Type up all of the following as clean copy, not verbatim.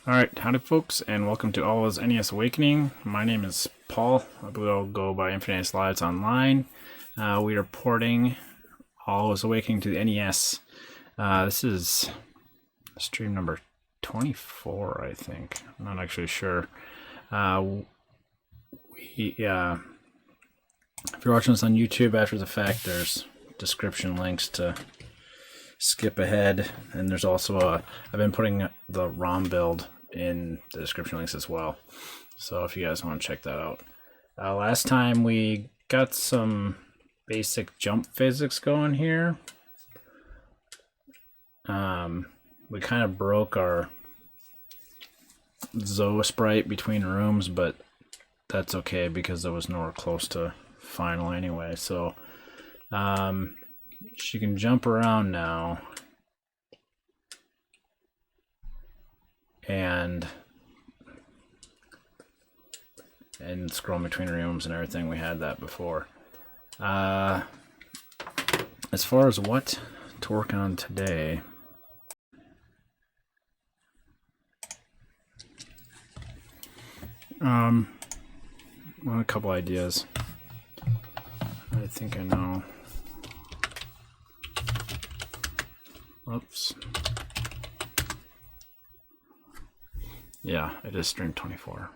Alright, howdy folks, and welcome to Alwa's NES Awakening. My name is Paul. I believe I'll go by InfiniteNesLives online. We are porting Alwa's Awakening to the NES. This is stream number 24, I think. I'm not actually sure. If you're watching this on YouTube after the fact, there's description links to skip ahead, and there's also I've been putting the ROM build in the description links as well, so if you guys want to check that out. Last time we got some basic jump physics going here. We kind of broke our Zoe sprite between rooms, but that's okay because it was nowhere close to final anyway. So she can jump around now and scroll between rooms and everything. We had that before. As far as what to work on today, well, a couple ideas. I think I know. Oops. Yeah, it is stream 24.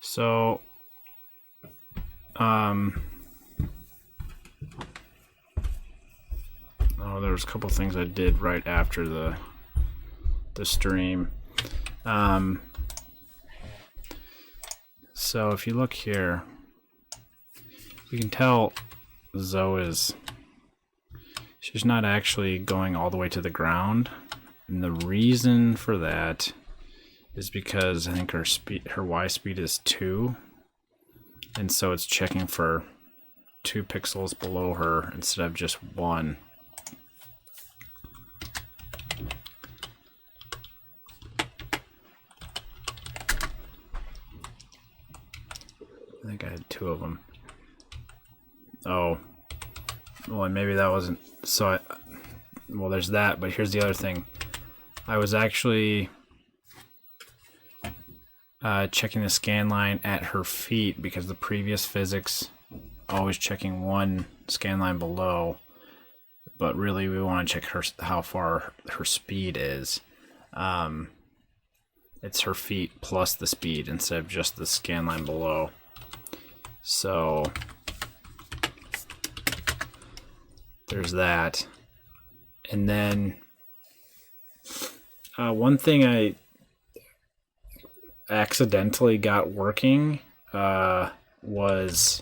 So, oh, there's a couple things I did right after the stream. So if you look here, you can tell Zoe she's not actually going all the way to the ground, and the reason for that is because I think her Y speed is 2, and so it's checking for 2 pixels below her instead of just 1. I think I had 2 of them. Oh, well, and maybe that wasn't so. Well, there's that, but here's the other thing. I was actually checking the scan line at her feet because the previous physics always checking 1 scan line below, but really we want to check how far her speed is. It's her feet plus the speed instead of just the scan line below. So there's that. And then one thing I accidentally got working was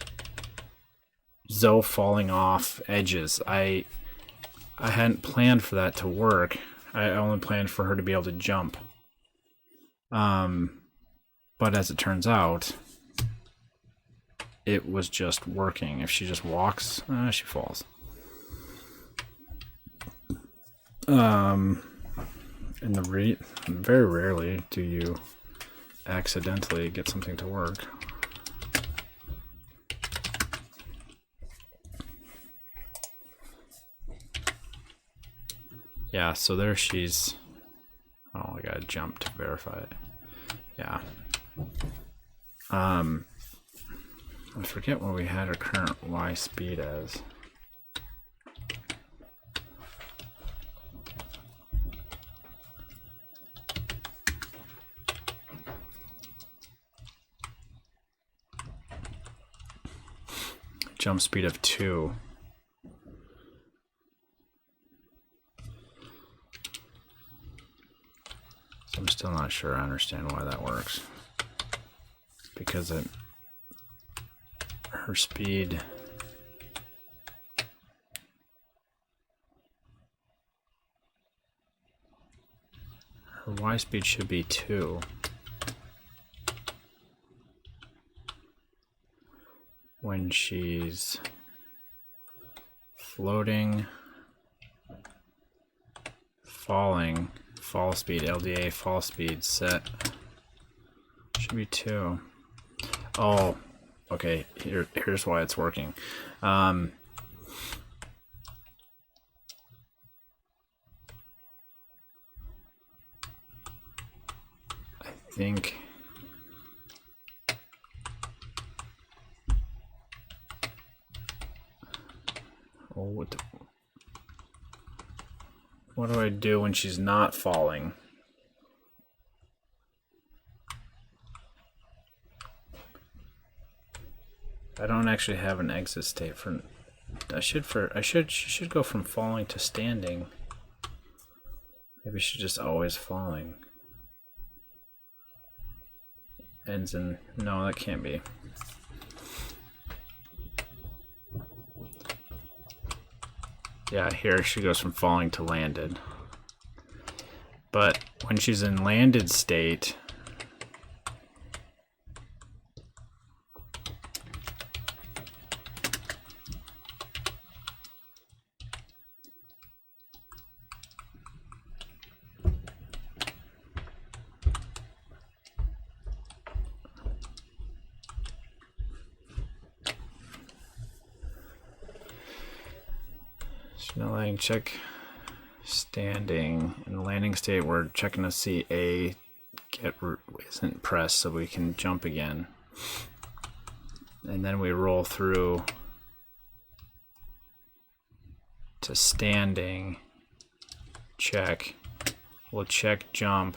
Zoe falling off edges. I hadn't planned for that to work. I only planned for her to be able to jump. But as it turns out, it was just working. If she just walks, she falls. And very rarely do you accidentally get something to work. Yeah, so there she's. Oh, I gotta jump to verify it. Yeah. I forget what we had her current Y speed as. Jump speed of 2. So I'm still not sure I understand why that works. Because her speed her Y speed should be 2. When she's floating, falling, fall speed, LDA fall speed set should be 2. Oh, okay, here's why it's working. think what do I do when she's not falling? I don't actually have an exit state for. She should go from falling to standing. Maybe she's just always falling. Ends in, no, that can't be. Yeah, here she goes from falling to landed. But when she's in landed state, no landing check standing. In the landing state, we're checking to see A isn't pressed, so we can jump again. And then we roll through to standing. Check. We'll check jump.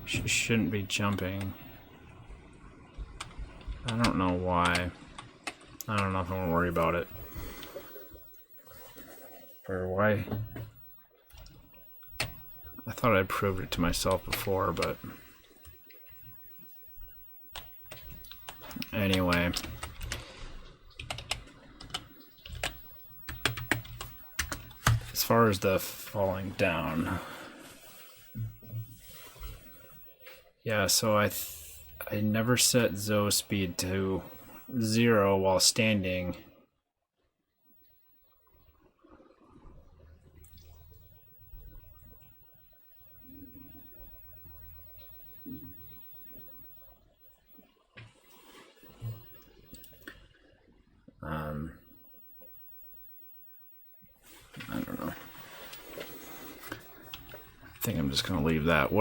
She shouldn't be jumping. I don't know why. I don't know if I'm gonna worry about it. Or why? I thought I proved it to myself before, but anyway. As far as the falling down. Yeah, so I never set Zoe speed to 0 while standing. I don't know. I think I'm just going to leave that.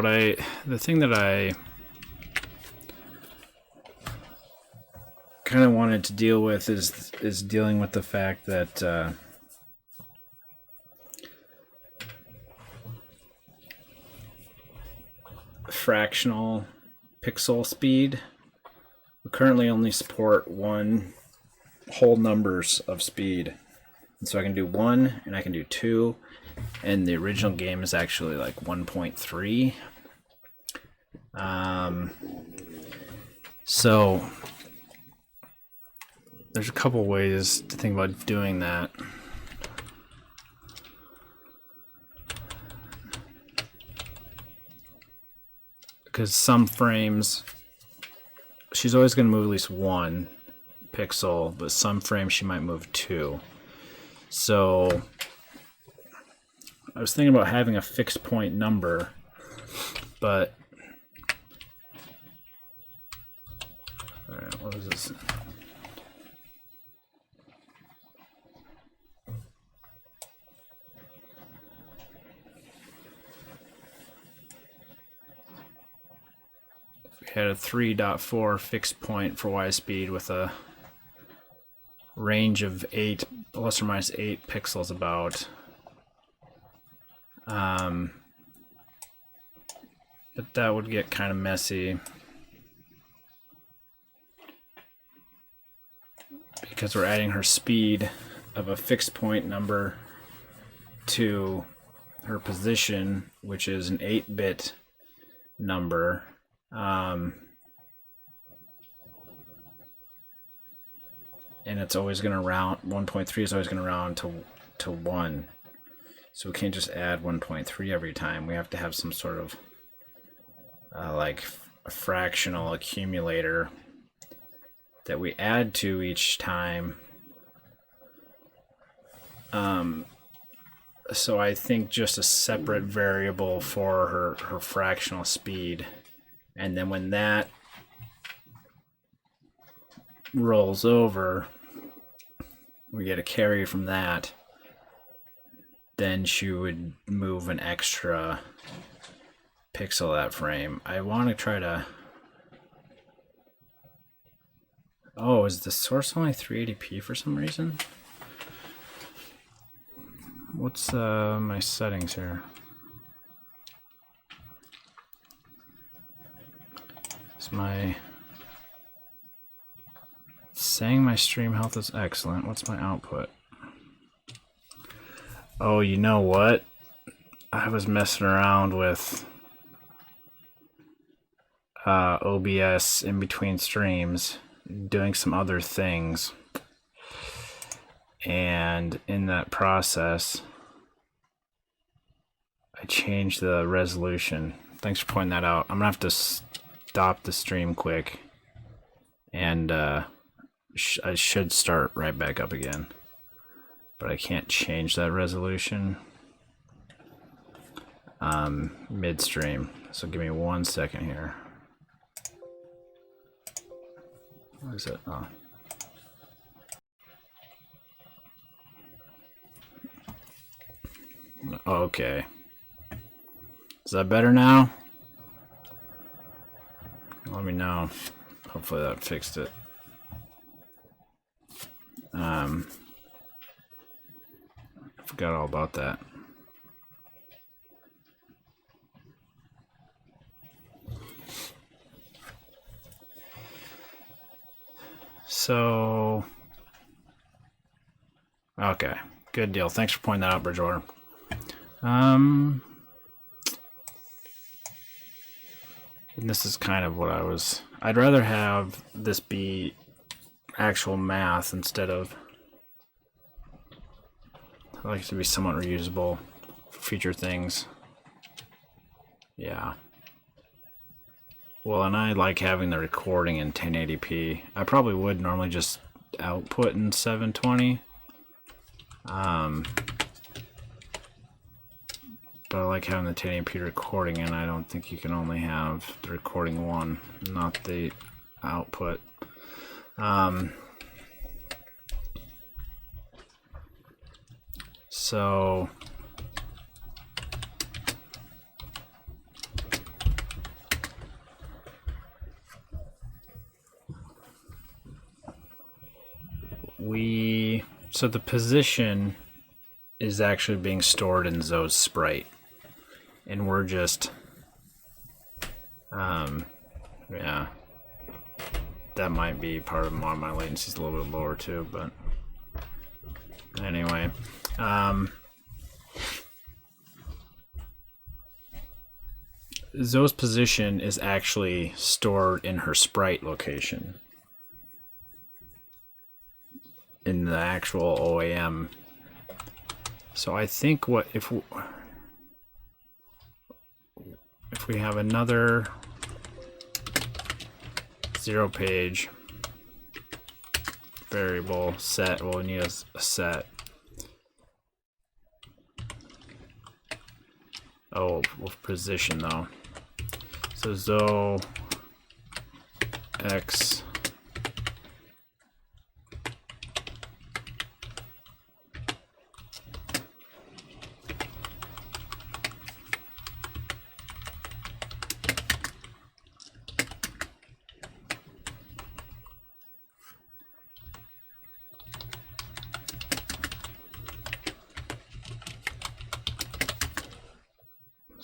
The thing that I kind of wanted to deal with is dealing with the fact that fractional pixel speed. We currently only support one whole numbers of speed. And so I can do 1 and I can do 2. And the original game is actually like 1.3. So there's a couple ways to think about doing that. Because some frames, she's always going to move at least 1 pixel, but some frames she might move 2. So I was thinking about having a fixed point number, but all right, what is this? If we had a 3.4 fixed point for Y speed with a range of 8 plus or minus 8 pixels about. But that would get kind of messy because we're adding her speed of a fixed point number to her position, which is an 8-bit number. And it's always going to round, 1.3 is always going to round to 1. So we can't just add 1.3 every time. We have to have some sort of like a fractional accumulator that we add to each time. So I think just a separate variable for her fractional speed. And then when that rolls over, we get a carry from that, then she would move an extra pixel that frame. I want to try to... Oh, is the source only 380p for some reason? What's my settings here? It's saying my stream health is excellent. What's my output? Oh, you know what? I was messing around with OBS in between streams, doing some other things. And in that process, I changed the resolution. Thanks for pointing that out. I'm gonna have to stop the stream quick, and I should start right back up again. But I can't change that resolution midstream. So give me 1 second here. What is it? Oh. Okay. Is that better now? Let me know. Hopefully that fixed it. I forgot all about that. So, okay, good deal. Thanks for pointing that out, Bridgewater. And this is kind of what I'd rather have this be actual math instead of, I like it to be somewhat reusable for future things. Yeah. Well, and I like having the recording in 1080p. I probably would normally just output in 720. But I like having the 1080p recording, and I don't think you can only have the recording one, not the output. So so the position is actually being stored in Zoe's sprite, and we're just yeah, that might be part of why my latency is a little bit lower too, but anyway, Zoe's position is actually stored in her sprite location in the actual OAM. So I think what if we have another 0 page variable set, well, we need a set. Oh, with position though. So Zoe X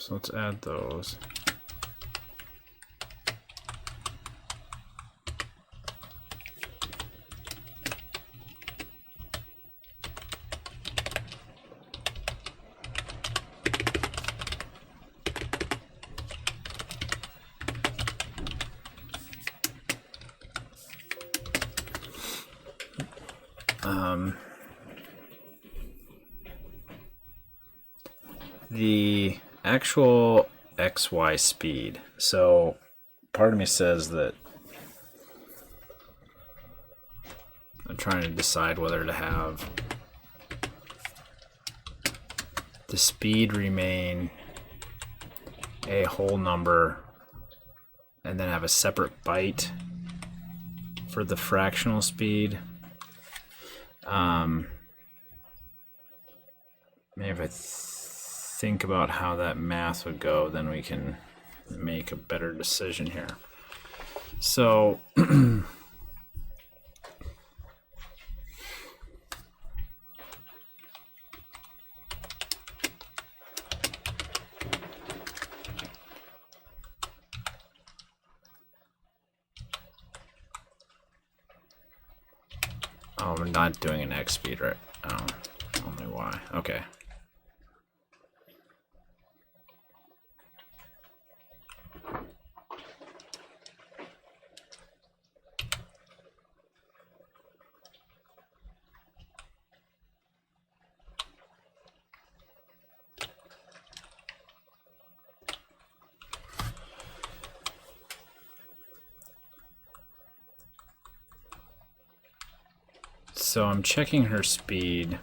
So let's add those. The actual XY speed. So part of me says that I'm trying to decide whether to have the speed remain a whole number and then have a separate byte for the fractional speed. Maybe if I think about how that math would go, then we can make a better decision here. So oh, I'm not doing an X speed, right? Oh, only Y. Okay. So I'm checking her speed.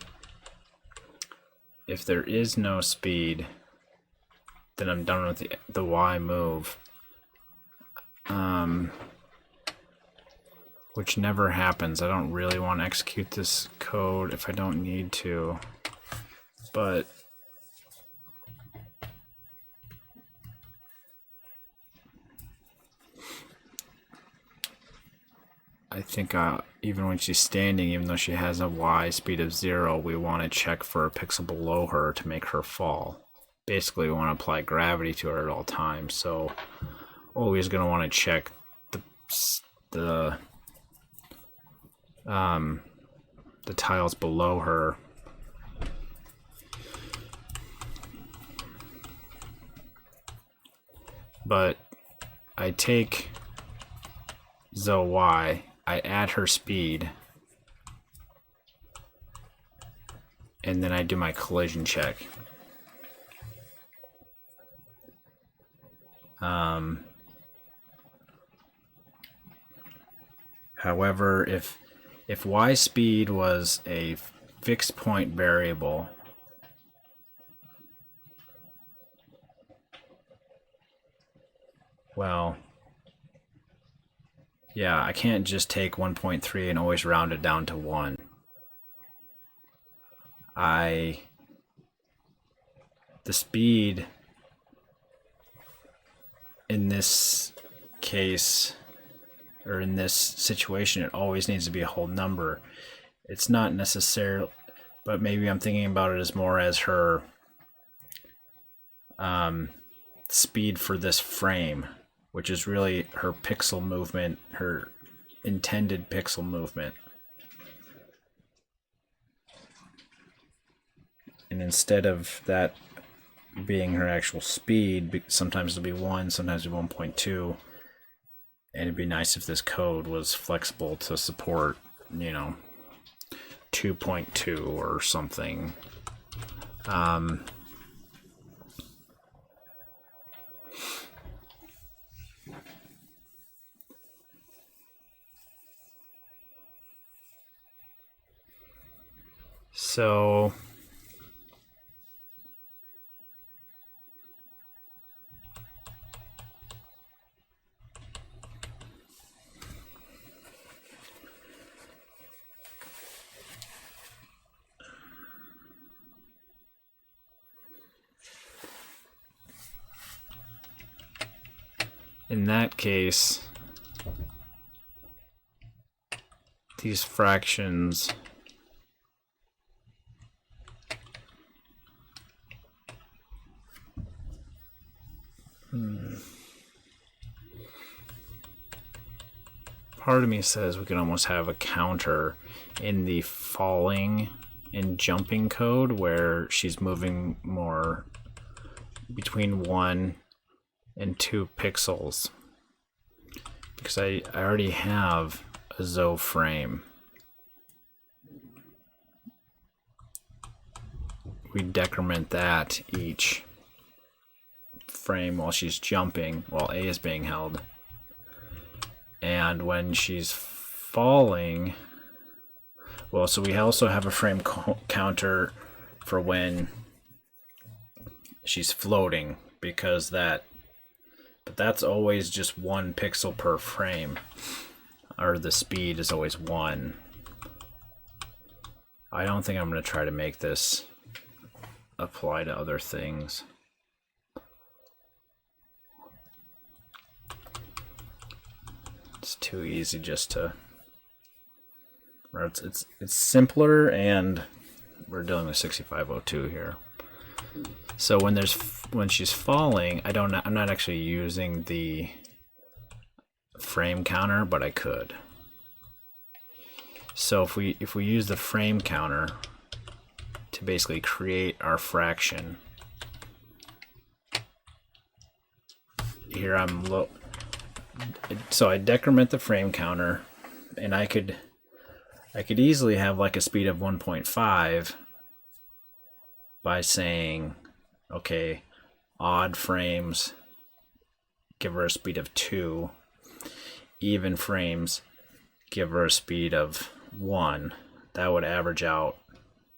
If there is no speed, then I'm done with the Y move. Which never happens. I don't really want to execute this code if I don't need to. But I think even when she's standing, even though she has a Y speed of 0, we want to check for a pixel below her to make her fall. Basically, we want to apply gravity to her at all times. So always going to want to check the tiles below her. But I take Zo Y, I add her speed, and then I do my collision check. However, if Y speed was a fixed point variable, well, yeah, I can't just take 1.3 and always round it down to 1. The speed in this case, or in this situation, it always needs to be a whole number. It's not necessarily, but maybe I'm thinking about it as more as her speed for this frame, which is really her pixel movement, her intended pixel movement. And instead of that being her actual speed, sometimes it'll be 1, sometimes it'll be 1.2. And it'd be nice if this code was flexible to support, 2.2 or something. So in that case, these fractions part of me says we could almost have a counter in the falling and jumping code where she's moving more between 1 and 2 pixels, because I already have a Zo frame. We decrement that each frame while she's jumping, while A is being held. And when she's falling, well, so we also have a frame counter for when she's floating, because but that's always just 1 pixel per frame, or the speed is always 1. I don't think I'm going to try to make this apply to other things. It's too easy just to, it's simpler, and we're dealing with 6502 here. So when she's falling, I'm not actually using the frame counter, but I could. So if we use the frame counter to basically create our fraction, here I'm low. So I decrement the frame counter, and I could easily have like a speed of 1.5 by saying, okay, odd frames give her a speed of 2, even frames give her a speed of 1. That would average out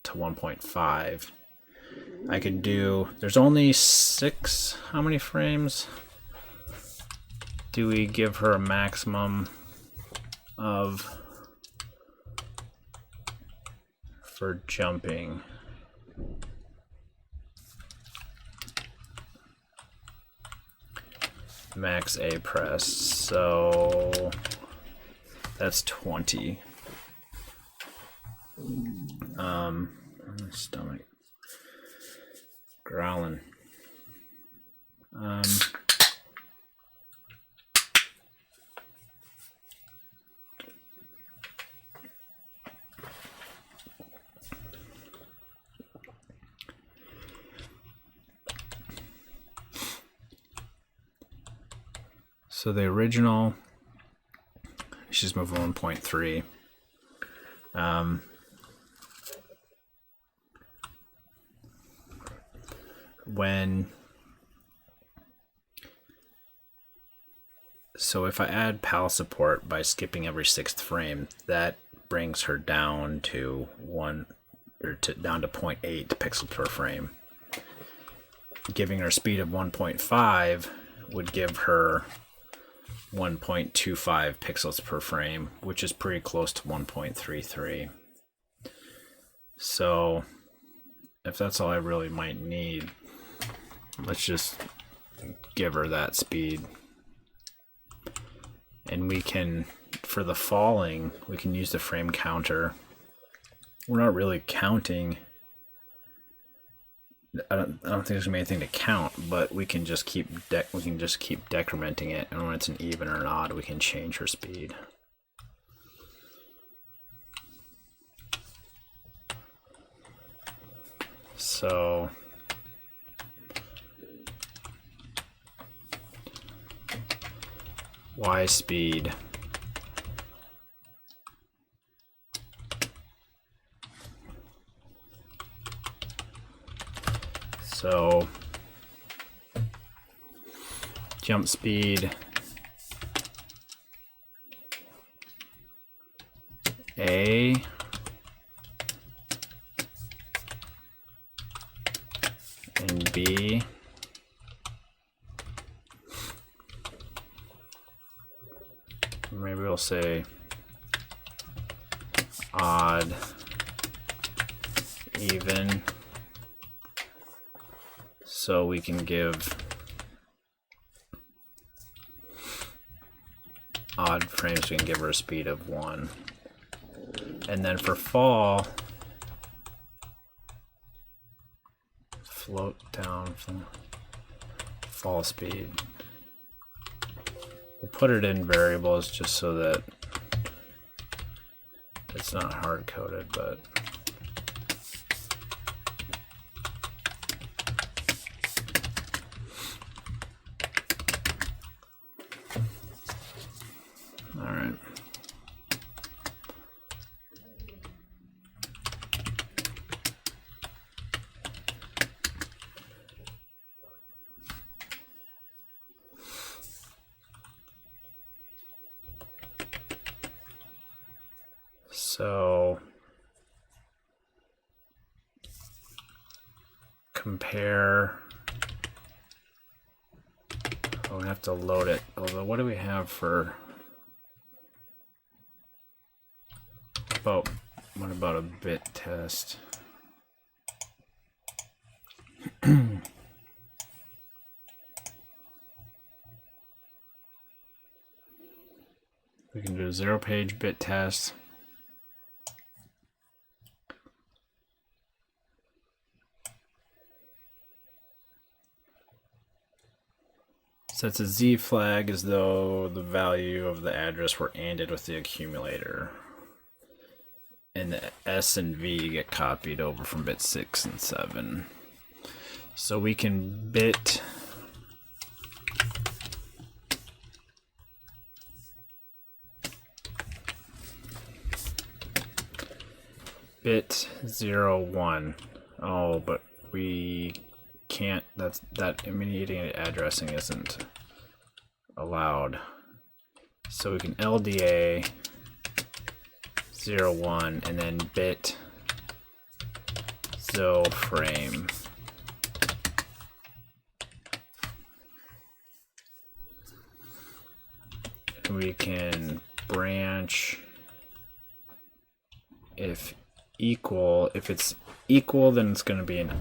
to 1.5. I could do, there's only 6, how many frames do we give her a maximum of for jumping? Max A press, so that's 20. Stomach growling. So the original, she's moving 1.3. So if I add PAL support by skipping every 6th frame, that brings her down to down to 0.8 pixels per frame. Giving her a speed of 1.5 would give her 1.25 pixels per frame, which is pretty close to 1.33. So if that's all I really might need, let's just give her that speed. And we can, for the falling, we can use the frame counter. We're not really counting. I don't think there's gonna be anything to count, but we can just keep decrementing it, and when it's an even or an odd, we can change her speed. So Y speed so jump speed A and B maybe we'll say odd, even, so we can give odd frames, we can give her a speed of 1. And then for fall, float down from fall speed. We'll put it in variables just so that it's not hard coded, but all right. So compare, oh, we have to load it. Although, what do we have for about What about a bit test? We can do a 0-page bit test. Sets a Z flag as though the value of the address were ANDed with the accumulator. And the S and V get copied over from bit 6 and 7. So we can bit bit 0, 1. Oh, but we can't, that immediate addressing isn't allowed. So we can LDA 0, 1 and then bit zo frame. We can branch if it's equal, then it's going to be an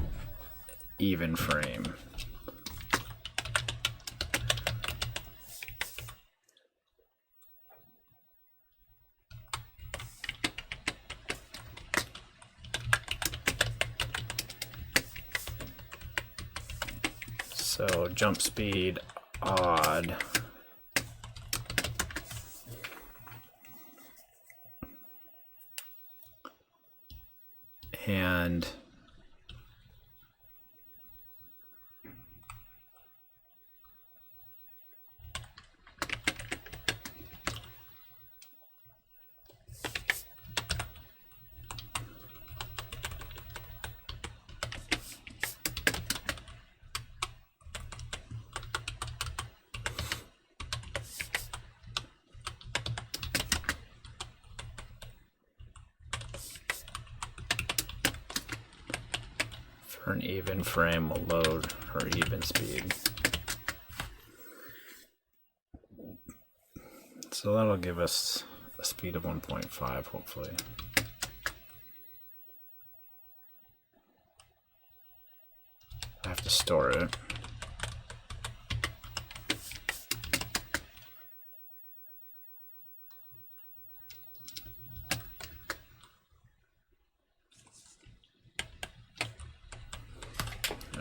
even frame. So jump speed odd. And for an even frame, we'll load her even speed. So that'll give us a speed of 1.5, hopefully. I have to store it.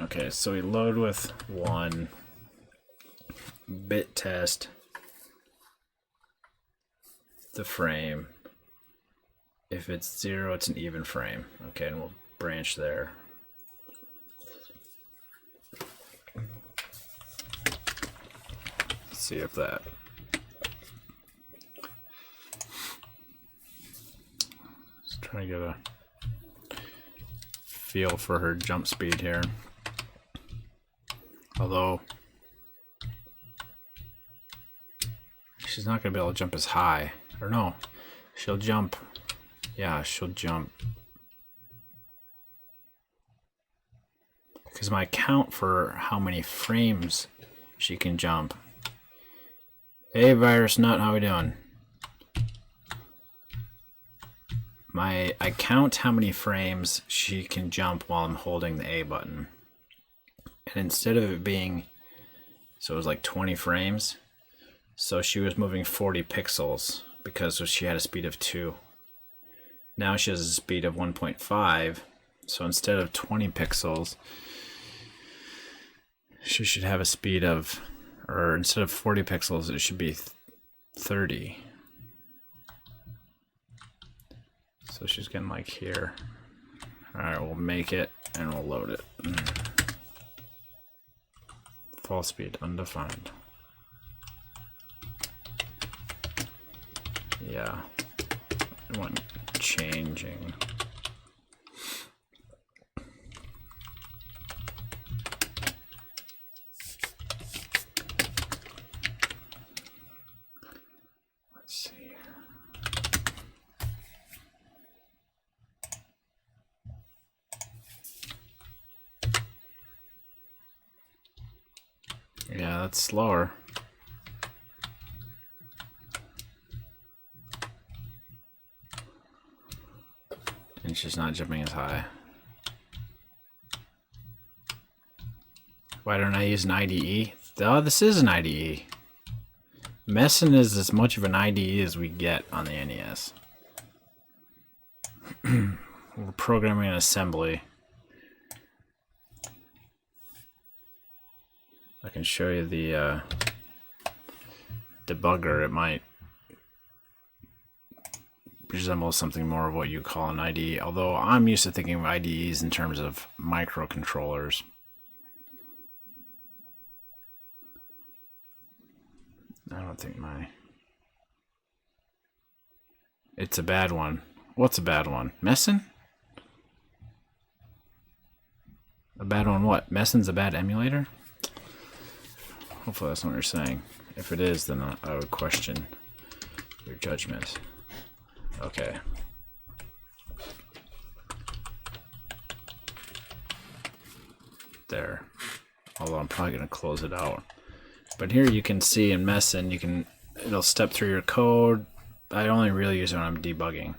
Okay, so we load with 1, bit test the frame. If it's 0, it's an even frame. Okay, and we'll branch there. Let's see if that. Just trying to get a feel for her jump speed here. Although she's not going to be able to jump as high. Or no, she'll jump. Yeah, she'll jump. Because my count for how many frames she can jump. Hey, Virus Nut, how we doing? I count how many frames she can jump while I'm holding the A button. And instead of it being, so it was like 20 frames, so she was moving 40 pixels because she had a speed of 2. Now she has a speed of 1.5, so instead of 20 pixels, she should have a speed of, or instead of 40 pixels, it should be 30. So she's getting like here. Alright, we'll make it and we'll load it. Fall speed undefined. Yeah, I want changing. Let's see here. Yeah, that's slower. And she's not jumping as high. Why don't I use an IDE? Oh, this is an IDE. Messing is as much of an IDE as we get on the NES. We're programming an assembly. I can show you the debugger. It might resemble something more of what you call an IDE, although I'm used to thinking of IDEs in terms of microcontrollers. I don't think it's a bad one. What's a bad one? Messing? A bad one what? Messing's a bad emulator? Hopefully that's not what you're saying. If it is, then I would question your judgment. Okay. There. Although I'm probably going to close it out. But here you can see in Messin, it'll step through your code. I only really use it when I'm debugging.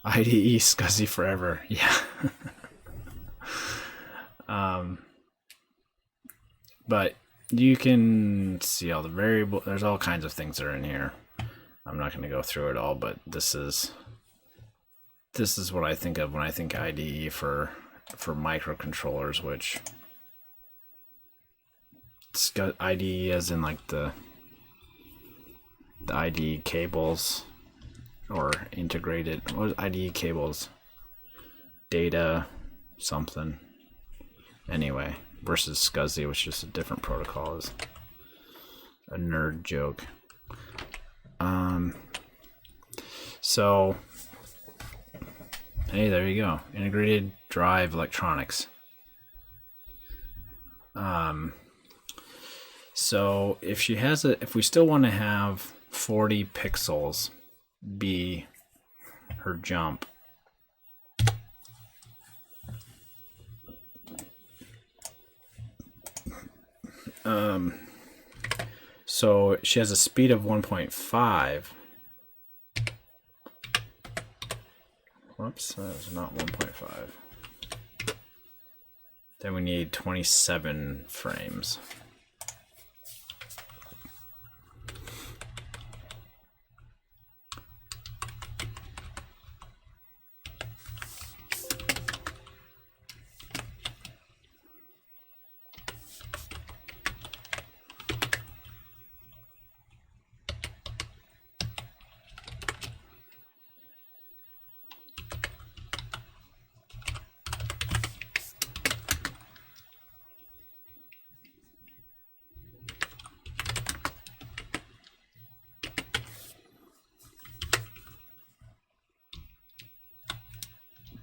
IDE SCSI forever. Yeah. But you can see all the variables. There's all kinds of things that are in here. I'm not going to go through it all, but this is what I think of when I think IDE for microcontrollers, which it's got IDE as in like the IDE cables or integrated. What is IDE cables? Data something. Anyway, versus SCSI, which is a different protocol, is a nerd joke. So, hey, there you go. Integrated drive electronics. So if we still want to have 40 pixels be her jump, so she has a speed of 1.5. Whoops, that was not 1.5. Then we need 27 frames.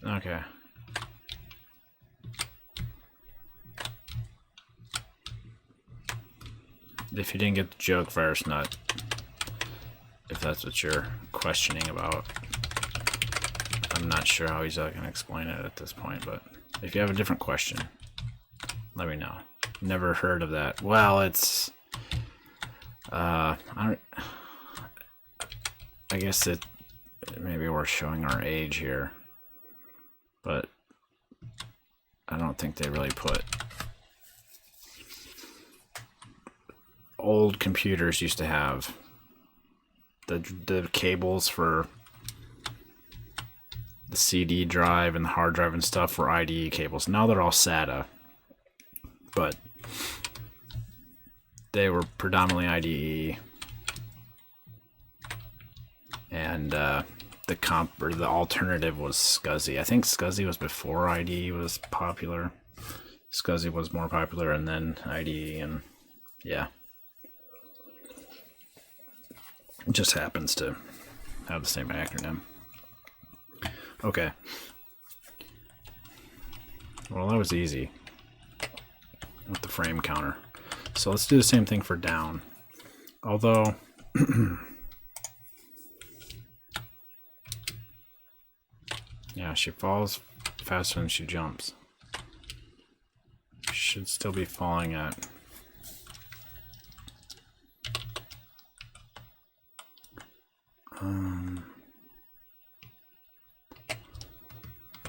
Okay. If you didn't get the joke, Virus Nut, if that's what you're questioning about, I'm not sure how he's going to explain it at this point, but if you have a different question, let me know. Never heard of that. Well, it's I guess it maybe we're showing our age here, but I don't think they really put. Old computers used to have the cables for the CD drive and the hard drive and stuff were IDE cables. Now they're all SATA, but they were predominantly IDE, and the alternative was SCSI. I think SCSI was before IDE was popular. SCSI was more popular, and then IDE, and yeah. It just happens to have the same acronym. Okay. Well, that was easy with the frame counter. So let's do the same thing for down. Although, yeah, she falls faster than she jumps. Should still be falling at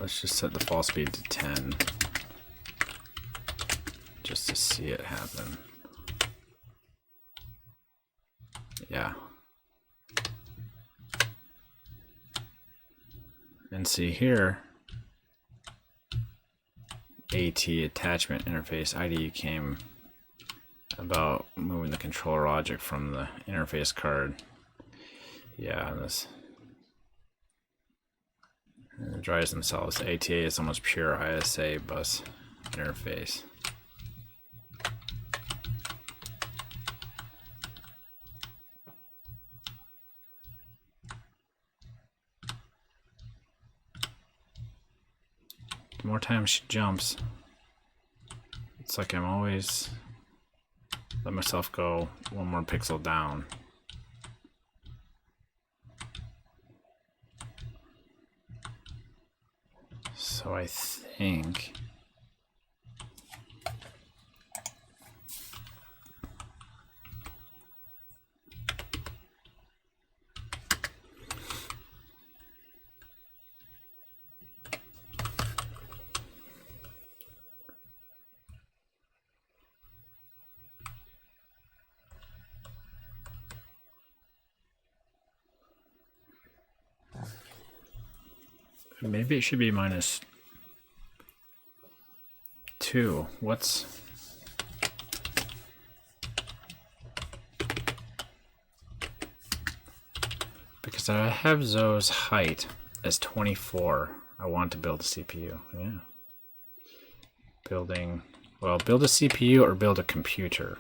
Let's just set the fall speed to 10 just to see it happen. Yeah. And see here, AT attachment interface IDE came about moving the controller logic from the interface card. Yeah, this it drives themselves. The ATA is almost pure ISA bus interface. The more times she jumps, it's like I'm always let myself go one more pixel down. So I think maybe it should be -2. What's because I have Zoe's height as 24. I want to build a CPU. Yeah. Building, well, build a CPU or build a computer.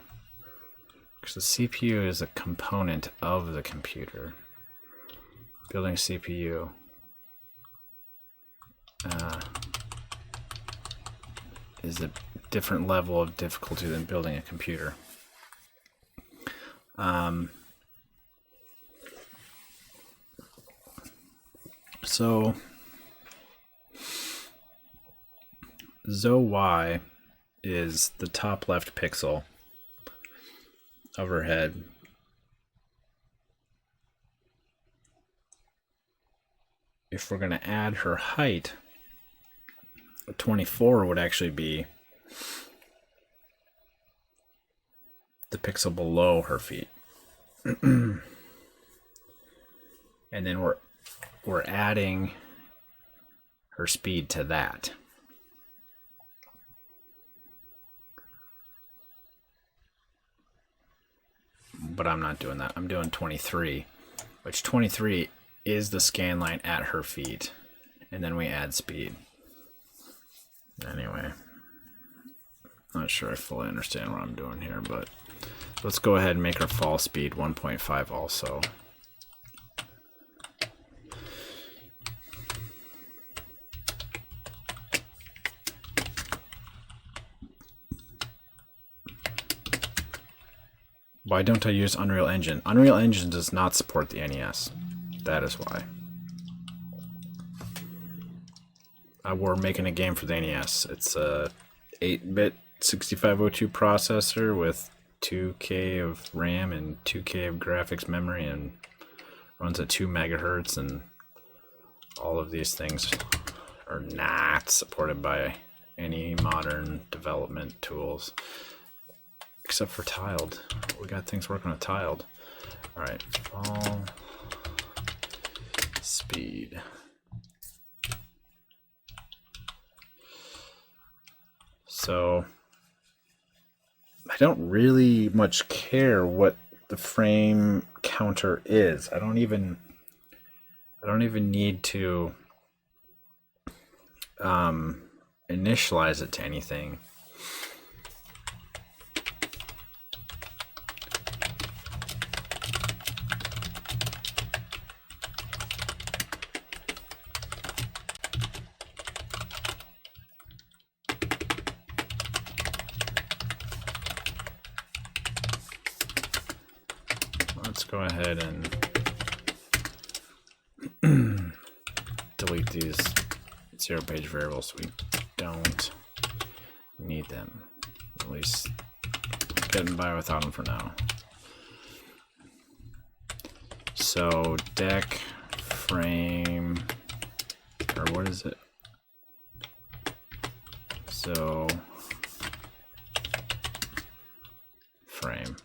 Because the CPU is a component of the computer. Building a CPU. Is a different level of difficulty than building a computer. So Zoe Y is the top left pixel of her head. If we're going to add her height, 24 would actually be the pixel below her feet. And then we're adding her speed to that. But I'm not doing that. I'm doing 23, which 23 is the scan line at her feet. And then we add speed. Anyway, not sure I fully understand what I'm doing here, but let's go ahead and make our fall speed 1.5 also. Why don't I use Unreal Engine? Unreal Engine does not support the NES. That is why. We're making a game for the NES. It's a 8-bit 6502 processor with 2K of RAM and 2K of graphics memory, and runs at 2 megahertz, and all of these things are not supported by any modern development tools except for tiled. We got things working with tiled. All right, fall speed. So I don't really much care what the frame counter is. I don't even need to initialize it to anything. Let's go ahead and delete these 0-page variables. We don't need them. At least getting by without them for now. So deck frame, or what is it? So frame.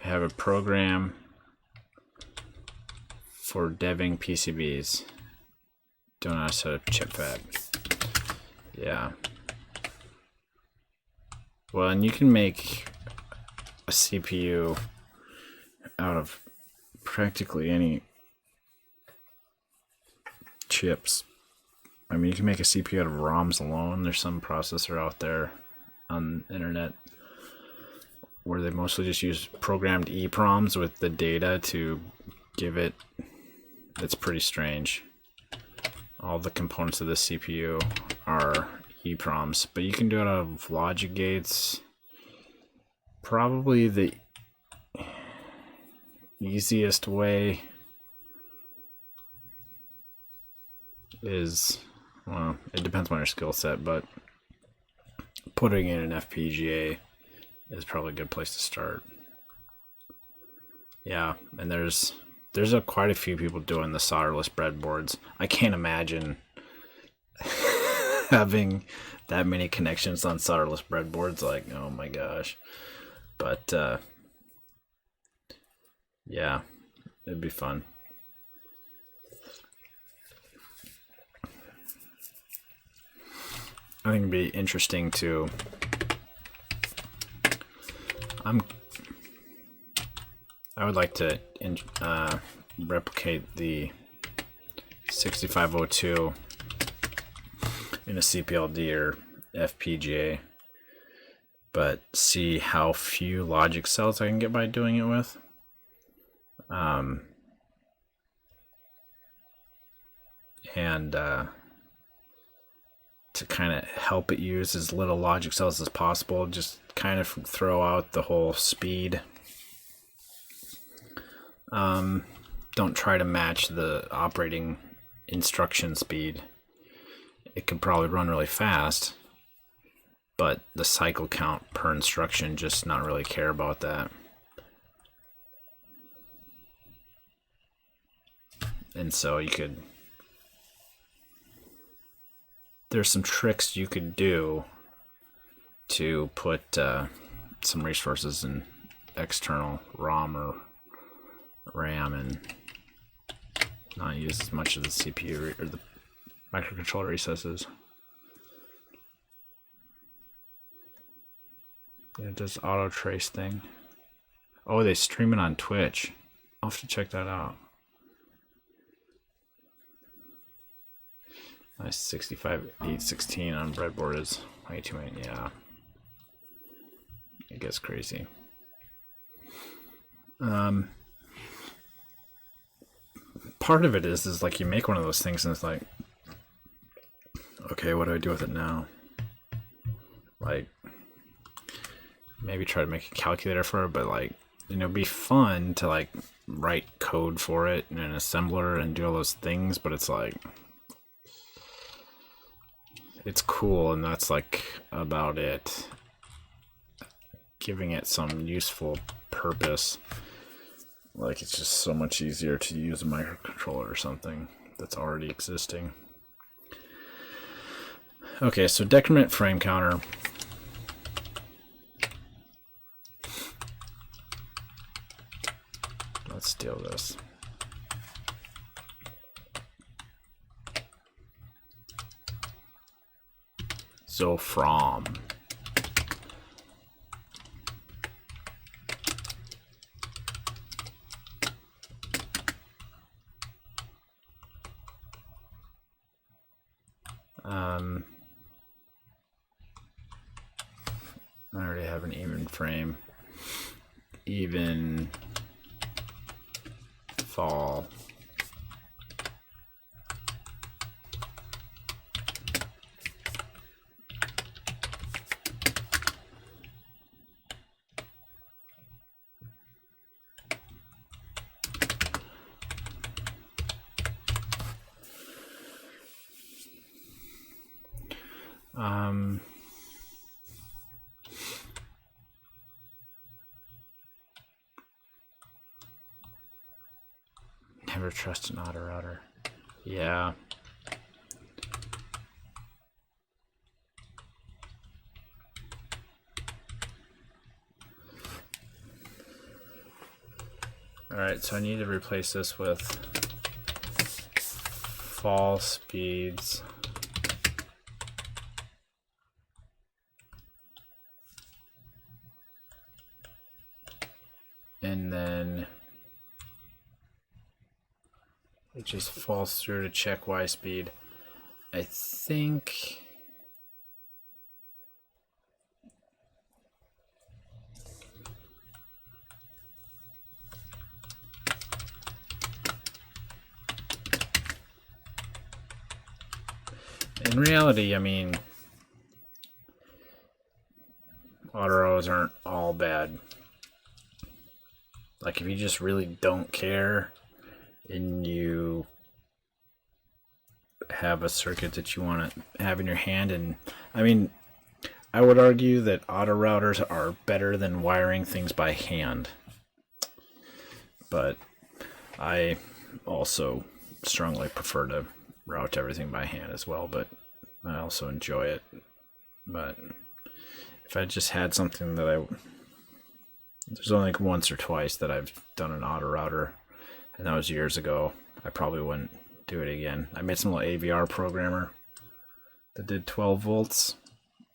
I have a program for deving PCBs. Don't know how to set up chip fab. Yeah. Well, and you can make a CPU out of practically any chips. I mean, you can make a CPU out of ROMs alone. There's some processor out there on the internet where they mostly just use programmed EEPROMs with the data to give it. It's pretty strange. All the components of the CPU are EEPROMs, but you can do it out of logic gates. Probably the easiest way is, well, it depends on your skill set, but putting in an FPGA is probably a good place to start. Yeah, and there's quite a few people doing the solderless breadboards. I can't imagine having that many connections on solderless breadboards. Like, oh my gosh. But yeah, it'd be fun. I think it'd be interesting to I would like to replicate the 6502 in a CPLD or FPGA, but see how few logic cells I can get by doing it with. And to kind of help it use as little logic cells as possible, just kind of throw out the whole speed. Don't try to match the operating instruction speed. It could probably run really fast, but the cycle count per instruction, just not really care about that. And so you could, there's some tricks you could do to put some resources in external ROM or RAM and not use as much of the CPU or the microcontroller recesses. It does auto trace thing. Oh, they stream it on Twitch. I'll have to check that out. My 65-816 on breadboard is way too many. Yeah, it gets crazy. Part of it is like you make one of those things and it's like, okay, what do I do with it now? Like, maybe try to make a calculator for it, but like, you know, it'd be fun to like write code for it in an assembler and do all those things, but it's like, it's cool and that's like about it. Giving it some useful purpose, like it's just so much easier to use a microcontroller or something that's already existing. Okay, so decrement frame counter. Let's steal this. So from I already have an even frame. Even fall. Never trust an auto router. Yeah. Alright, so I need to replace this with fall speeds. And then it just falls through to check Y speed. I think in reality, I mean, auto rows aren't all bad. Like if you just really don't care and you have a circuit that you want to have in your hand, and I mean, I would argue that auto routers are better than wiring things by hand, but I also strongly prefer to route everything by hand as well, but I also enjoy it. But if I just had something that there's only like once or twice that I've done an auto router, and that was years ago. I probably wouldn't do it again. I made some little AVR programmer that did 12 volts,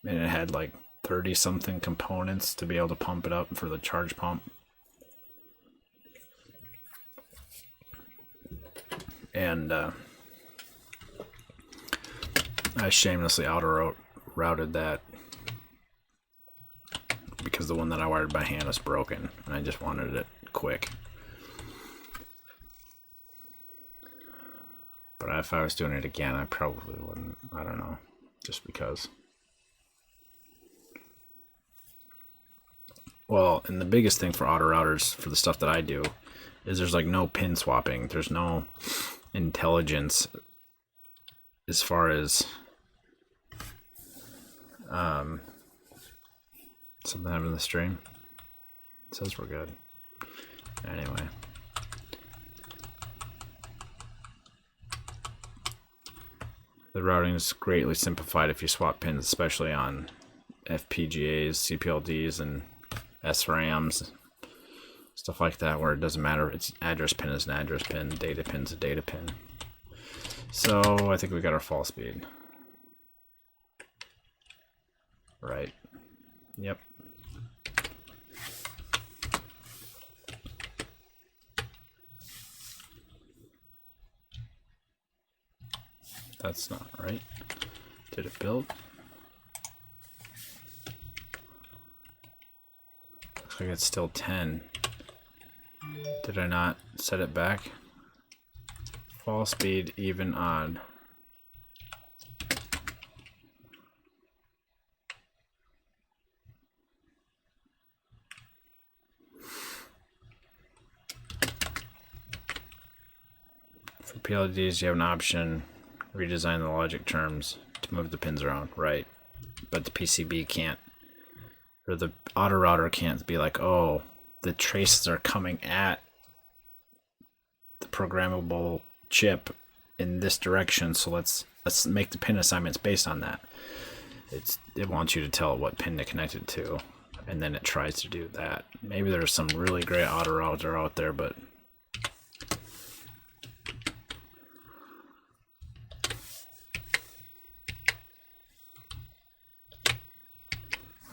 and it had like 30 something components to be able to pump it up for the charge pump. And I shamelessly auto routed that because the one that I wired by hand was broken and I just wanted it quick. But if I was doing it again, I probably wouldn't. I don't know, just because. Well, and the biggest thing for auto routers, for the stuff that I do, is there's like no pin swapping. There's no intelligence as far as something happened in the stream. It says we're good. Anyway. The routing is greatly simplified if you swap pins, especially on FPGAs, CPLDs, and SRAMs, stuff like that, where it doesn't matter. It's address pin is an address pin, data pin's a data pin. So I think we got our fall speed. Right. Yep. That's not right. Did it build? Looks like it's still 10. Did I not set it back? Fall speed, even, odd. For PLDs, you have an option, redesign the logic terms to move the pins around, right? But the PCB can't, or the auto router can't be like, oh, the traces are coming at the programmable chip in this direction, so let's make the pin assignments based on that. It wants you to tell it what pin to connect it to, and then it tries to do that. Maybe there's some really great auto router out there, but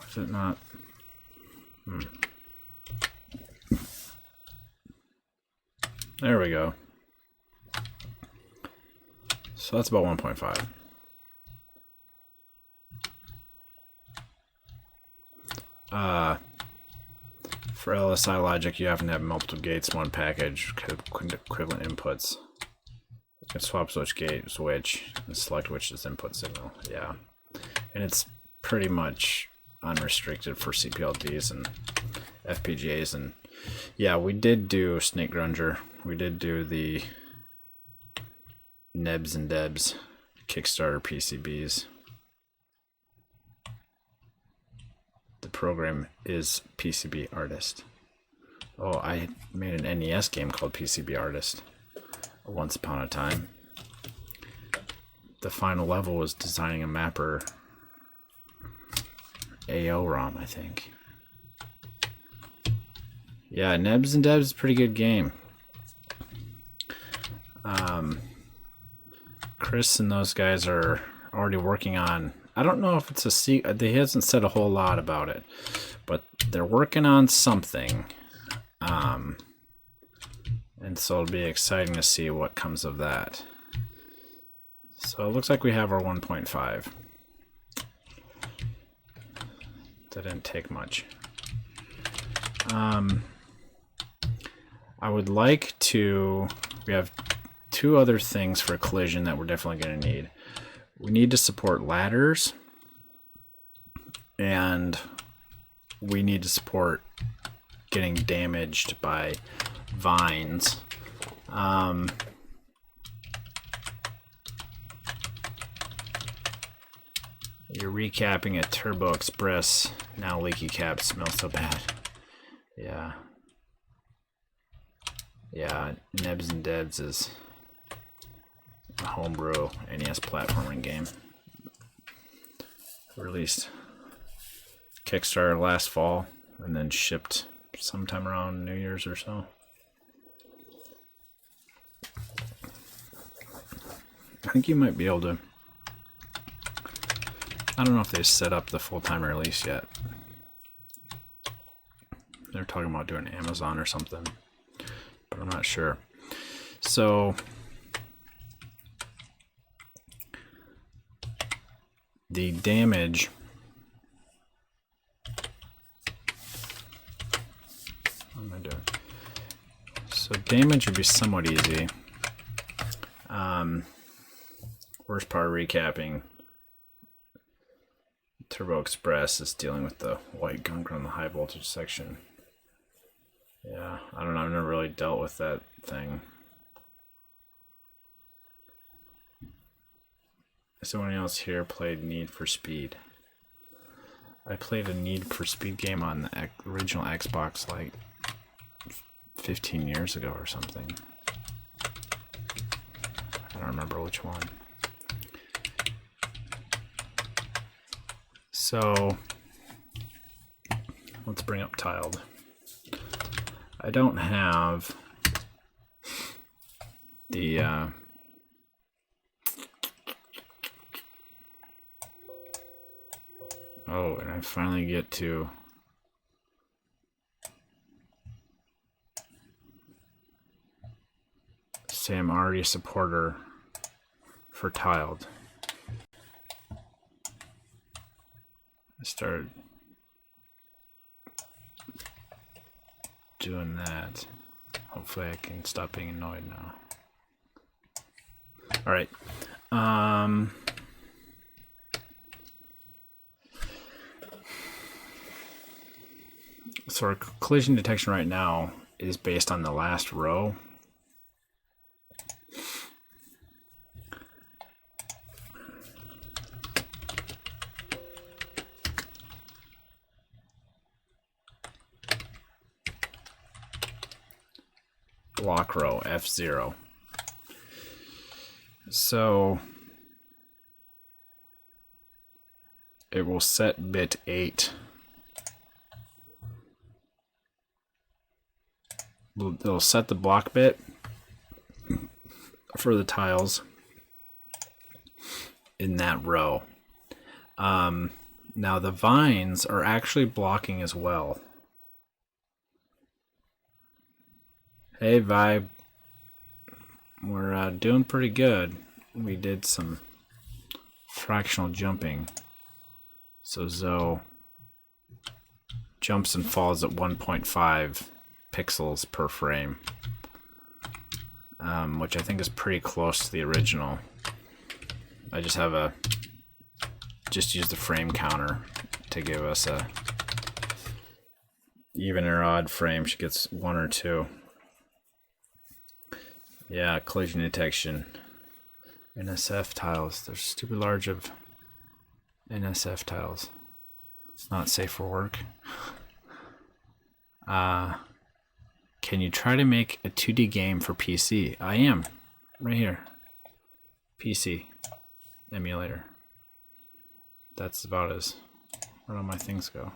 is it not? There we go. So that's about 1.5. For LSI logic, you have to have multiple gates, one package, equivalent inputs. You can swap switch gate switch and select which is input signal. Yeah, and it's pretty much unrestricted for CPLDs and FPGAs. And yeah, we did do Snake Grunger. We did do the Nebs and Debs Kickstarter PCBs. The program is PCB Artist. Oh, I made an NES game called PCB Artist. once upon a time. The final level was designing a mapper AO-ROM, I think. Yeah, Nebs and Debs is a pretty good game. Chris and those guys are already working on, I don't know if it's a sequel, they hasn't said a whole lot about it, but they're working on something. And so it'll be exciting to see what comes of that. So it looks like we have our 1.5. That didn't take much. I would like to, we have two other things for collision that we're definitely going to need. We need to support ladders, and we need to support getting damaged by vines. You're recapping a Turbo Express. Now leaky cap smells so bad. Yeah. Yeah, Nebs and Debs is a homebrew NES platforming game. Released Kickstarter last fall and then shipped sometime around New Year's or so. I think you might be able to, I don't know if they've set up the full-time release yet. They're talking about doing Amazon or something, but I'm not sure. So the damage, what am I doing? So damage would be somewhat easy. Worst part of recapping Turbo Express is dealing with the white gunk on the high voltage section. Yeah, I don't know, I've never really dealt with that thing. Has anyone else here played Need for Speed? I played a Need for Speed game on the original Xbox like 15 years ago or something. I don't remember which one. So let's bring up Tiled. I don't have the oh, and I finally get to say I'm already a supporter for Tiled. I started doing that. Hopefully I can stop being annoyed now. All right. So our collision detection right now is based on the last row. Block row F0. So it will set bit 8. It'll set the block bit for the tiles in that row. Now the vines are actually blocking as well. Hey Vibe, we're doing pretty good. We did some fractional jumping. So Zoe jumps and falls at 1.5 pixels per frame, which I think is pretty close to the original. I just have just use the frame counter to give us a even or odd frame. She gets 1 or 2. Yeah, collision detection. NSF tiles. They're stupid large of NSF tiles. It's not safe for work. Can you try to make a 2D game for PC? I am. right here. PC emulator. That's about as where all my things go.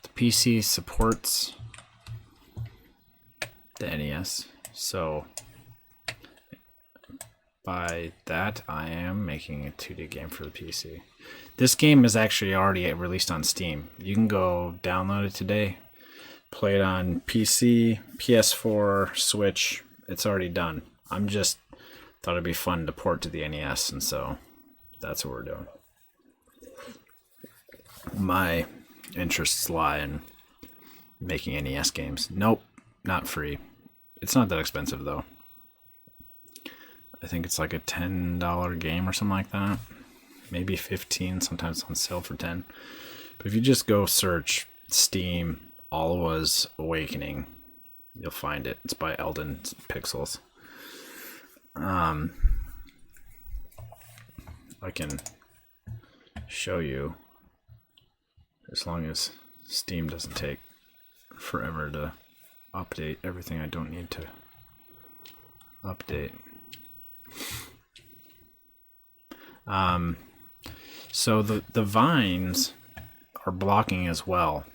The PC supports the NES, so by that I am making a 2D game for the PC. This game is actually already released on Steam. You can go download it today, play it on PC, PS4, Switch. It's already done. I'm just thought it'd be fun to port to the NES, and so that's what we're doing. My interests lie in making NES games. Nope, not free. It's not that expensive though. I think it's like a $10 game or something like that. Maybe 15, sometimes it's on sale for 10. But if you just go search Steam Alwa's Awakening, you'll find it. It's by Eldon Pixels. I can show you, as long as Steam doesn't take forever to update everything I don't need to update. So the vines are blocking as well.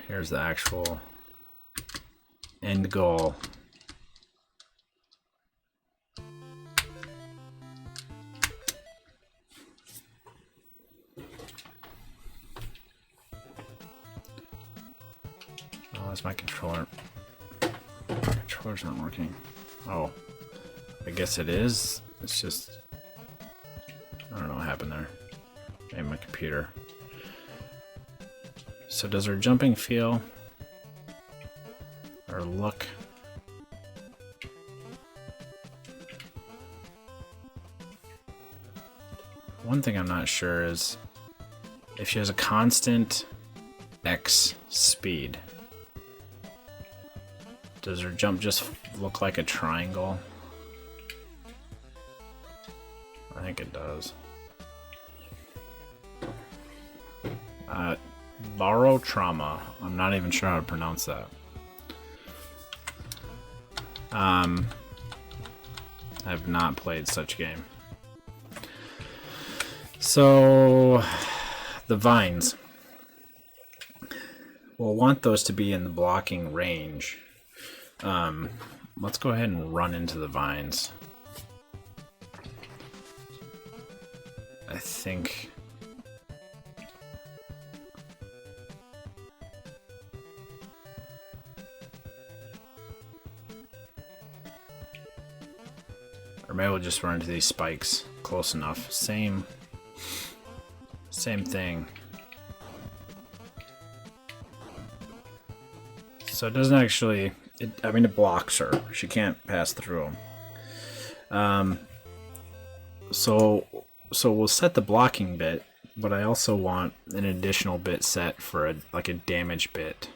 Here's the actual end goal. Oh, that's my controller. Controller's not working. Oh, I guess it is. It's just, I don't know what happened there. Maybe my computer. So does her jumping feel or look? One thing I'm not sure is if she has a constant X speed, does her jump just look like a triangle? I think it does. Borrow Trauma. I'm not even sure how to pronounce that. I've not played such game. So the vines, we'll want those to be in the blocking range. Let's go ahead and run into the vines. I think or maybe we'll just run into these spikes close enough. Same thing. So it doesn't actually, I mean, it blocks her. She can't pass through them. So we'll set the blocking bit, but I also want an additional bit set for like a damage bit.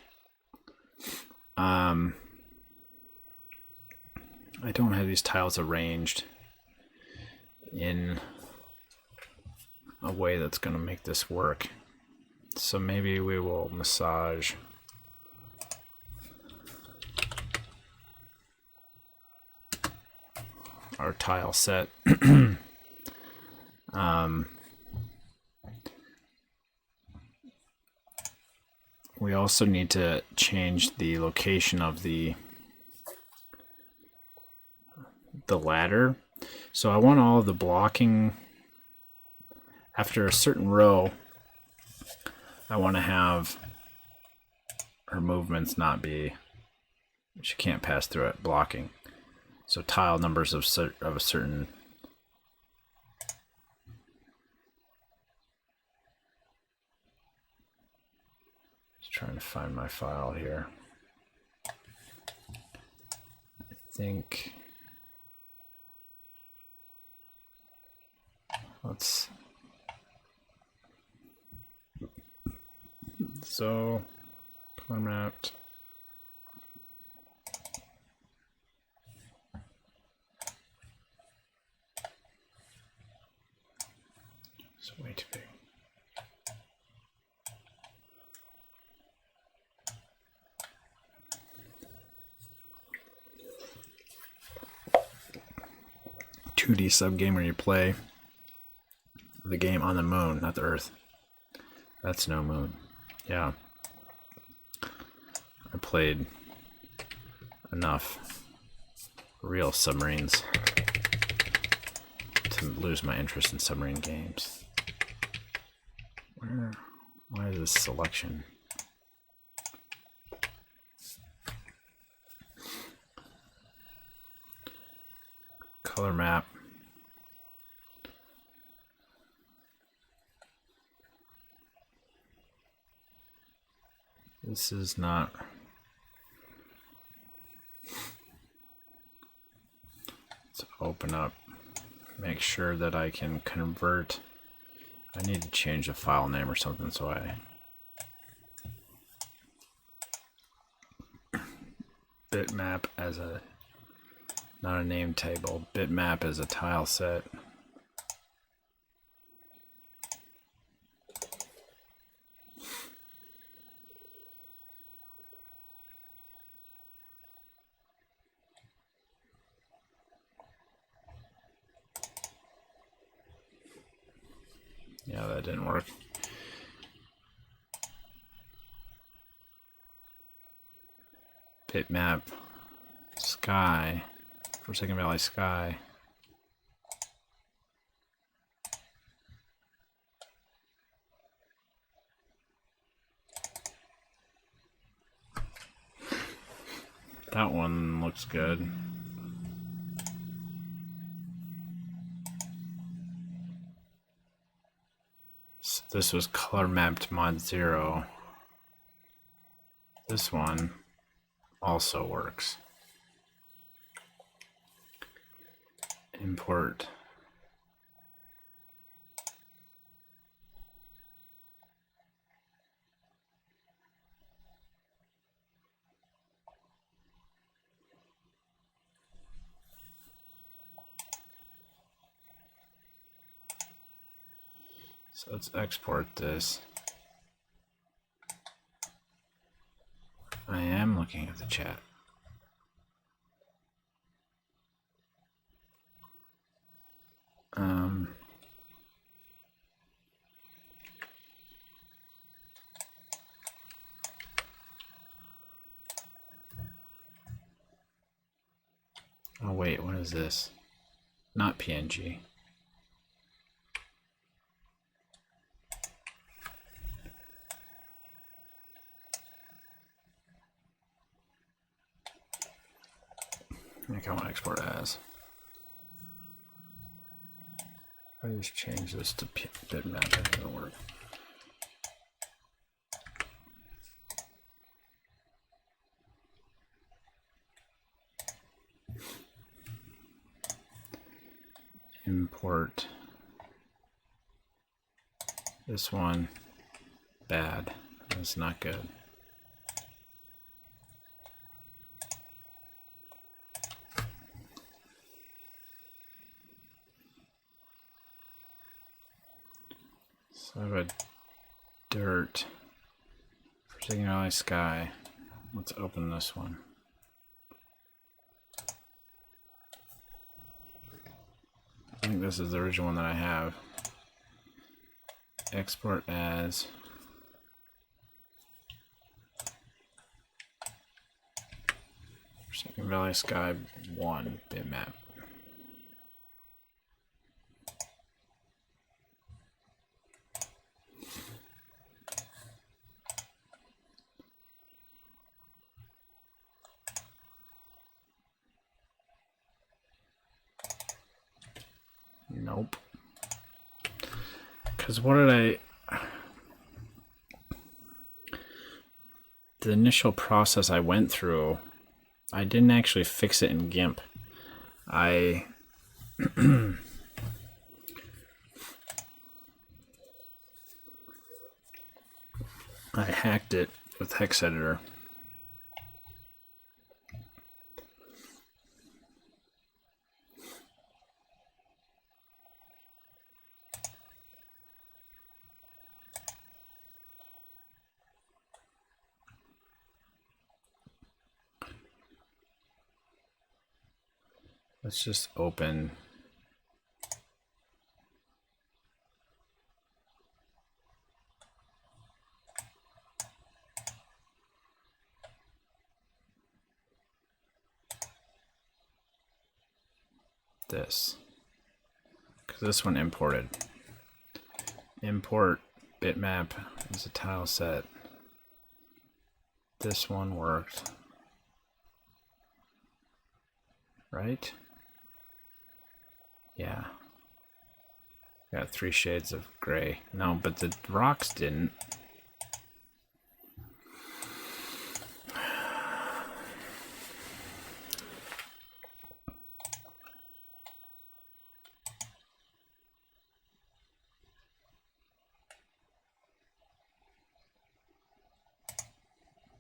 I don't have these tiles arranged in a way that's going to make this work. So maybe we will massage our tile set. We also need to change the location of the ladder. So I want all of the blocking after a certain row. I want to have her movements not be, she can't pass through it, blocking. So tile numbers of a certain, just trying to find my file here. I think so format. It's way too big. Sub game where you play the game on the moon, not the Earth. That's no moon. Yeah. I played enough real submarines to lose my interest in submarine games. Why is this selection? Color map. This is not. Let's open up. Make sure that I can convert. I need to change the file name or something, so I bitmap as a, not a name table, bitmap as a tile set. Yeah, that didn't work. Bitmap sky, Forsaken Valley sky. That one looks good. So this was color mapped mod 0. This one also works. Import. So let's export this. I am looking at the chat. Oh wait, what is this? Not PNG. I think I want to export as. I just change this to bitmap. That doesn't work. Import this one. Bad. That's not good. So I have a dirt. Forsaken Valley sky. Let's open this one. I think this is the original one that I have. Export as. Forsaken Valley sky 1 bitmap. Nope. Because what did the initial process I went through, I didn't actually fix it in GIMP. I hacked it with Hex Editor. Let's just open this, because this one imported. Import bitmap as a tile set. This one worked, right? Yeah. Got 3 shades of gray. No, but the rocks didn't.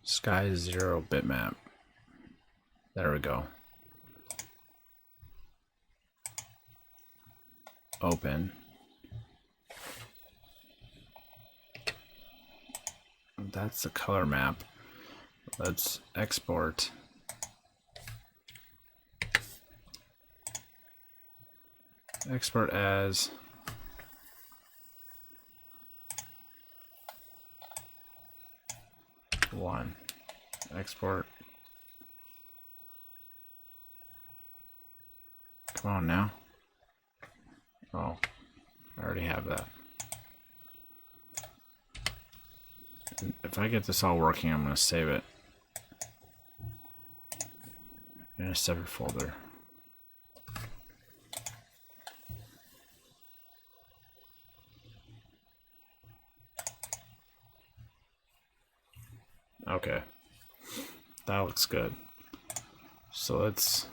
Sky 0 bitmap. There we go. Open. That's the color map. Let's export. Export as one. Export. Come on now. Oh, I already have that. If I get this all working, I'm going to save it in a separate folder. Okay, that looks good. So let's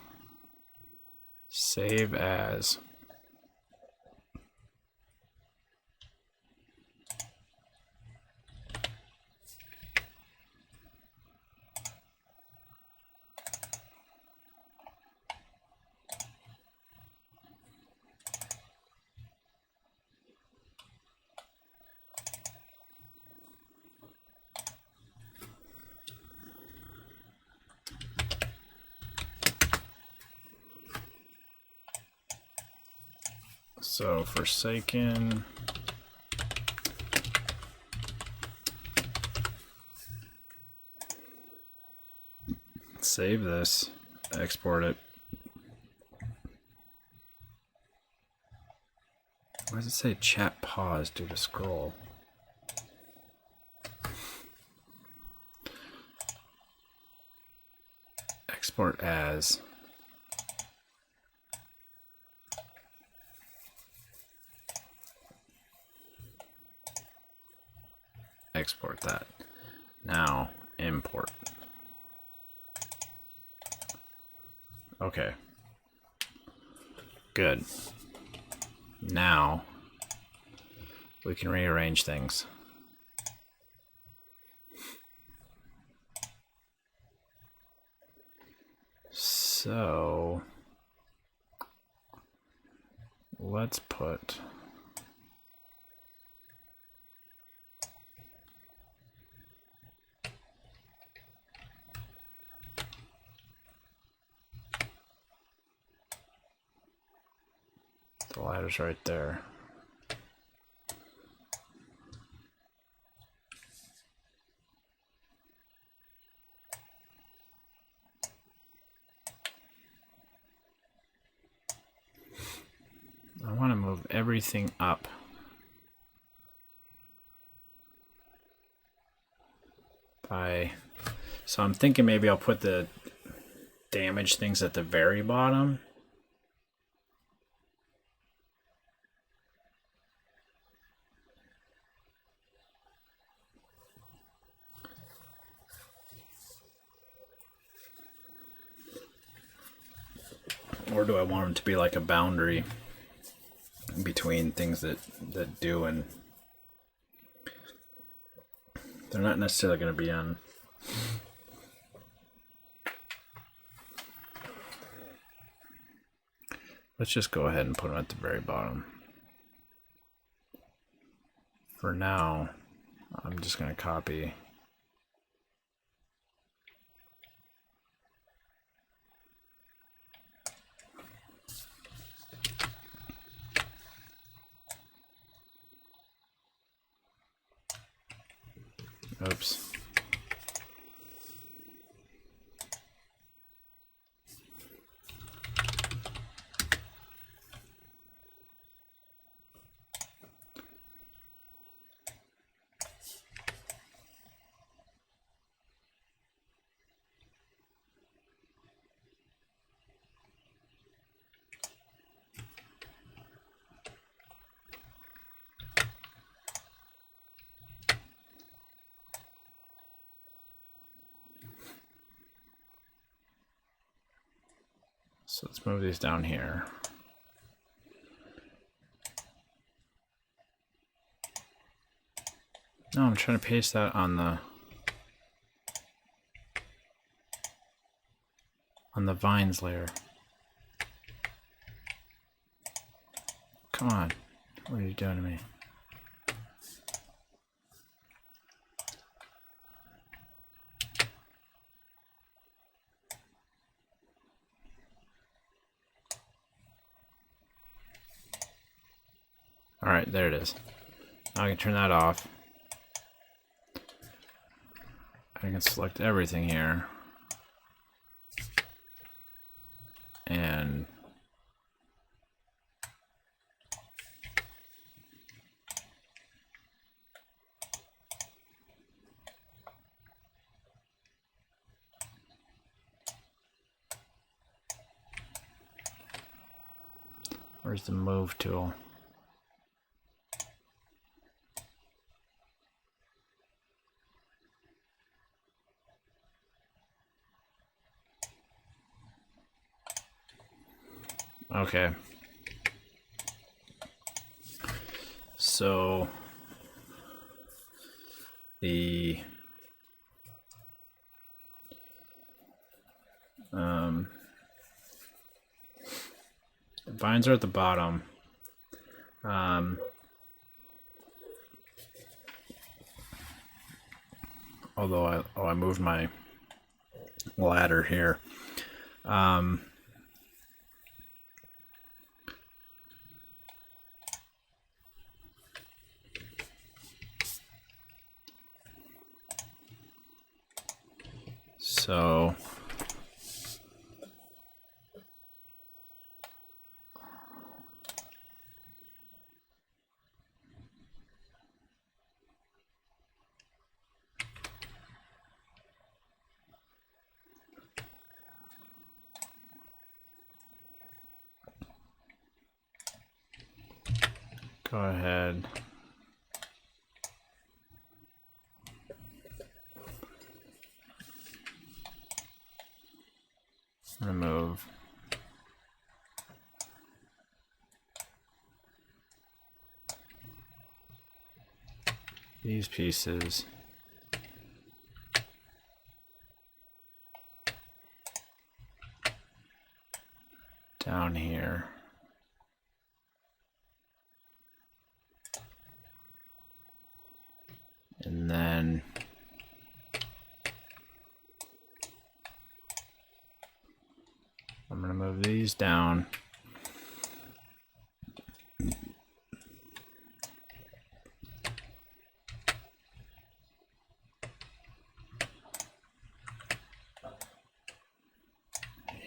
save as. So Forsaken, save this, export it. Why does it say chat pause due to scroll? Export as. Export that. Now import. Okay. Good. Now we can rearrange things. So let's put the ladder's right there. I want to move everything up. So I'm thinking maybe I'll put the damage things at the very bottom. Or do I want them to be like a boundary between things that do and they're not necessarily going to be on. Let's just go ahead and put them at the very bottom. For now, I'm just going to copy. Oops. So let's move these down here. No, I'm trying to paste that on the vines layer. Come on. What are you doing to me? All right, there it is. Now I can turn that off. I can select everything here. And where's the move tool? Okay. So the vines are at the bottom. Although I moved my ladder here. So go ahead. Remove these pieces. Down here. And then I'm going to move these down.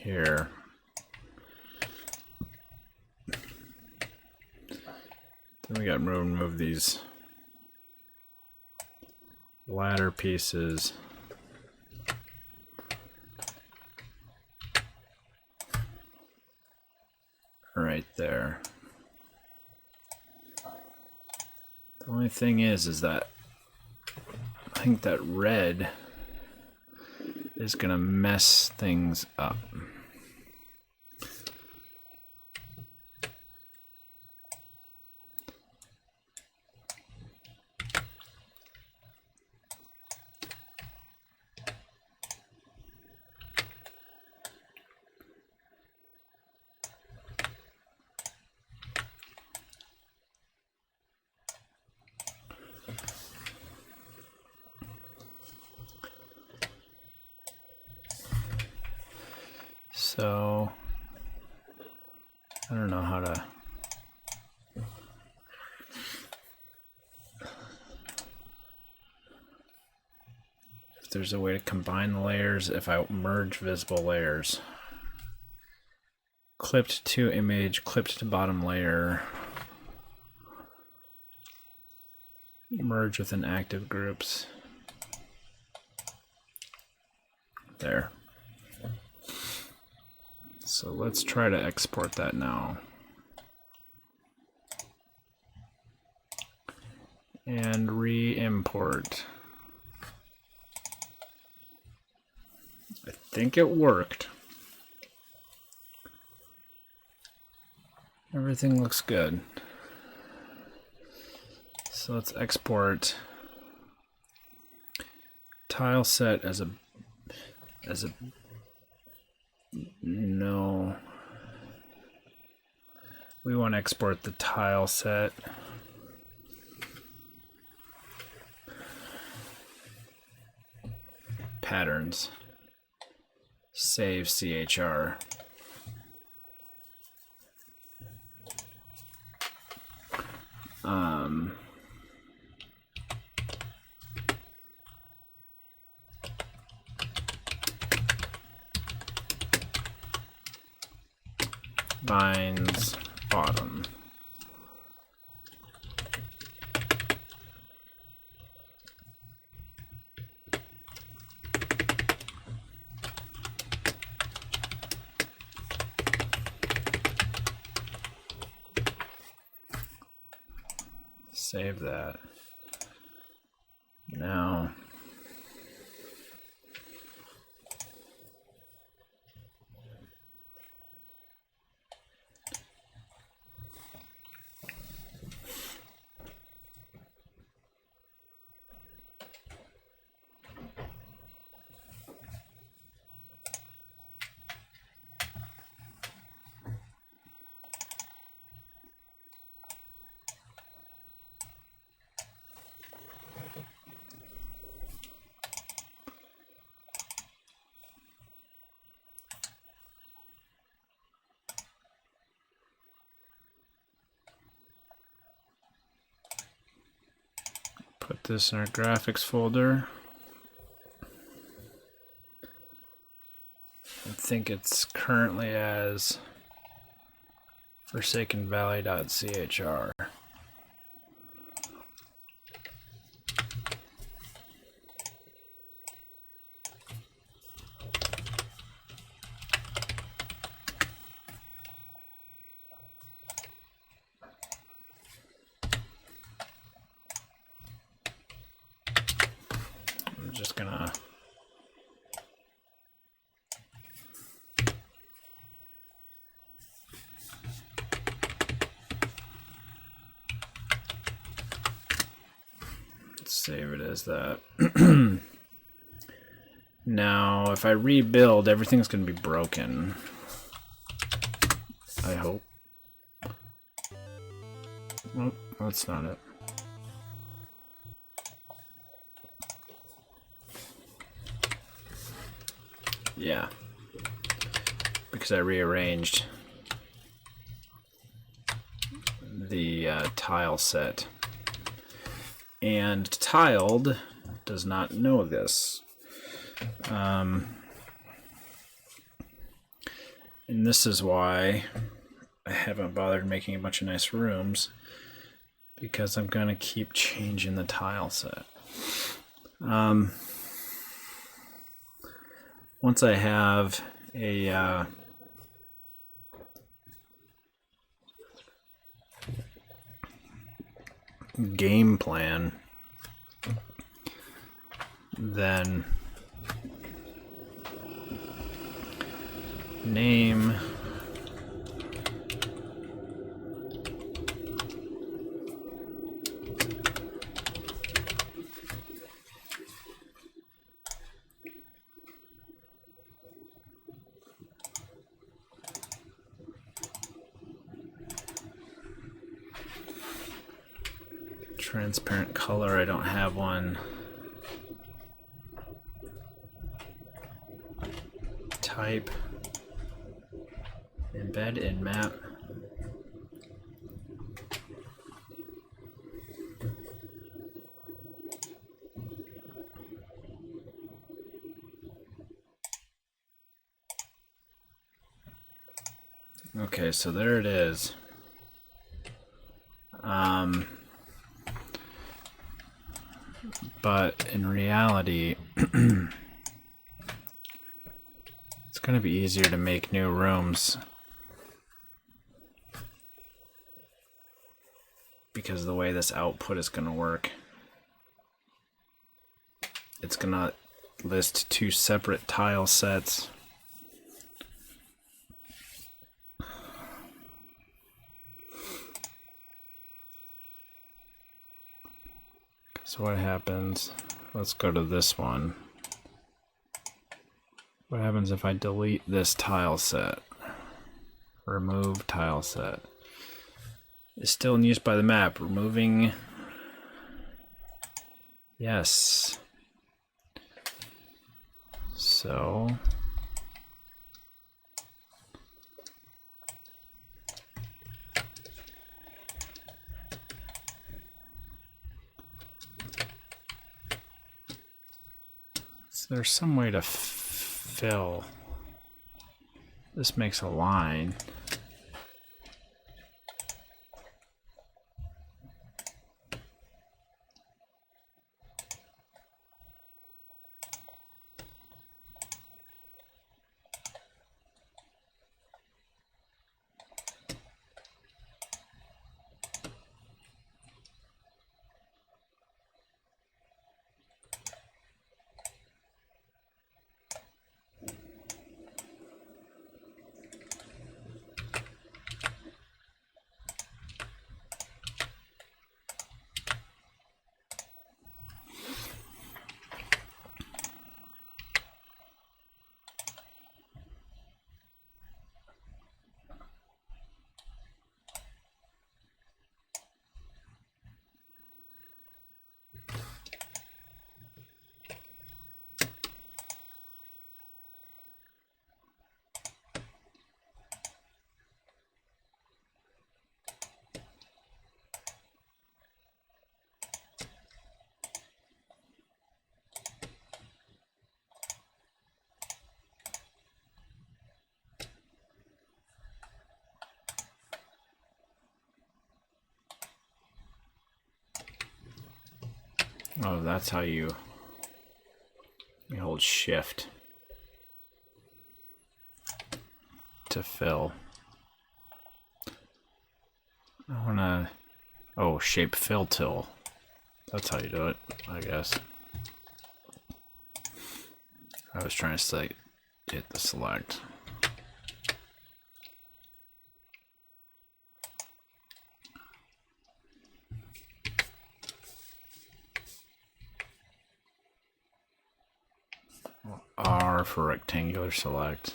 Here. Then we got to remove these ladder pieces. Right there. The only thing is that I think that red is gonna mess things up. So I don't know how to. there's a way to combine the layers if I merge visible layers. Clipped to image, clipped to bottom layer. Merge within active groups. There. So let's try to export that now. And re-import. I think it worked. Everything looks good. So let's export tile set as a no. We want to export the tile set. Patterns. Save CHR. Vines bottom. Save that. Now put this in our graphics folder. I think it's currently as forsakenvalley.chr. I'm just gonna save it as that. Now, if I rebuild, everything's going to be broken. I hope. Nope, that's not it. Yeah. Because I rearranged the tile set. And tiled does not know this. And this is why I haven't bothered making a bunch of nice rooms, because I'm going to keep changing the tile set. Once I have a game plan, then name transparent color. I don't have one. Type embed in map. Okay, so there it is. But in reality, it's going to be easier to make new rooms because of the way this output is going to work. It's going to list two separate tile sets. So what happens, let's go to this one. What happens if I delete this tile set? Remove tile set. It's still in use by the map. Removing. Yes. So. There's some way to fill. This makes a line. Oh, that's how you hold shift to fill. I wanna, oh, shape fill till. That's how you do it, I guess. I was trying to say, hit the select. R for rectangular select.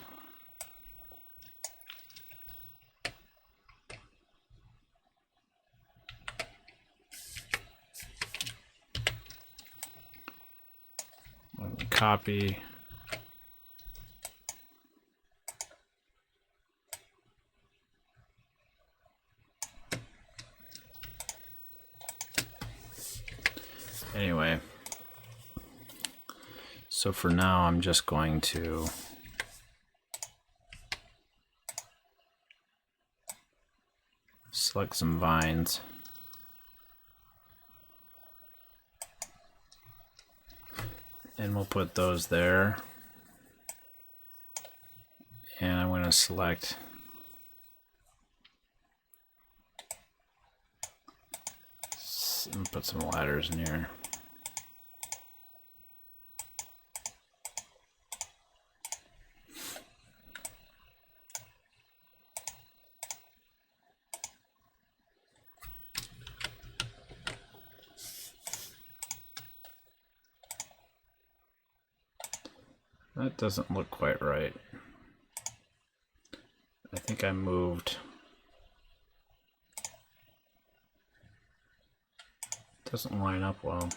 Copy. Anyway, so for now I'm just going to select some vines. And we'll put those there. And I'm going to select and put some ladders in here. That doesn't look quite right. I think I moved. Doesn't line up well.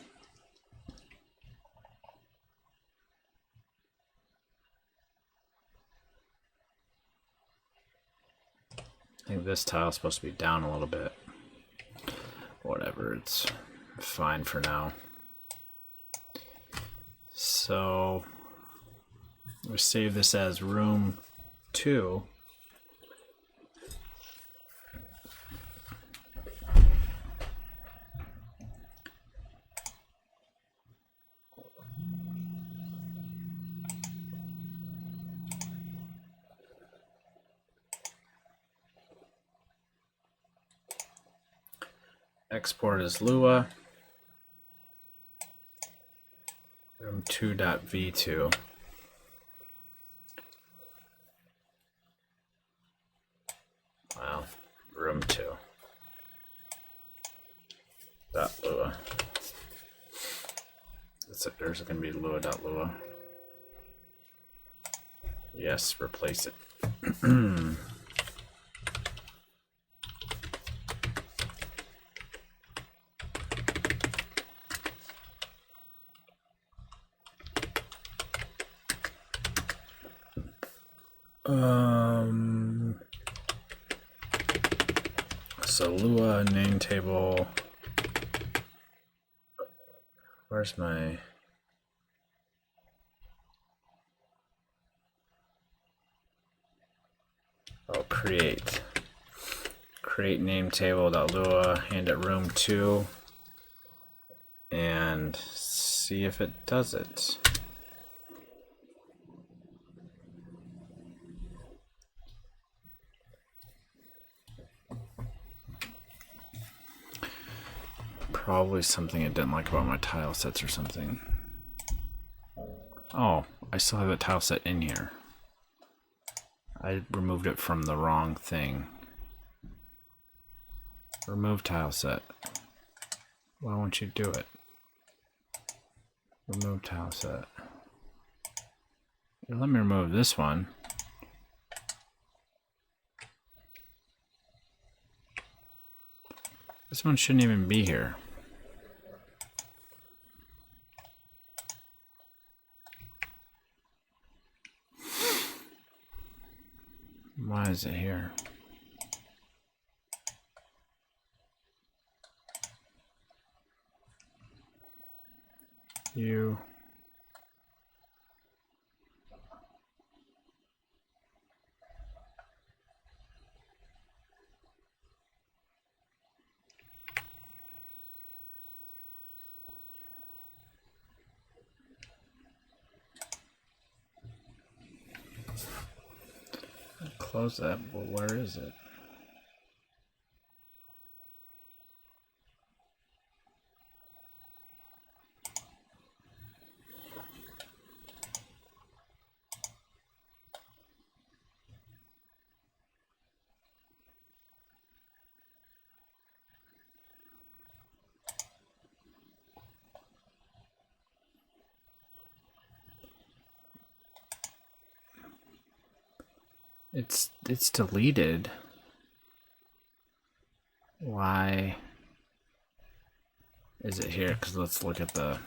I think this tile is supposed to be down a little bit. Whatever, it's fine for now. So we save this as room 2. Export as Lua. Room2.v2. Wow, room2. .lua. There's going to be lua.lua. Yes, replace it. So Lua name table. Where's my? Oh, create name table.lua, hand it room 2, and see if it does it. Probably something it didn't like about my tile sets or something. Oh, I still have that tile set in here. I removed it from the wrong thing. Remove tile set. Why won't you do it? Remove tile set. Let me remove this one. This one shouldn't even be here. Why is it here? You. Close that, but where is it? It's deleted. Why is it here? Because let's look at the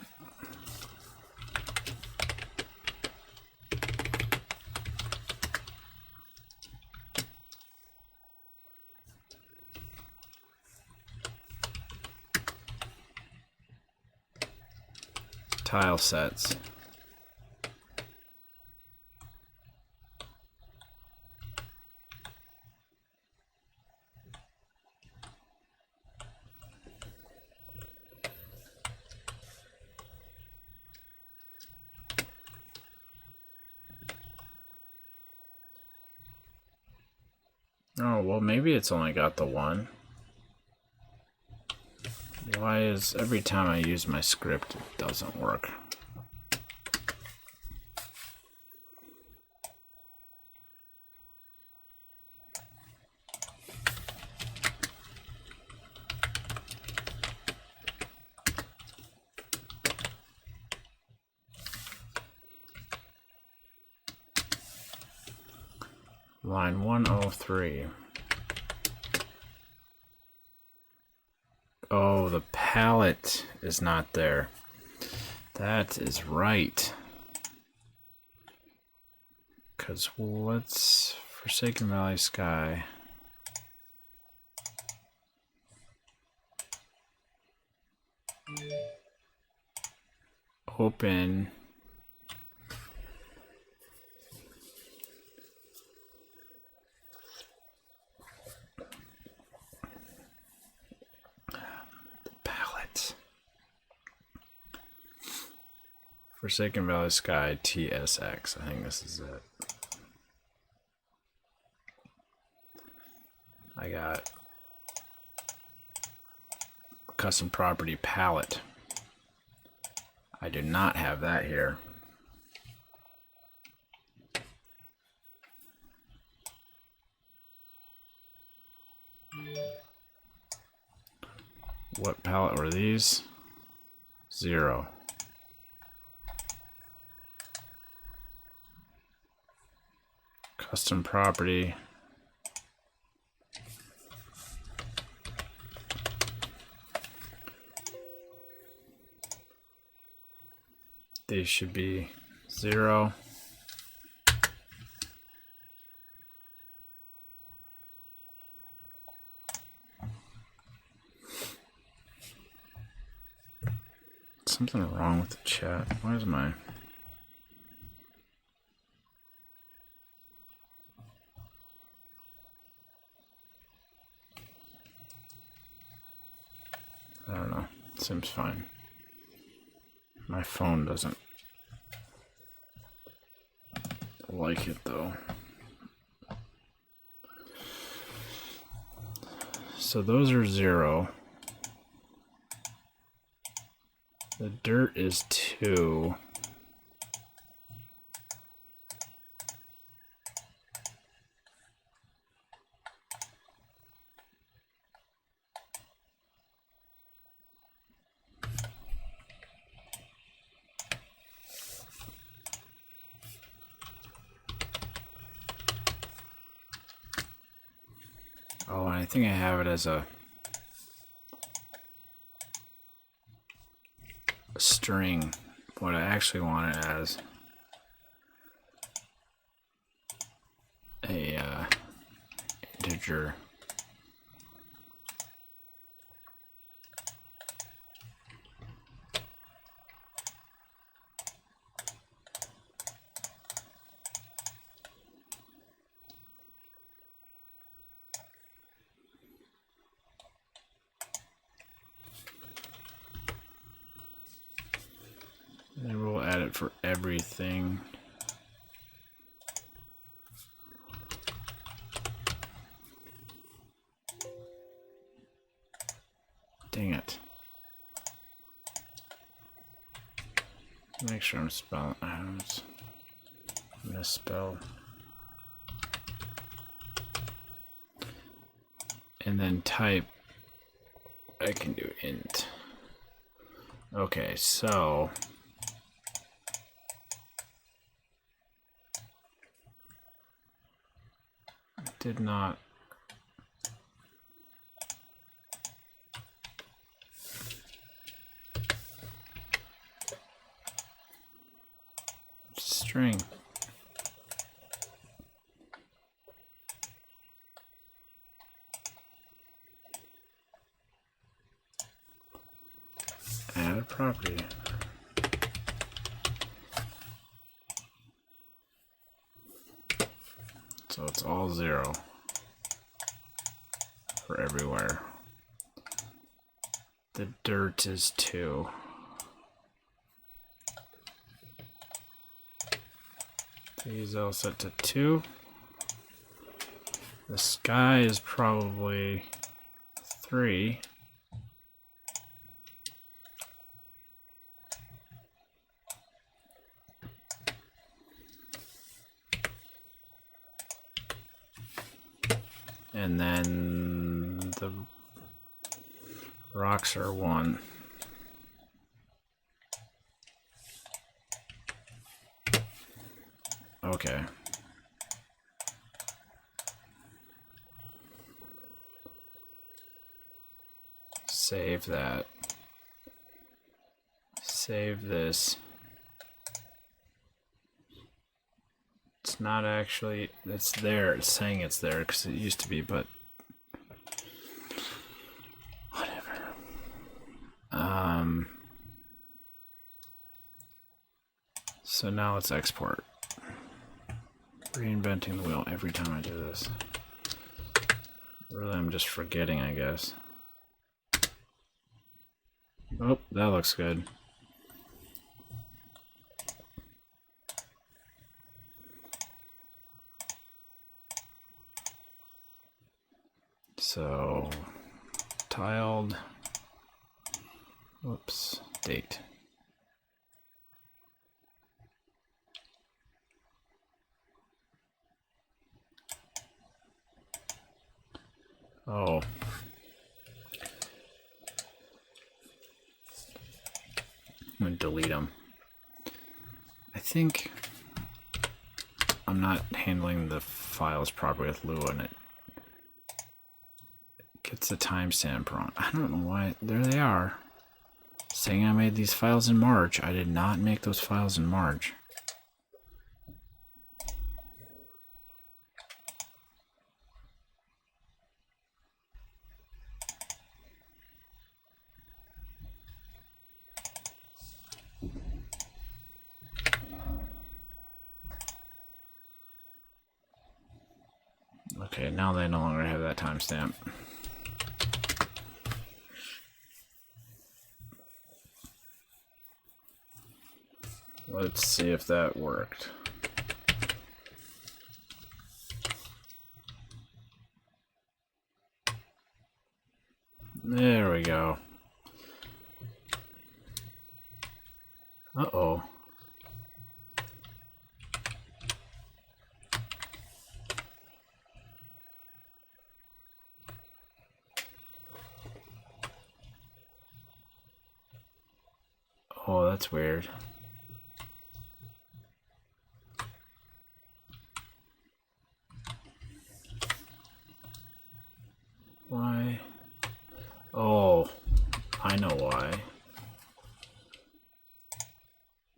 tile sets. Oh, well, maybe it's only got the one. Why is every time I use my script, it doesn't work? Line 103. Oh, the palette is not there. That is right. Because what's Forsaken Valley Sky? Open. Forsaken Valley Sky TSX. I think this is it. I got custom property palette. I do not have that here. What palette were these? 0. Custom property. These should be 0. Something wrong with the chat. Where's my... I don't know. Seems fine. My phone doesn't like it though. So those are 0. The dirt is 2. Oh, and I think I have it as a string. What I actually want it as a integer. And we'll add it for everything. Dang it. Make sure I'm spelling. It's misspelled. And then type. I can do int. Okay, so. Did not. String. Add a property. So it's all 0 for everywhere. The dirt is 2. These all set to 2. The sky is probably 3. And then the rocks are 1. Okay. Save that. Save this. It's not actually, it's there, it's saying it's there because it used to be, but whatever. So now let's export. Reinventing the wheel every time I do this. Really, I'm just forgetting, I guess. Oh, that looks good. So, tiled Whoops, date. Oh. I'm going to delete them. I think I'm not handling the files properly with Lua, and it gets the timestamp wrong. I don't know why. There they are. Saying I made these files in March. I did not make those files in March. Okay, now they no longer have that timestamp. Let's see if that worked. There we go. Uh-oh. Oh, that's weird. Why? Oh, I know why.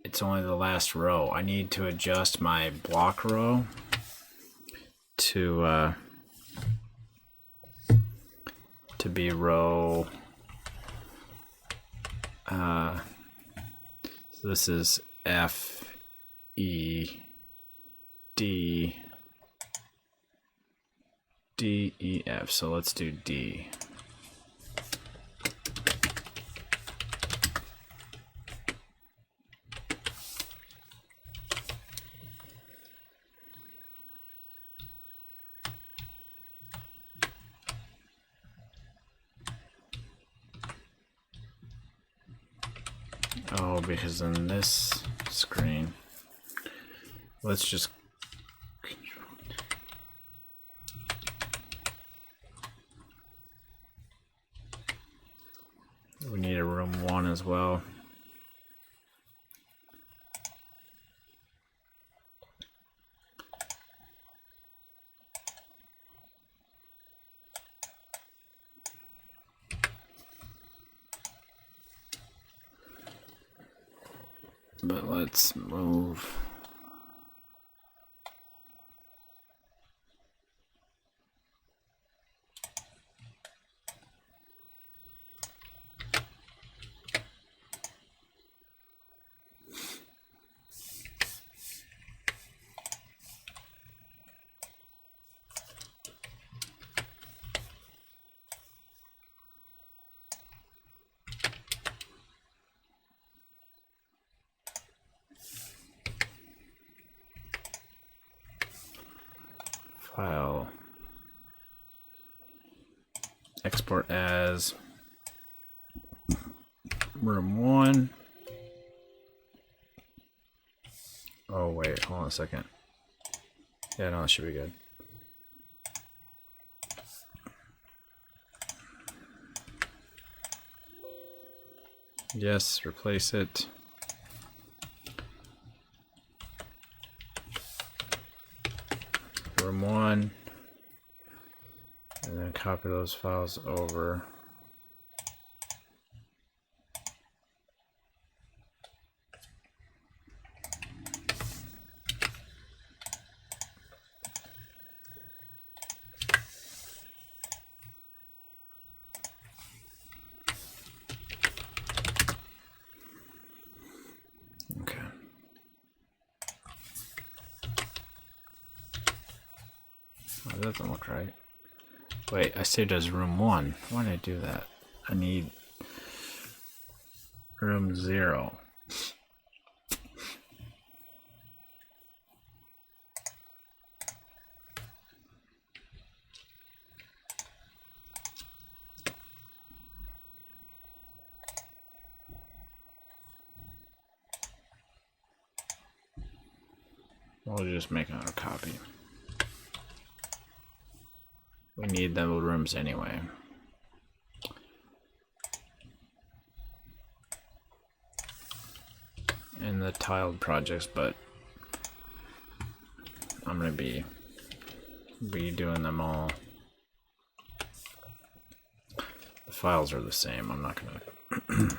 It's only the last row. I need to adjust my block row to be row. So this is F, E, D, D, E, F. So let's do D. Oh, because in this screen, let's just we need a room 1 as well. But let's move. File. Export as room 1. Oh wait, hold on a second. Yeah, no, it should be good. Yes, replace it. Room 1. And then copy those files over. Okay. Oh, that doesn't look right. Wait, I saved as room 1. Why did I do that? I need room 0. We'll just make another copy. We need the rooms anyway. In the tiled projects, but I'm going to be redoing them all. The files are the same. I'm not going to...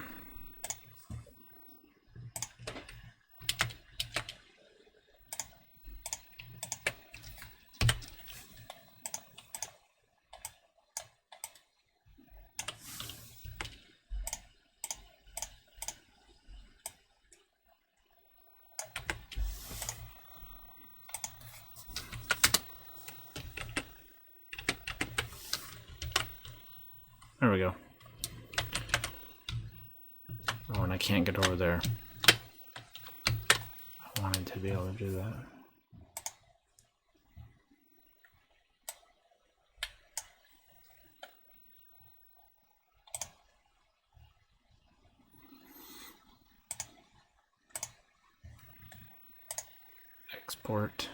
There we go. Oh, and I can't get over there. I wanted to be able to do that. Export.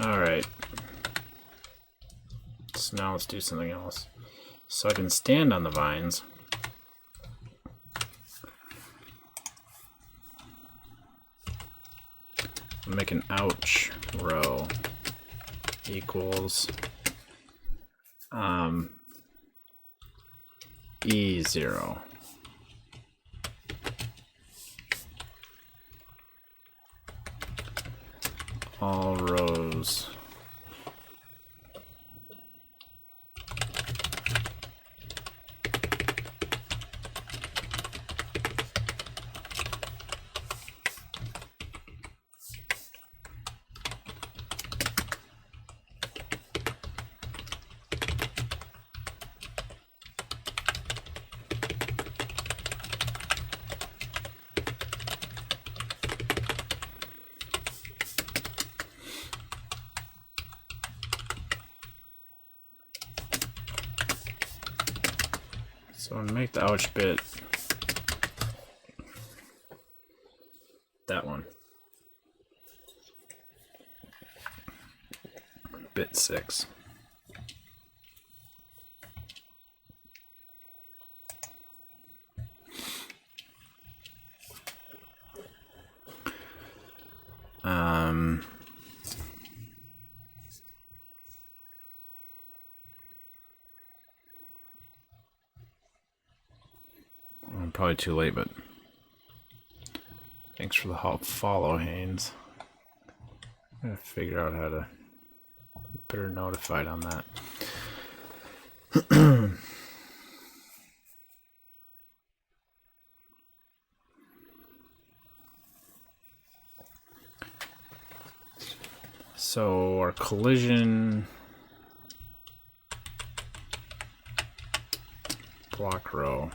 Alright. So now let's do something else. So I can stand on the vines. I'll make an ouch row equals E0. All rows so make the ouch bit that one, bit 6. I'm probably too late, but thanks for the help. Follow, Haynes. I gotta figure out how to get better notified on that. So our collision block row.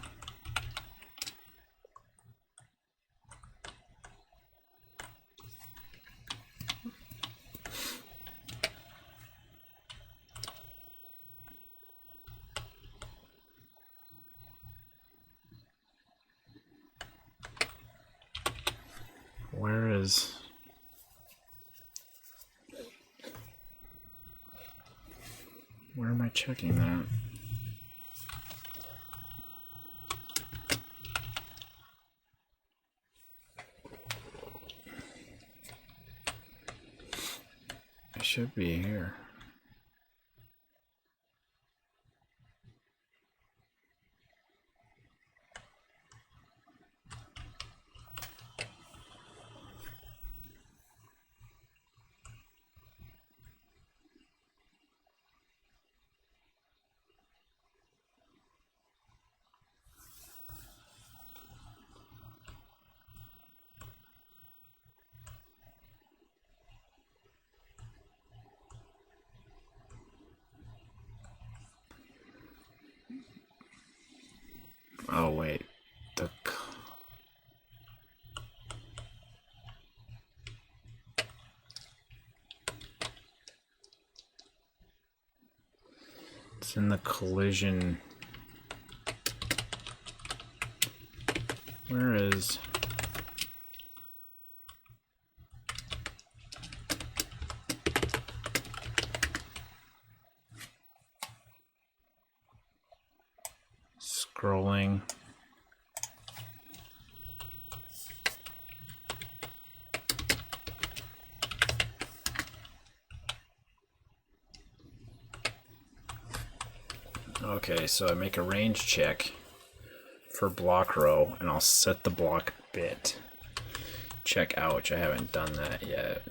Where am I checking that? It should be here. It's in the collision. Where is... Scrolling. Okay, so I make a range check for block row, and I'll set the block bit. Check ouch, I haven't done that yet.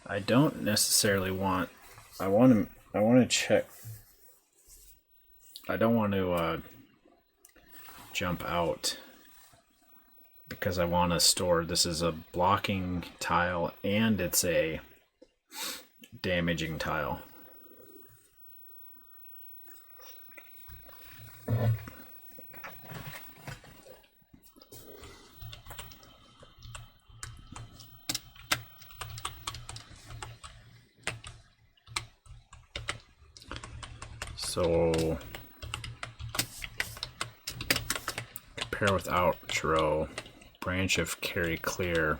I don't necessarily want, I want to check, I don't want to jump out because I want to store, this is a blocking tile and it's a damaging tile. So compare with ouch row, branch of carry clear.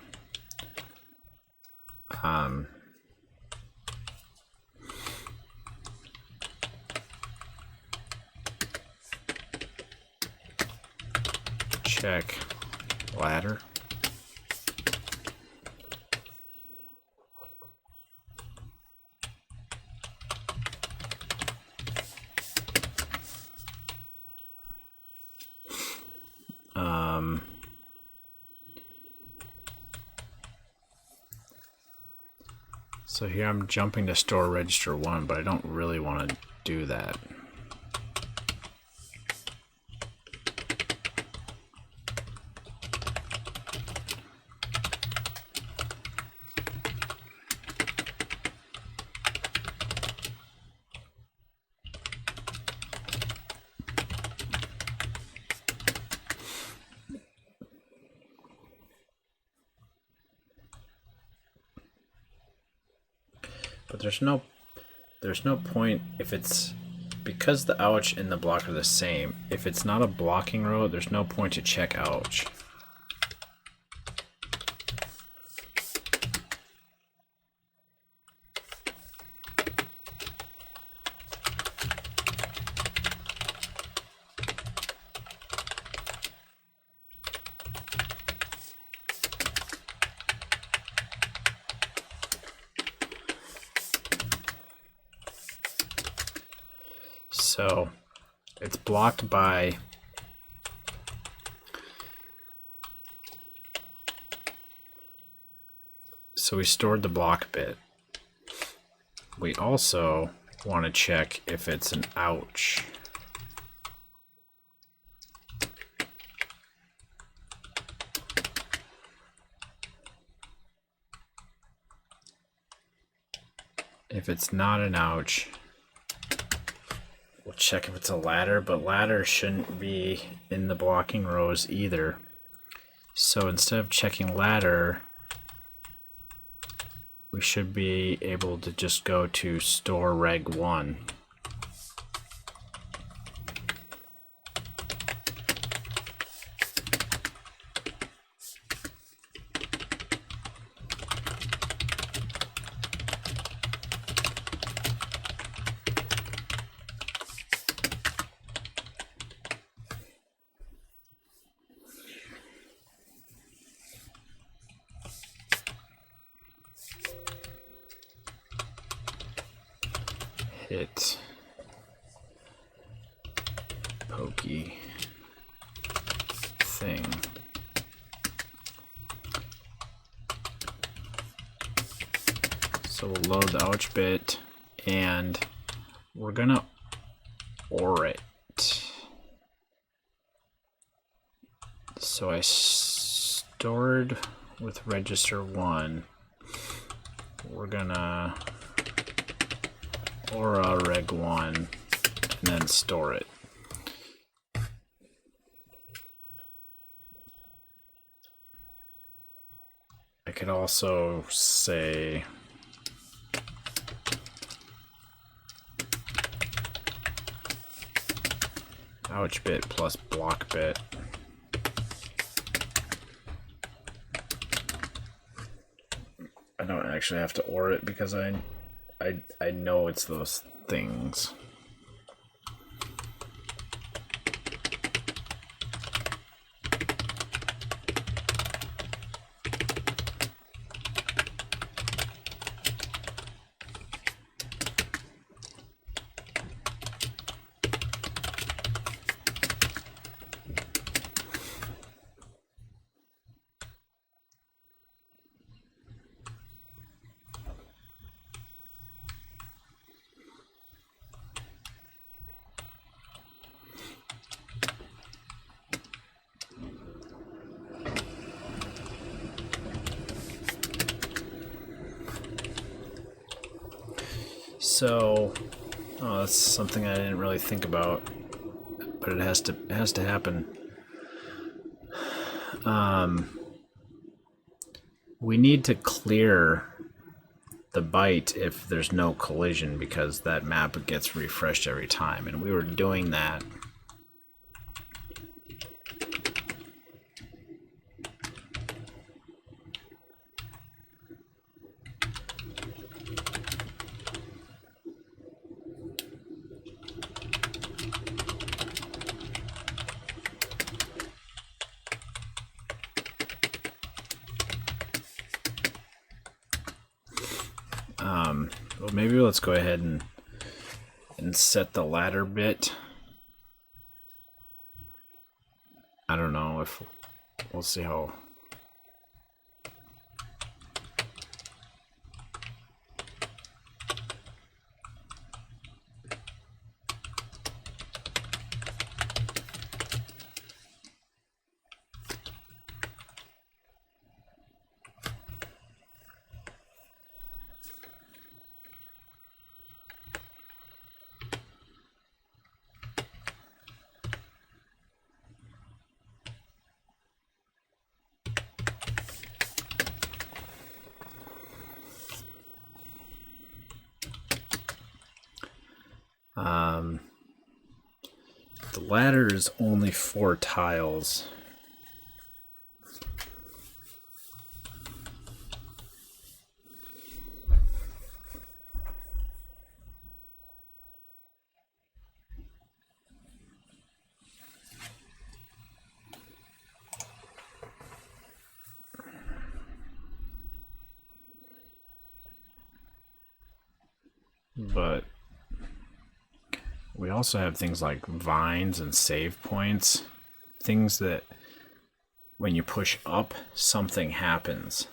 Check ladder. So here I'm jumping to store register 1, but I don't really want to do that. But there's no point if it's, because the ouch and the block are the same, if it's not a blocking row, there's no point to check ouch. So it's blocked by so we stored the block bit. We also want to check if it's an ouch. If it's not an ouch, we'll check if it's a ladder, but ladder shouldn't be in the blocking rows either. So instead of checking ladder, we should be able to just go to store reg 1. Hit pokey thing. So we'll load the ouch bit and we're gonna OR it. So I stored with register 1, we're gonna aura reg 1 and then store it. I could also say ouch bit plus block bit. I don't actually have to OR it because I know it's those things. So, that's something I didn't really think about, but it has to happen. We need to clear the byte if there's no collision because that map gets refreshed every time, and we were doing that. Well, maybe let's go ahead and set the ladder bit. I don't know if we'll see how. The ladder is only 4 tiles. But we also have things like vines and save points, things that when you push up, something happens.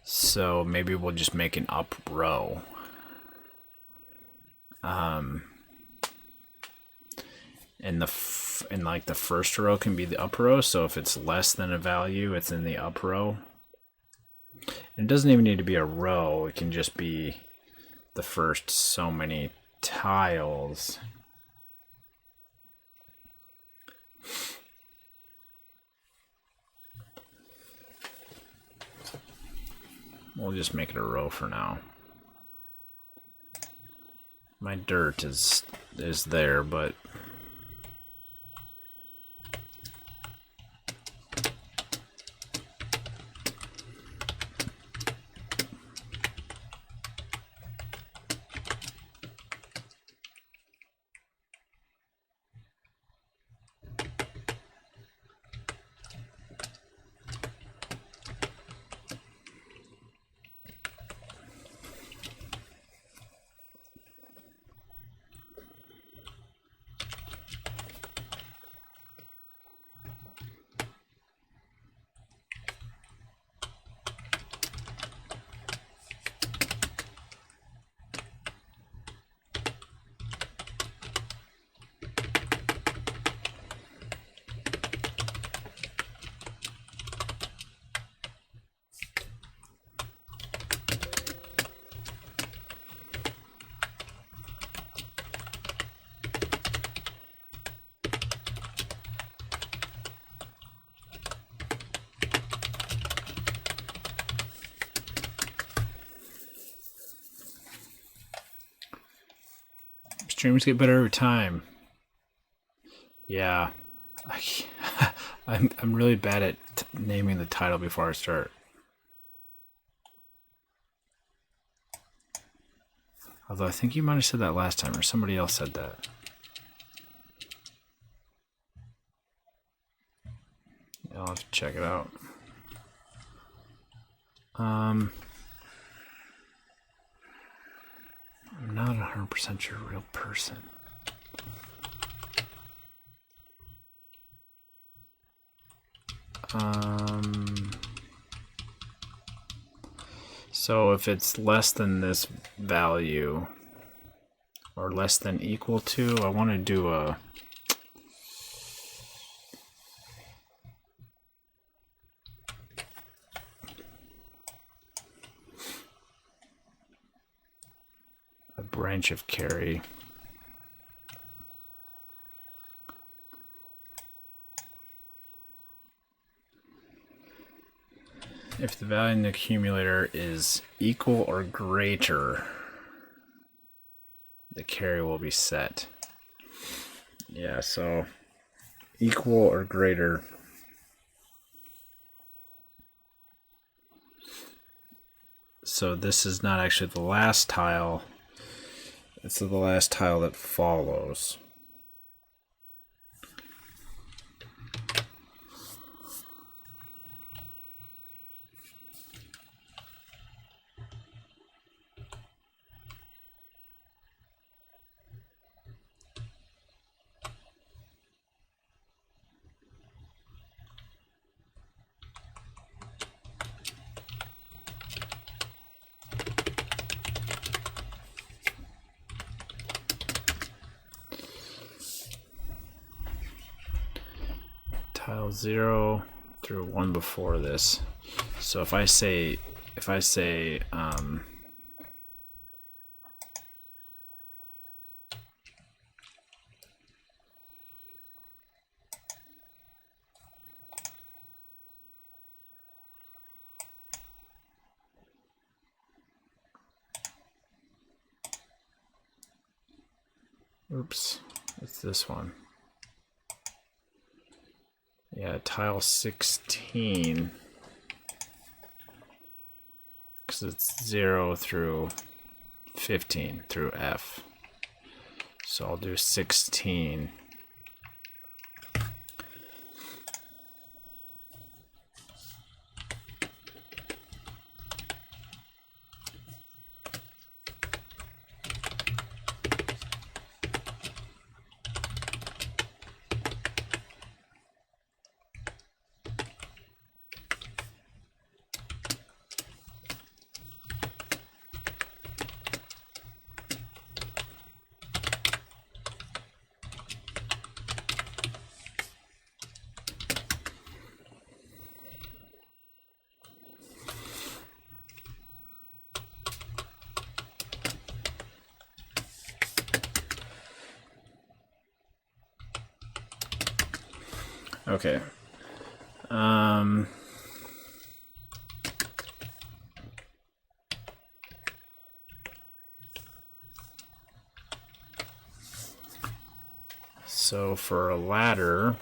So maybe we'll just make an up row. And like the first row can be the up row, so if it's less than a value, it's in the up row. And it doesn't even need to be a row, it can just be the first so many tiles. We'll just make it a row for now. My dirt is there, but Streams get better every time. Yeah. I'm really bad at naming the title before I start. Although I think you might have said that last time, or somebody else said that. I'll have to check it out. I'm not 100% sure real person. So if it's less than this value, or less than equal to, I want to do a branch of carry. If the value in the accumulator is equal or greater, the carry will be set. Yeah, so equal or greater. So this is not actually the last tile. It's the last tile that follows. Tile 0 through 1 before this. So if I say oops, it's this one. Yeah, tile 16, because it's 0 through 15 through F. So I'll do 16. Okay. So for a ladder,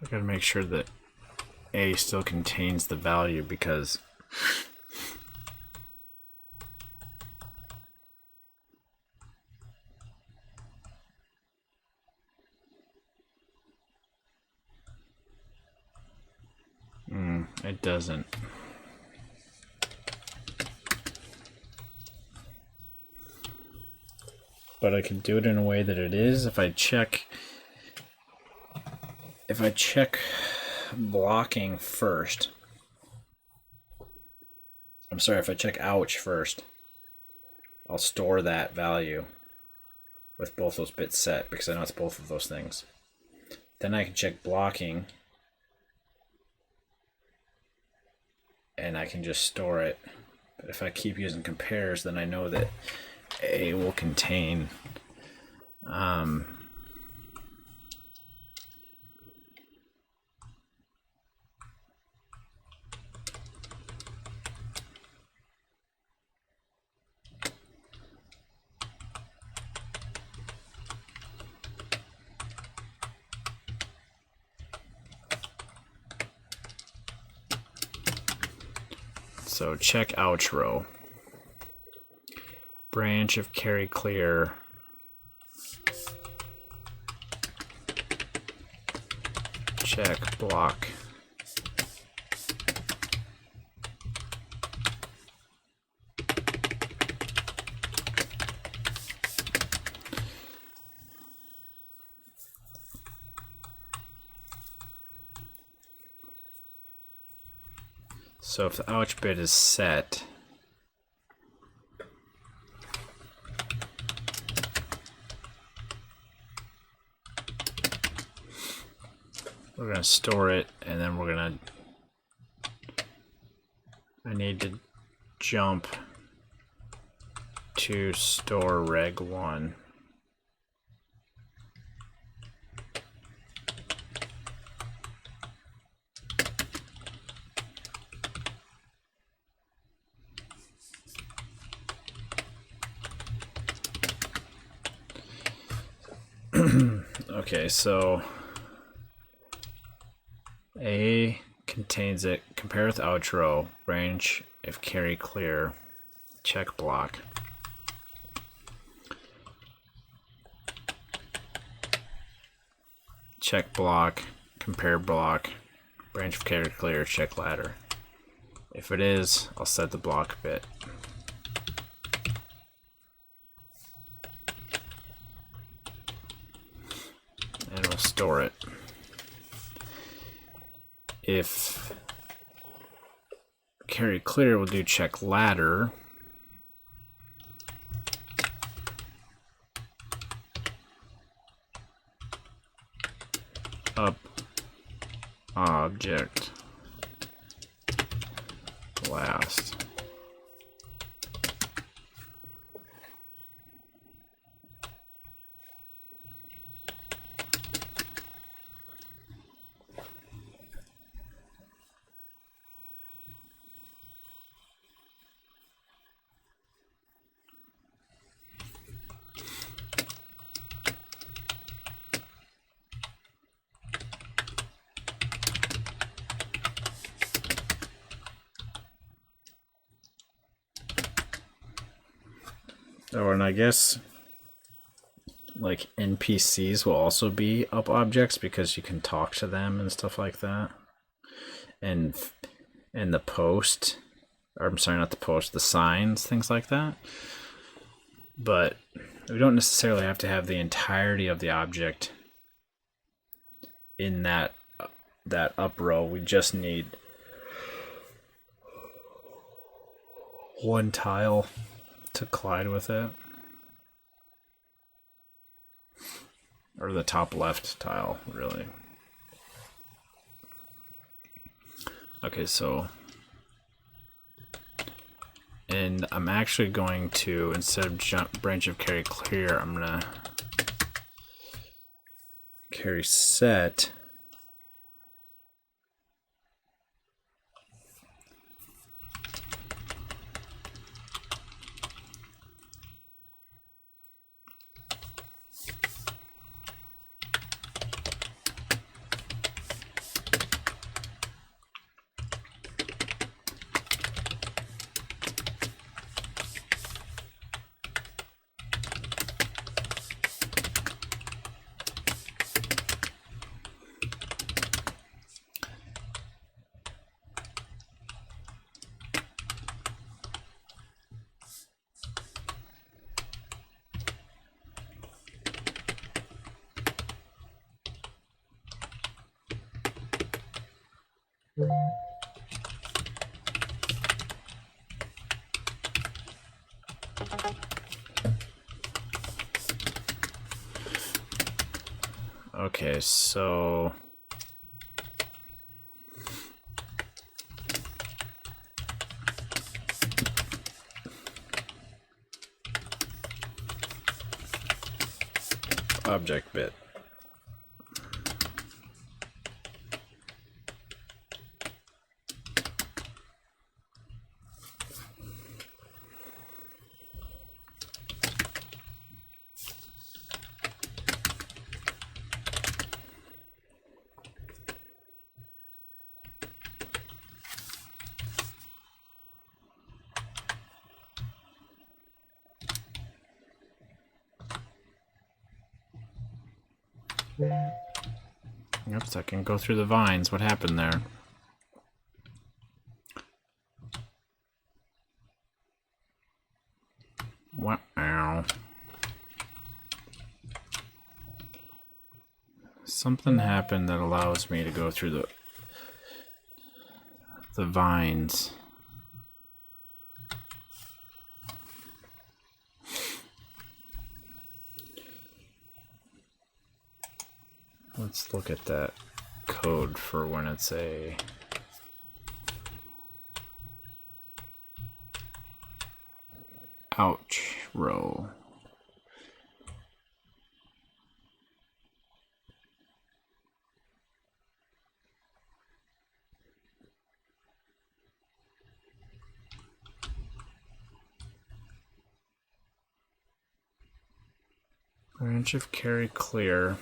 I gotta make sure that A still contains the value, because it doesn't. But I can do it in a way that it is. If I check blocking first, I'm sorry, if I check ouch first, I'll store that value with both those bits set, because I know it's both of those things. Then I can check blocking, and I can just store it But if I keep using compares, then I know that A will contain so check outro. Branch if carry clear. Check block. So if the ouch bit is set, we're going to store it, and then we're going to, I need to jump to store reg1. Okay, so A contains it, compare with outro, range if carry clear, check block. Check block, compare block, branch if carry clear, check ladder. If it is, I'll set the block bit. And we'll store it. If carry clear, we'll do check ladder. Up object last. Oh, and I guess like NPCs will also be up objects because you can talk to them and stuff like that. And the post, or I'm sorry, not the post, the signs, things like that. But we don't necessarily have to have the entirety of the object in that up row. We just need one tile to collide with it, or the top left tile, really. Okay, so, and I'm actually going to, instead of branch of carry clear, I'm gonna carry set. Okay, so object bit. Oops, I can go through the vines. What happened there? Wow. Something happened that allows me to go through the vines. Let's look at that code for when it's a ouch row. Branch of carry clear.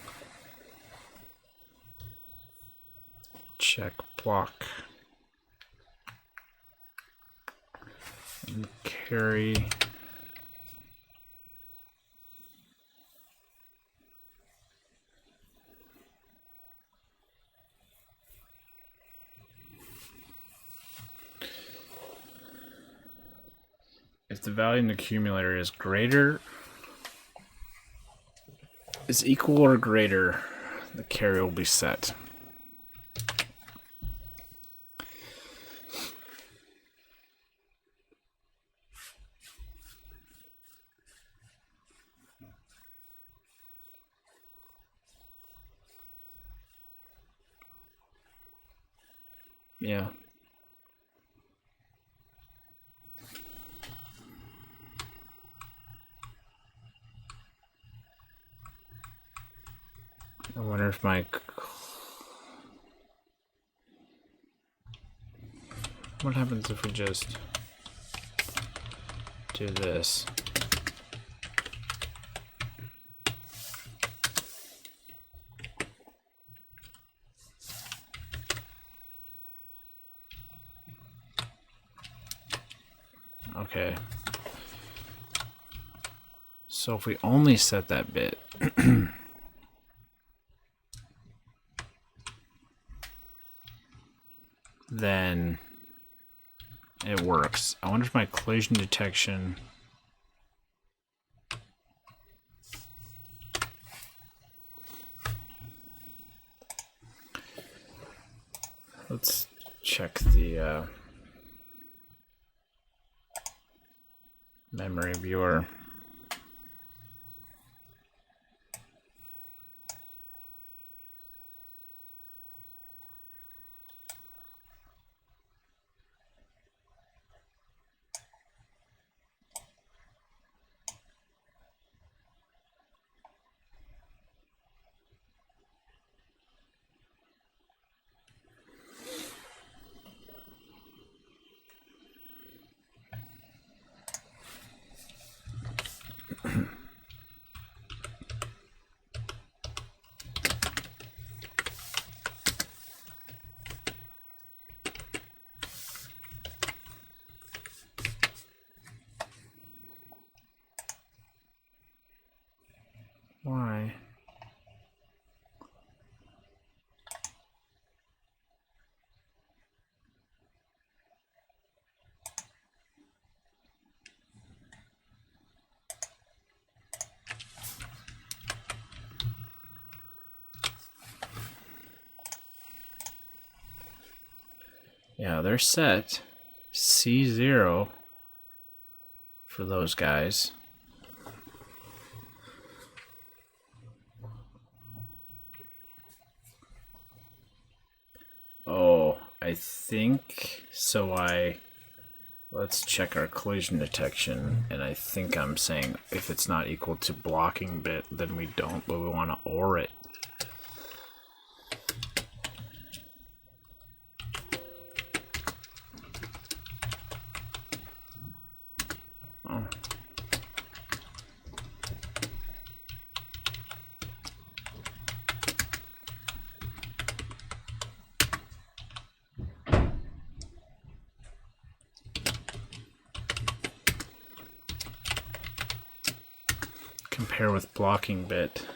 Check block. And carry. If the value in the accumulator is equal or greater, the carry will be set. Yeah. I wonder if what happens if we just do this? Okay. So if we only set that bit, then it works. I wonder if my collision detection let's check the memory viewer. Why? Yeah, they're set C0 for those guys. Oh, I think so. Let's check our collision detection, and I think I'm saying if it's not equal to blocking bit, then we don't, but we want to OR it. Oh. Compare with blocking bit.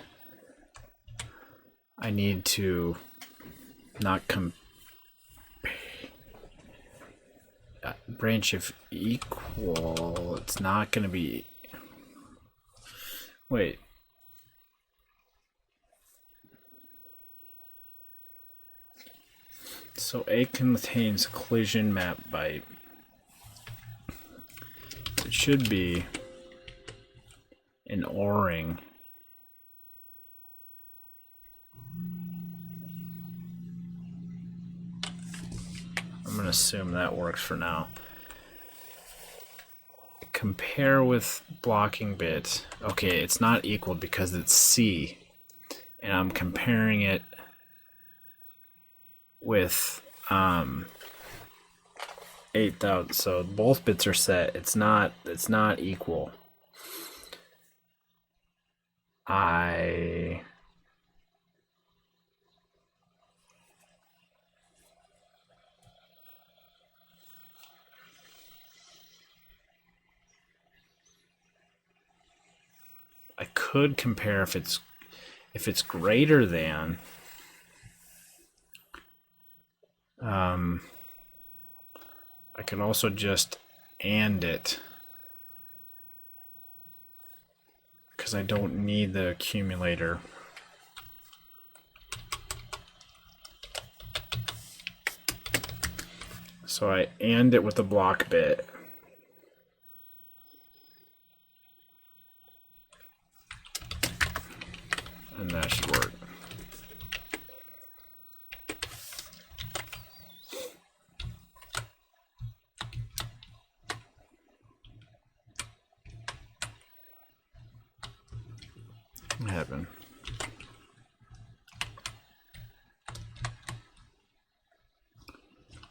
I need to not branch if equal. It's not going to be. Wait. So A contains collision map byte. It should be an ORing. I'm going to assume that works for now. Compare with blocking bit. Okay, it's not equal because it's C. And I'm comparing it with 8,000. So both bits are set. It's not equal. I could compare if it's greater than I could also just AND it because I don't need the accumulator. So I AND it with the block bit. And that should work. What happened?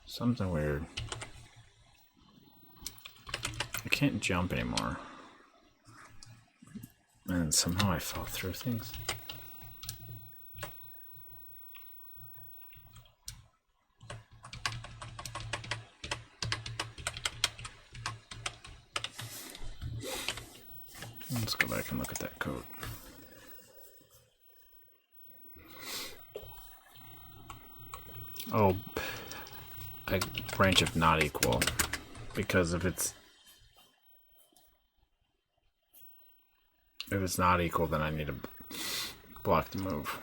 Something weird. I can't jump anymore. And somehow I fell through things. Let's go back and look at that code. Oh, I branch if not equal, because if it's not equal, then I need to block the move.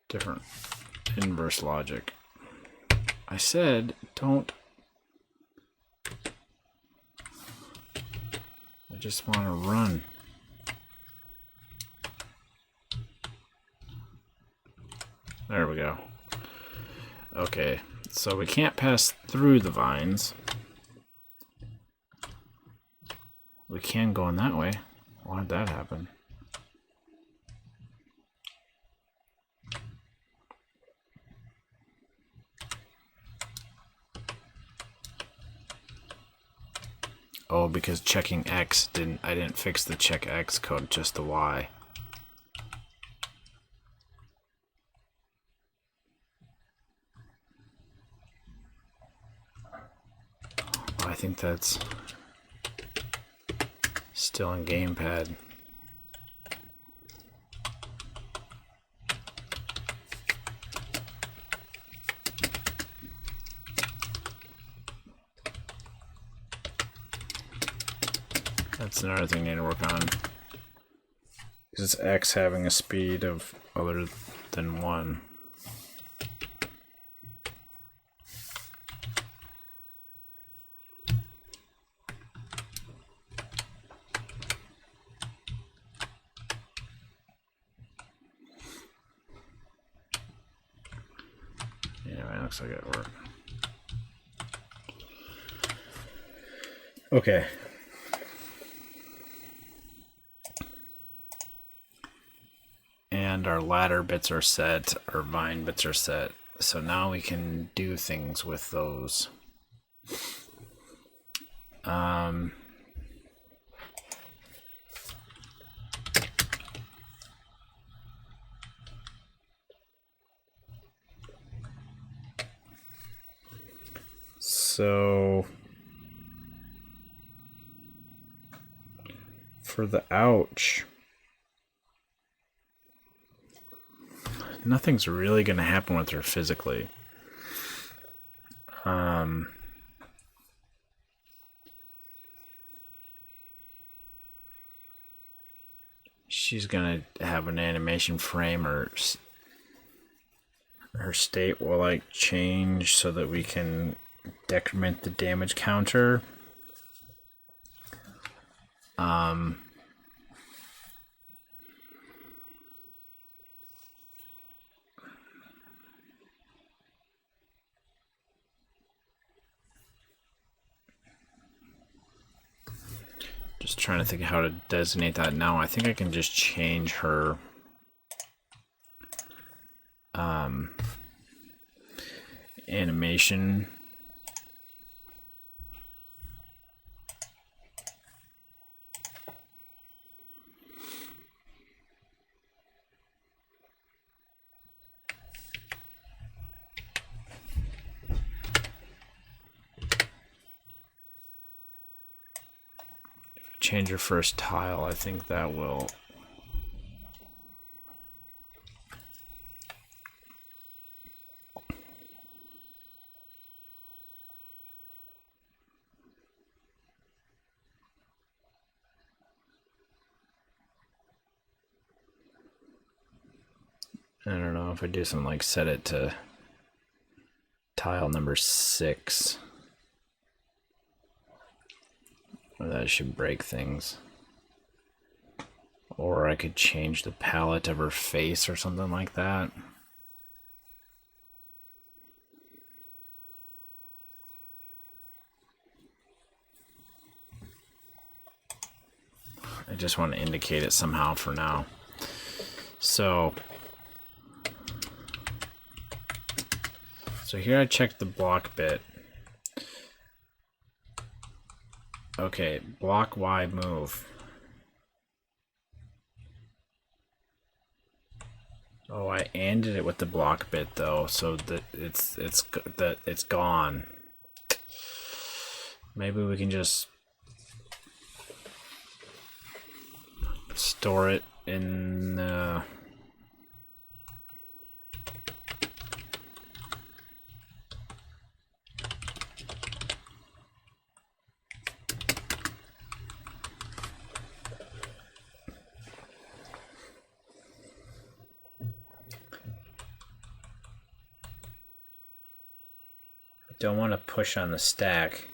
Different inverse logic. I said don't. I just want to run. There we go. Okay, so we can't pass through the vines. We can go in that way. Why did that happen? Oh, because checking X I didn't fix the check X code, just the Y. Oh, I think that's still in gamepad. That's another thing I need to work on. Is X having a speed of other than 1? Anyway, looks like it worked. Okay. And our ladder bits are set, our vine bits are set. So now we can do things with those. So for the ouch, nothing's really going to happen with her physically. She's going to have an animation frame, or her state will like change so that we can decrement the damage counter. Just trying to think of how to designate that now. I think I can just change her animation. Change your first tile, I think that will. I don't know if I do something like set it to tile number 6. That should break things. Or I could change the palette of her face or something like that. I just want to indicate it somehow for now. So here I checked the block bit. Okay, block Y move. Oh, I ended it with the block bit though, so that it's gone. Maybe we can just store it in the don't want to push on the stack.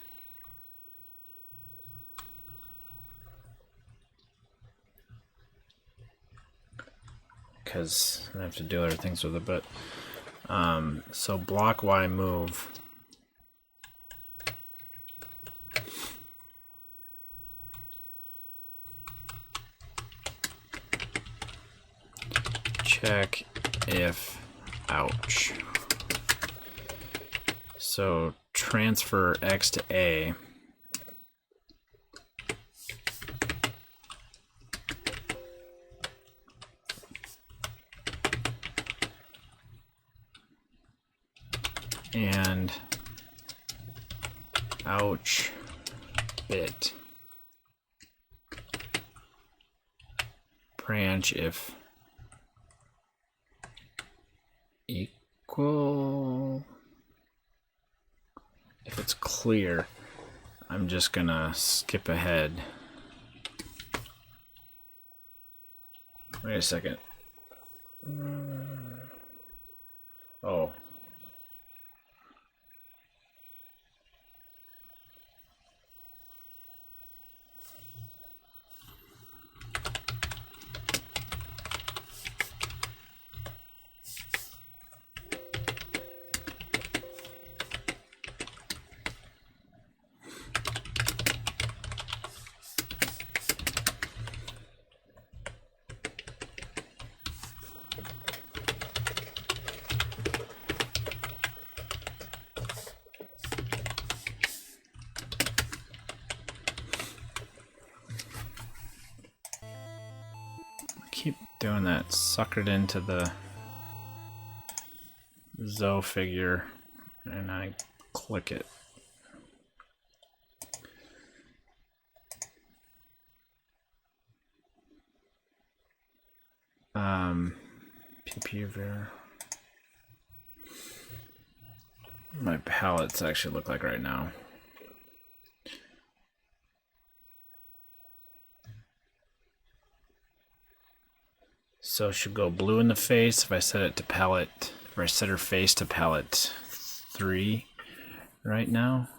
Because I have to do other things with it, but so block Y move. Check if ouch. So transfer X to A. And ouch bit branch if equal. If it's clear, I'm just gonna skip ahead. Wait a second. Oh. keep doing that. Suckered into the Zoe figure, and I click it. PP ver. My palettes actually look like right now. So it should go blue in the face if I set it to palette, or I set her face to palette 3 right now.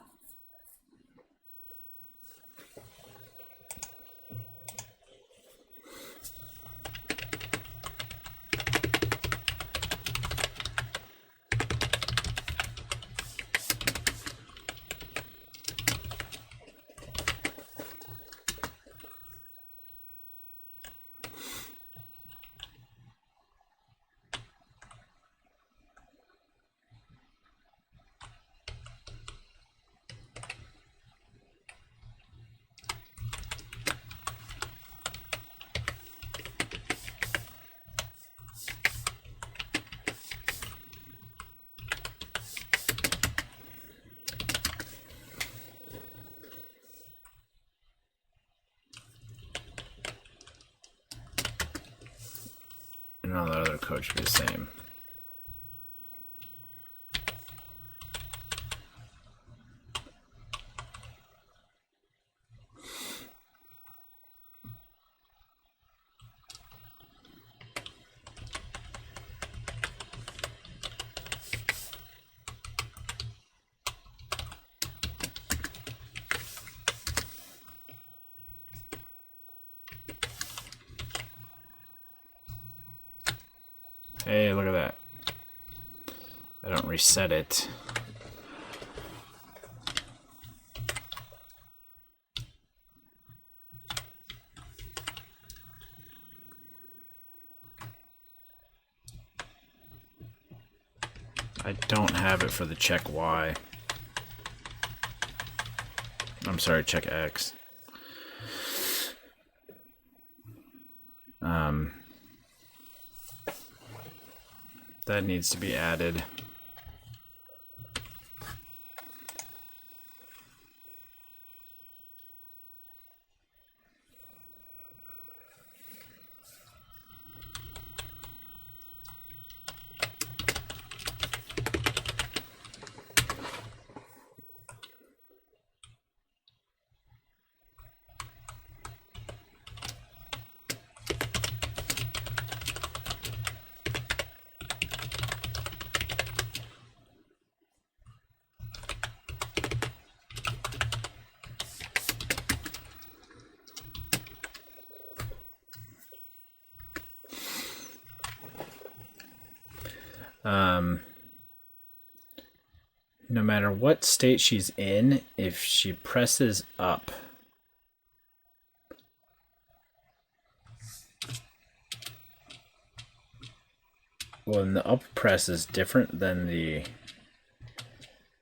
And all the other code should be the same. Hey, look at that. I don't reset it. I don't have it for the check Y. I'm sorry, check X. That needs to be added. No matter what state she's in, if she presses up, well, and the up press is different than the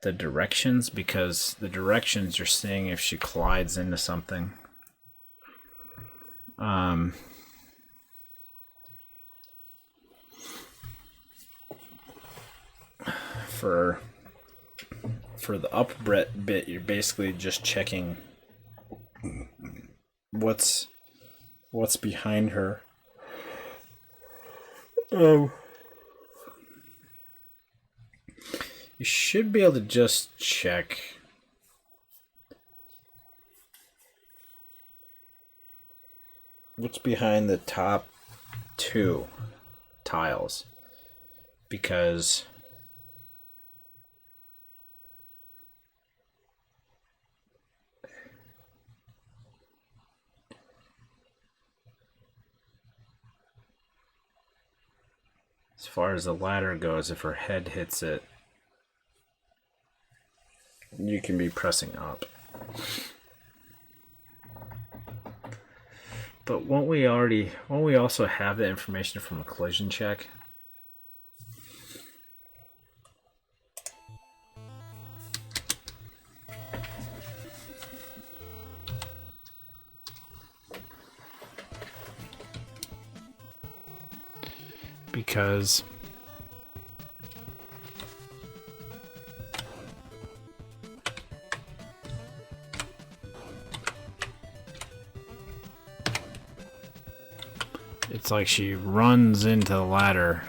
directions, because the directions you're seeing if she collides into something. For the up bit, you're basically just checking what's behind her. You should be able to just check what's behind the top 2 tiles, because as far as the ladder goes, if her head hits it, you can be pressing up. But won't we also have the information from a collision check? because it's like she runs into the ladder.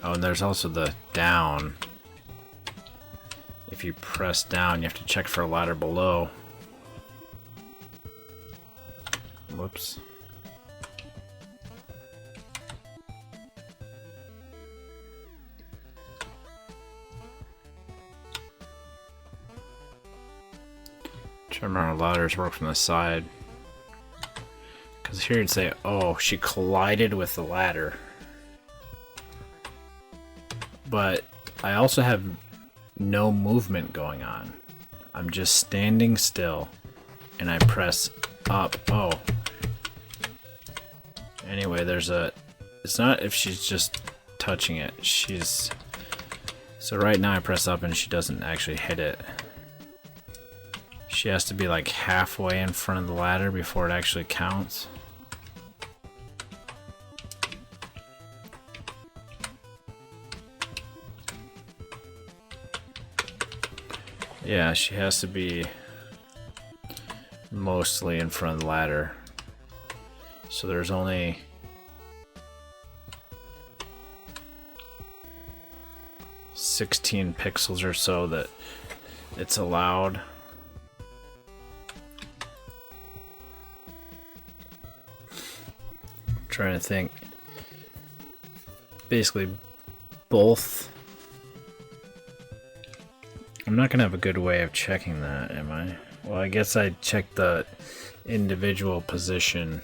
Oh, and there's also the down. If you press down, you have to check for a ladder below. Whoops. Try to remember how ladders work from the side. Because here you'd say, oh, she collided with the ladder. But I also have no movement going on. I'm just standing still and I press up. Oh. Anyway, there's a... It's not if she's just touching it. She's... So right now I press up and she doesn't actually hit it. She has to be like halfway in front of the ladder before it actually counts. Yeah, she has to be mostly in front of the ladder. So there's only 16 pixels or so that it's allowed. I'm trying to think. Basically, both. I'm not gonna have a good way of checking that, am I? Well, I guess I check the individual position.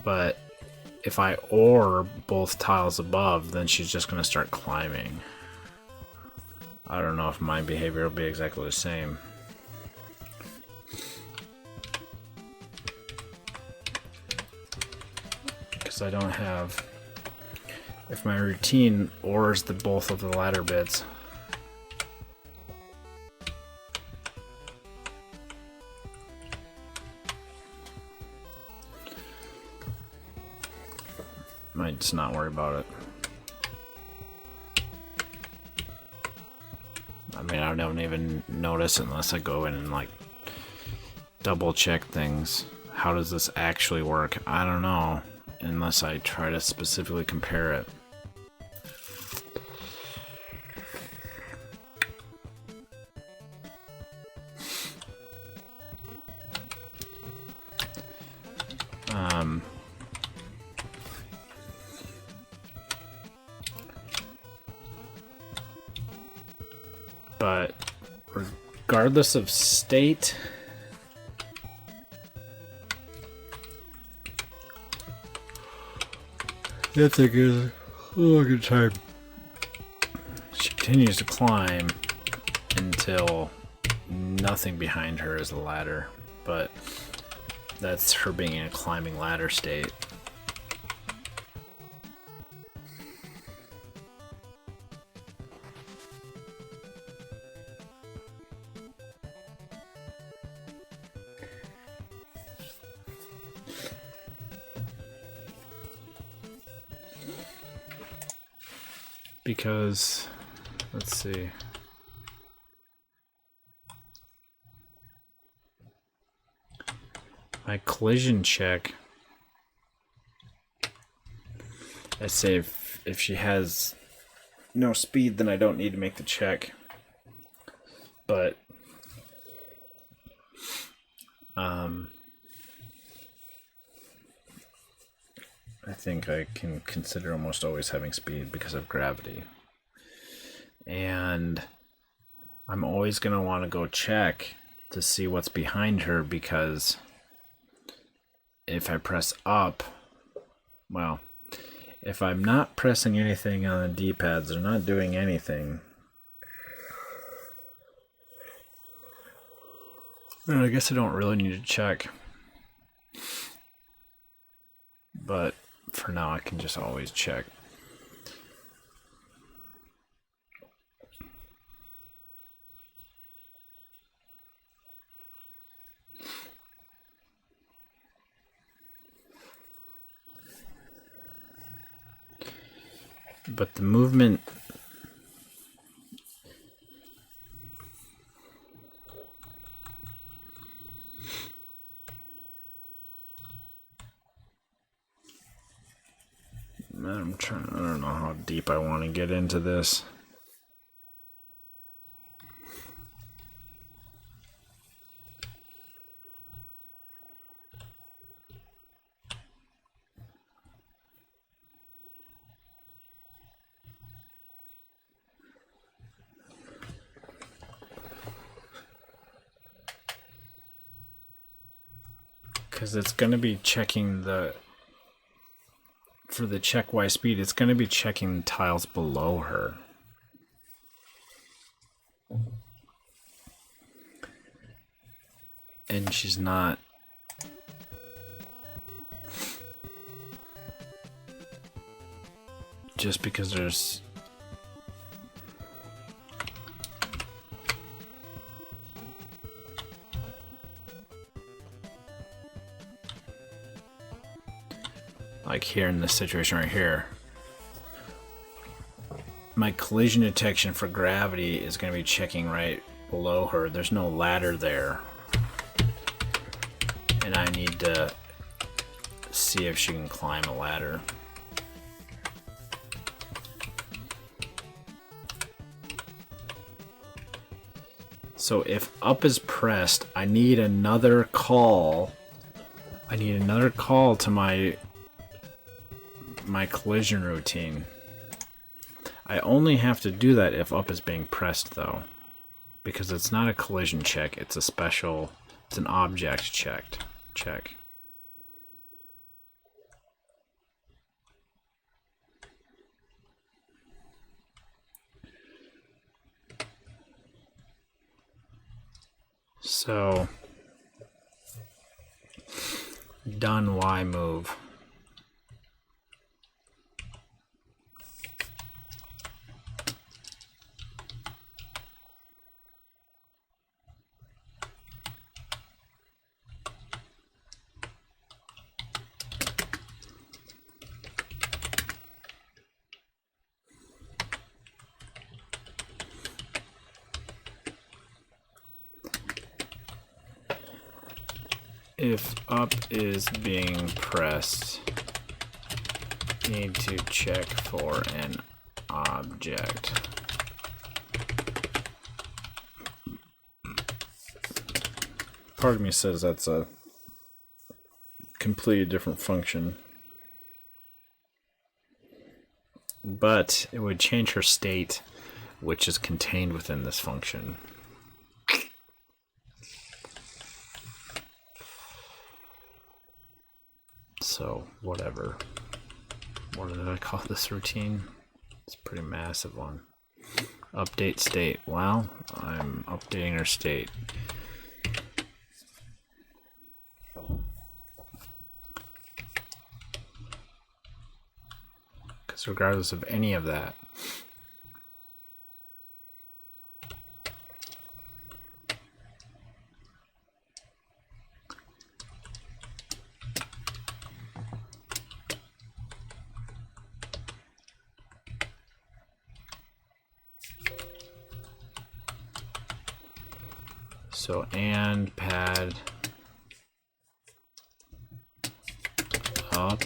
But if I OR both tiles above, then she's just gonna start climbing. I don't know if my behavior will be exactly the same. Because I don't have... If my routine ORs the both of the ladder bits, might just not worry about it. I mean, I don't even notice unless I go in and like double check things. How does this actually work? I don't know, unless I try to specifically compare it. But regardless of state, that's a good time. She continues to climb until nothing behind her is a ladder, but that's her being in a climbing ladder state. Because, let's see. My collision check, I say if she has no speed, then I don't need to make the check. But I think I can consider almost always having speed because of gravity. And I'm always going to want to go check to see what's behind her, because if I press up, well, if I'm not pressing anything on the D-pads, they're not doing anything. Well, I guess I don't really need to check. But for now, I can just always check. but the movement... I don't know how deep I want to get into this. Because it's going to be checking for the check Y speed, it's going to be checking the tiles below her. And she's not... Just because there's... Like here in this situation right here, my collision detection for gravity is going to be checking right below her. There's no ladder there. And I need to see if she can climb a ladder. So if up is pressed, I need another call. I need another call to my collision routine. I only have to do that if up is being pressed though, because it's not a collision check, it's a special, it's an object check. So done Y move. If up is being pressed, need to check for an object. Part of me says that's a completely different function, but it would change her state, which is contained within this function. So, whatever. What did I call this routine? It's a pretty massive one. Update state. Well, I'm updating her state. Because regardless of any of that, so and pad up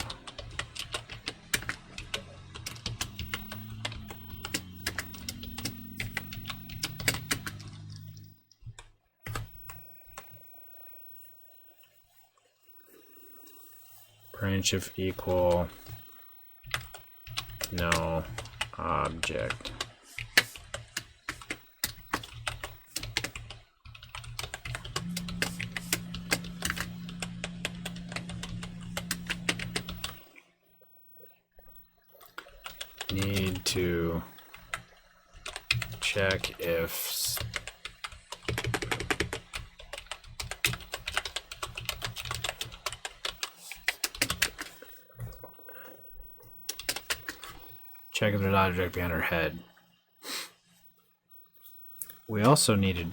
branch of equal no object. Need to check if there's an object behind her head. We also need to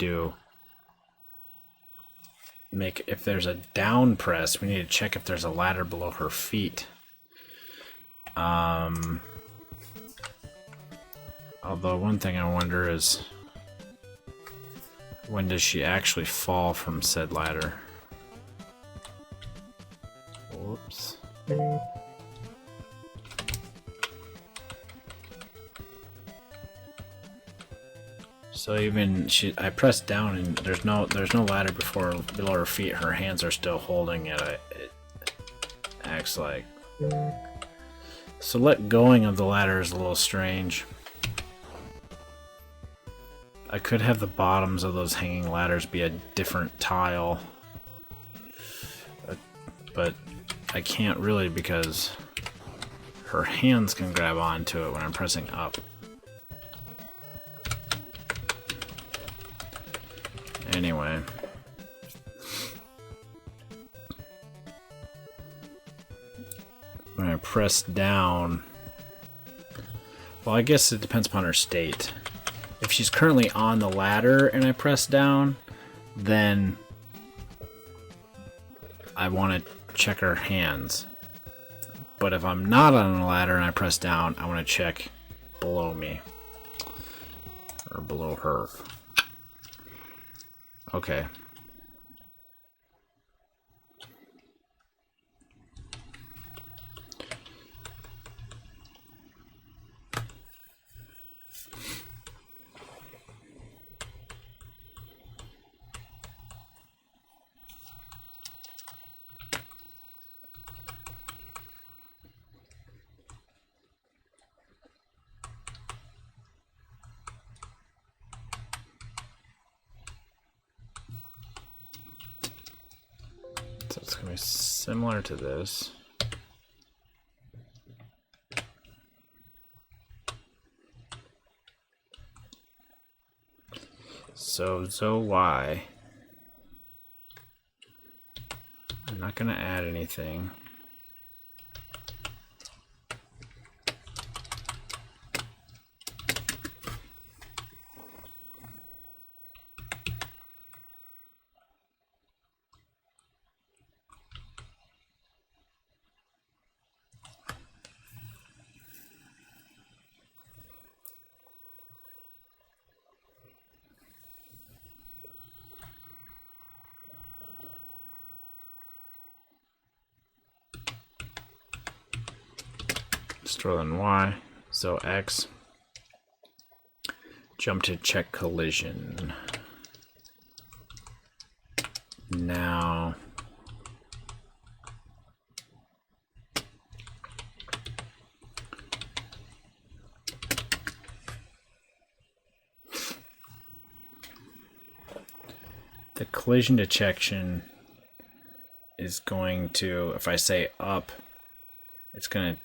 if there's a down press, we need to check if there's a ladder below her feet. Although one thing I wonder is, when does she actually fall from said ladder? Whoops. So even I pressed down and there's no ladder below her feet. Her hands are still holding it. It acts like. So let going of the ladder is a little strange. I could have the bottoms of those hanging ladders be a different tile, but I can't really because her hands can grab onto it when I'm pressing up. Anyway. When I press down, well, I guess it depends upon her state. If she's currently on the ladder and I press down, then I want to check her hands. But if I'm not on the ladder and I press down, I want to check below me. Or below her. Okay. So it's going to be similar to this. So Y. I'm not going to add anything. Just throw in Y. So X. Jump to check collision. Now the collision detection is going to, if I say up, it's going to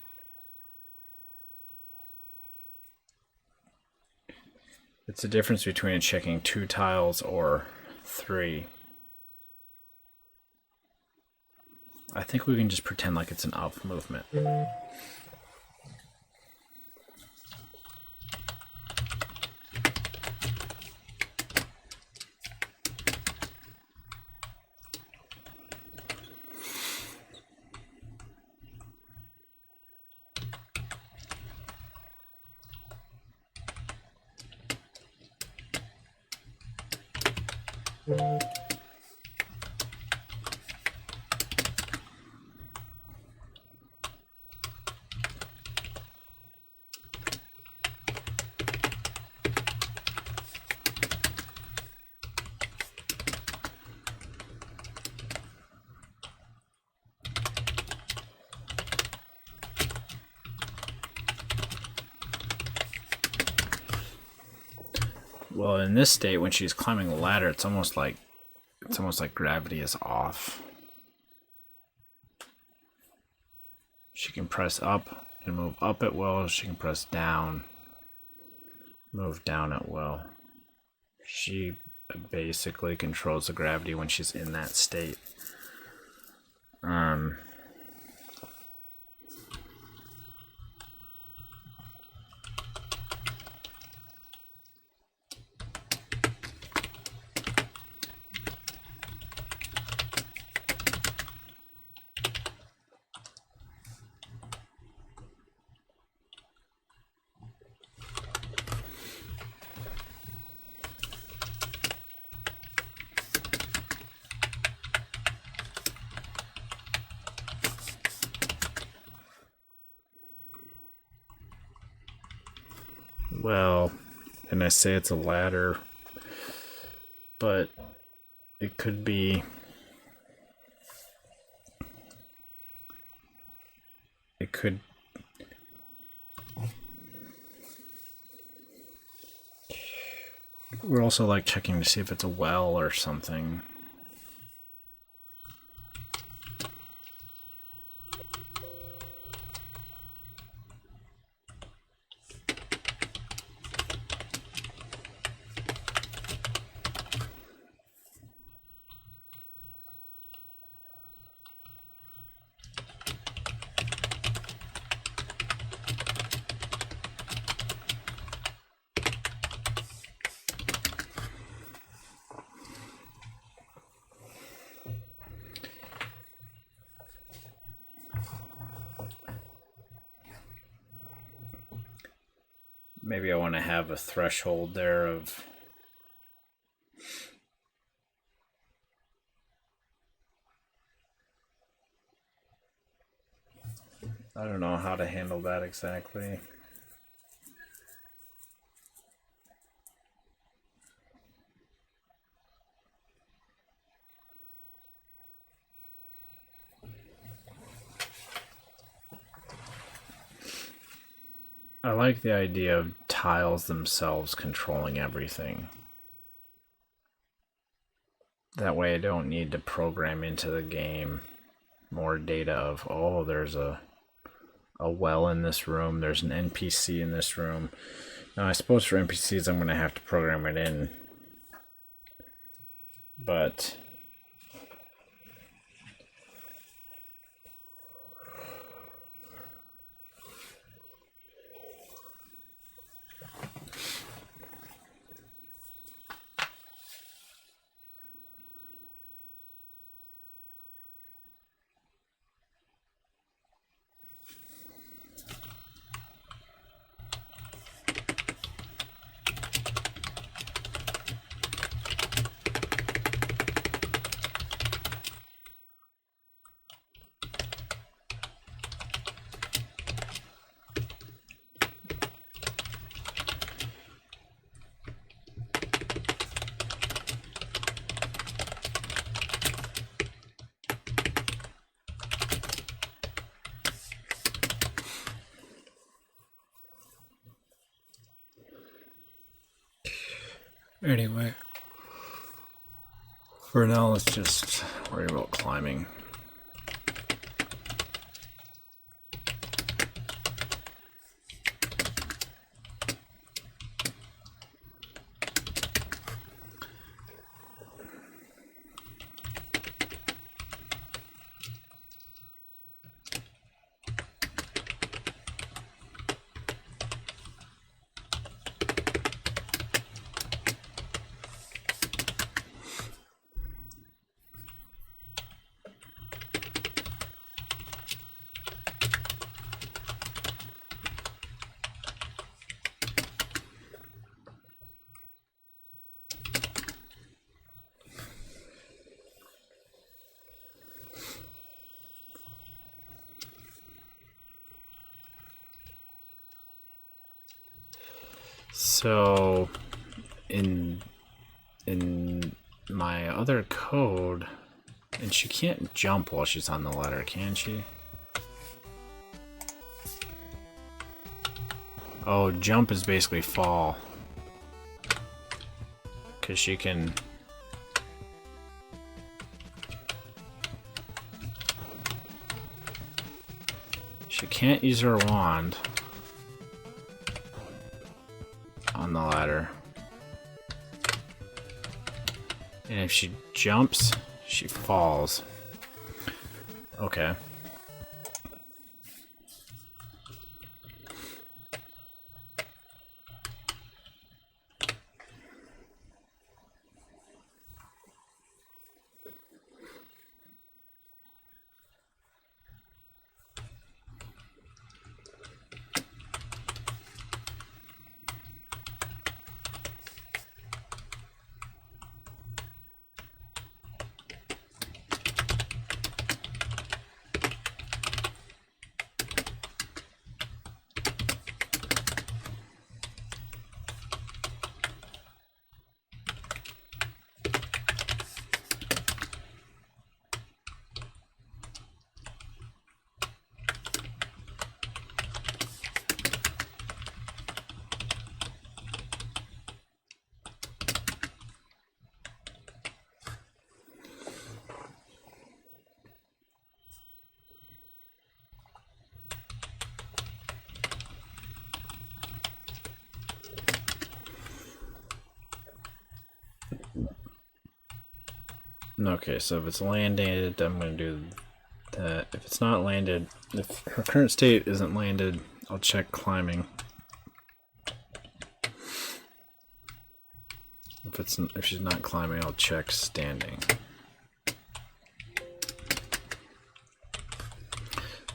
it's the difference between checking 2 tiles or 3. I think we can just pretend like it's an up movement. Well, in this state, when she's climbing the ladder, it's almost like gravity is off. She can press up and move up at will. She can press down, move down at will. She basically controls the gravity when she's in that state. Well, and I say it's a ladder, but it could be... It could... We're also like checking to see if it's a well or something. Maybe I want to have a threshold there of... I don't know how to handle that exactly. I like the idea of tiles themselves controlling everything. That way I don't need to program into the game more data of, oh, there's a well in this room, there's an NPC in this room. Now I suppose for NPCs I'm going to have to program it in. But... Anyway, for now, let's just worry about climbing. So, in my other code, and she can't jump while she's on the ladder, can she? Oh, jump is basically fall. Because she can... She can't use her wand on the ladder. And if she jumps, she falls. Okay. Okay, so if it's landed, I'm going to do that. If it's not landed, if her current state isn't landed, I'll check climbing. If she's not climbing, I'll check standing.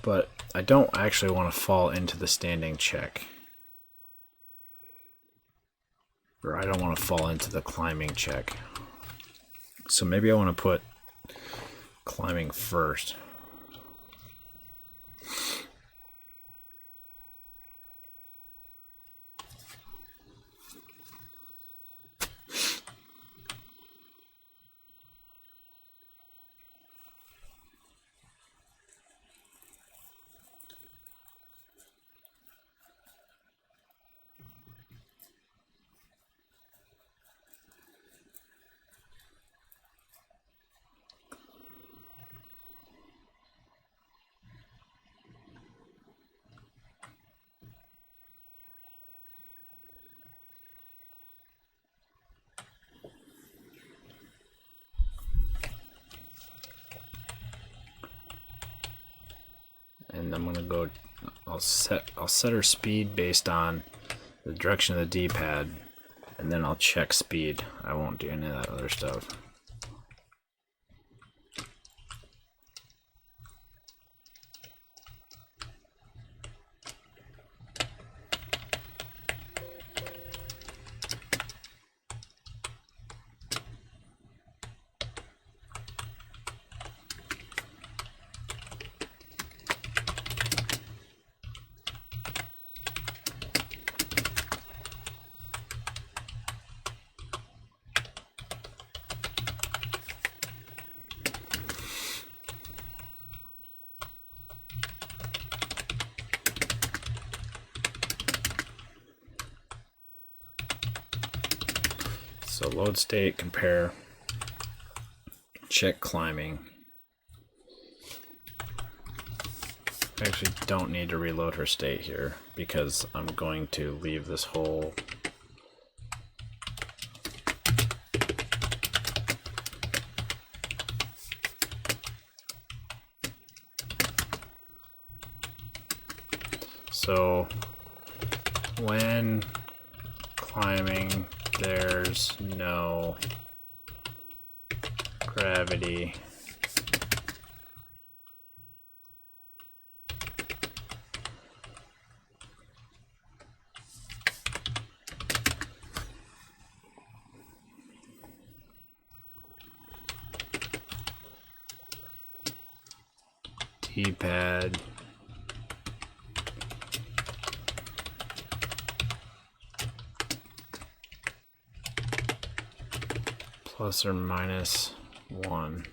But I don't actually want to fall into the standing check. Or I don't want to fall into the climbing check. So maybe I want to put climbing first. And I'm gonna go. I'll set her speed based on the direction of the D-pad, and then I'll check speed. I won't do any of that other stuff. So load state, compare, check climbing. I actually don't need to reload her state here because I'm going to leave this whole so when climbing there's no gravity. D-pad. Plus or minus 1.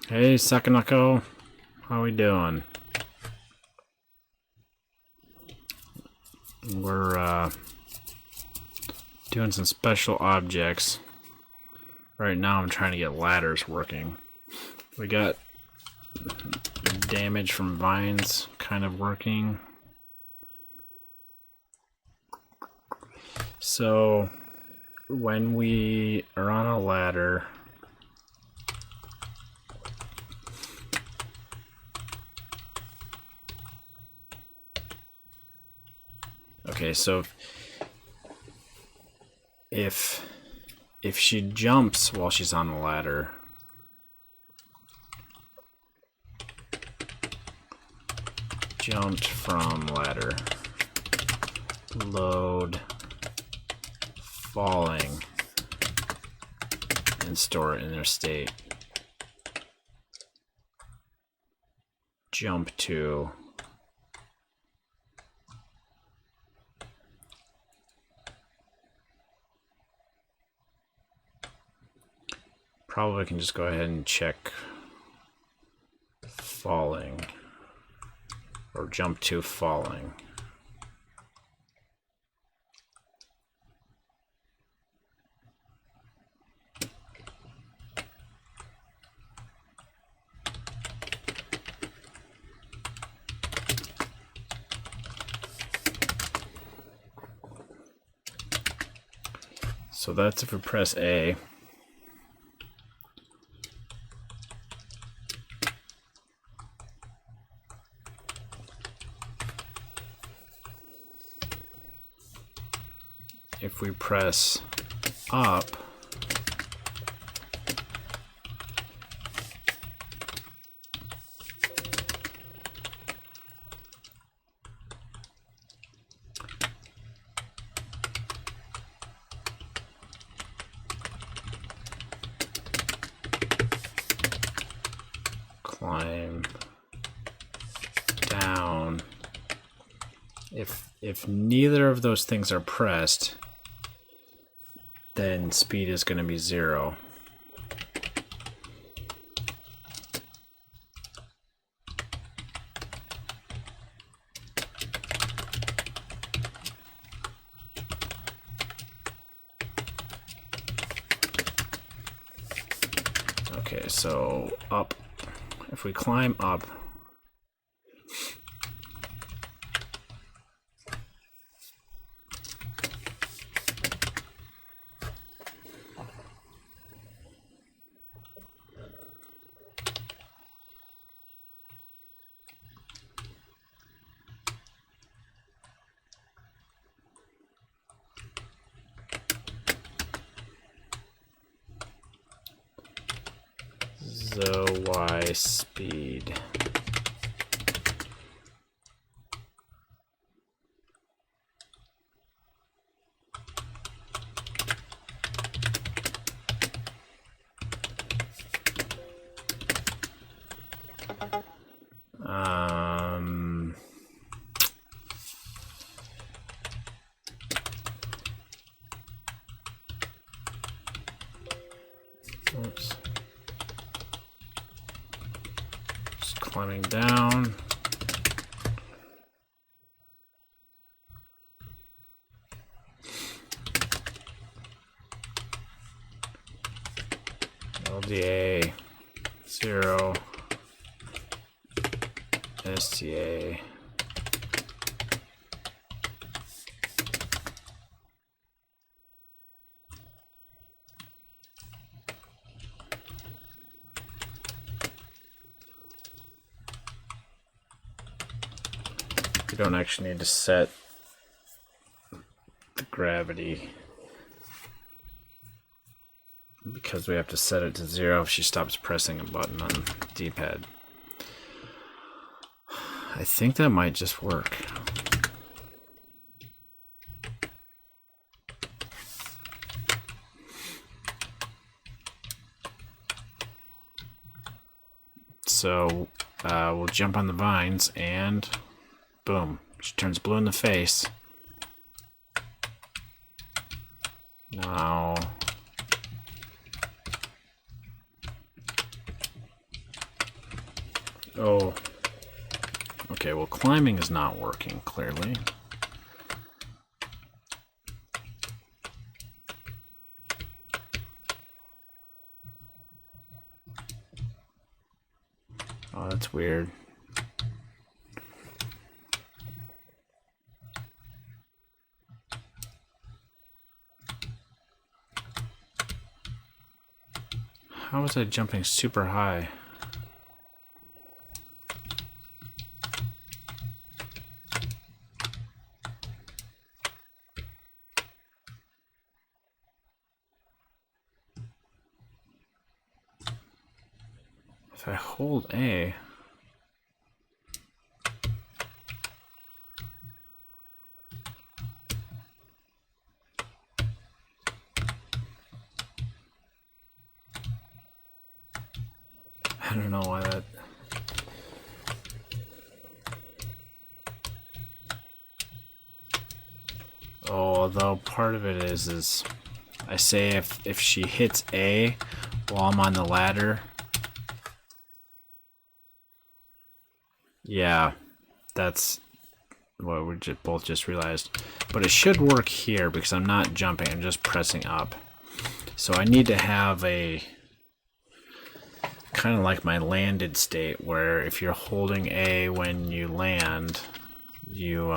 Hey, Sakanako, how we doing? We're doing some special objects. Right now I'm trying to get ladders working. We got damage from vines kind of working. So when we are on a ladder, okay, so if she jumps while she's on the ladder, jumped from ladder, load, falling, and store it in their state, jump to, probably can just go ahead and check falling or jump to falling. So that's if we press A. If we press up, climb down. If neither of those things are pressed, then speed is going to be 0. Okay, so up. If we climb up, Y speed. Oops. Just climbing down. LDA 0. STA. We don't actually need to set the gravity because we have to set it to 0 if she stops pressing a button on the D-pad. I think that might just work. So we'll jump on the vines and boom, she turns blue in the face. Now oh, okay, well climbing is not working clearly. Oh, that's weird. How was I jumping super high? If I hold A, I don't know why that. Oh, although part of it is I say if she hits A while I'm on the ladder. Yeah, that's what we both just realized. But it should work here because I'm not jumping, I'm just pressing up. So I need to have a kind of like my landed state where if you're holding A when you land, you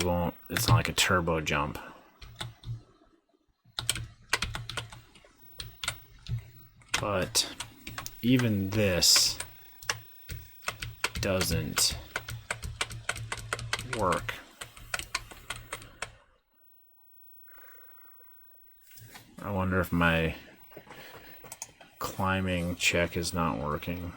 won't, it's not like a turbo jump. But even this doesn't work. I wonder if my climbing check is not working.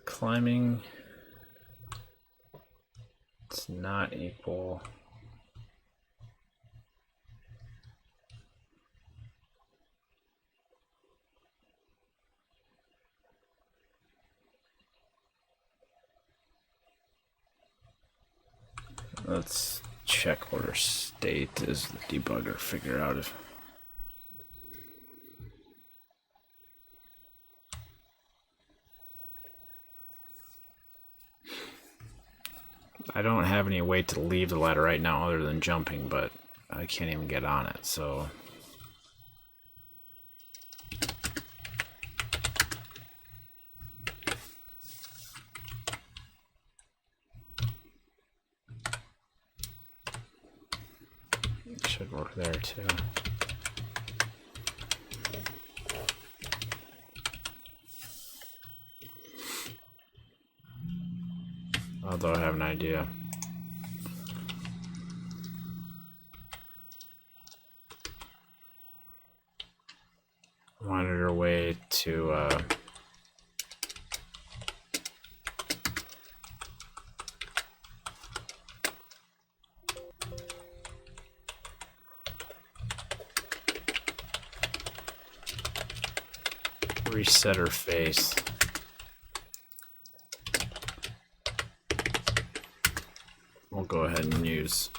Climbing, it's not equal. Let's check what our state is. The debugger figure out if I don't have any way to leave the ladder right now other than jumping, but I can't even get on it, so it should work there too. Although I have an idea. I wanted a way to reset her face. We'll go ahead and use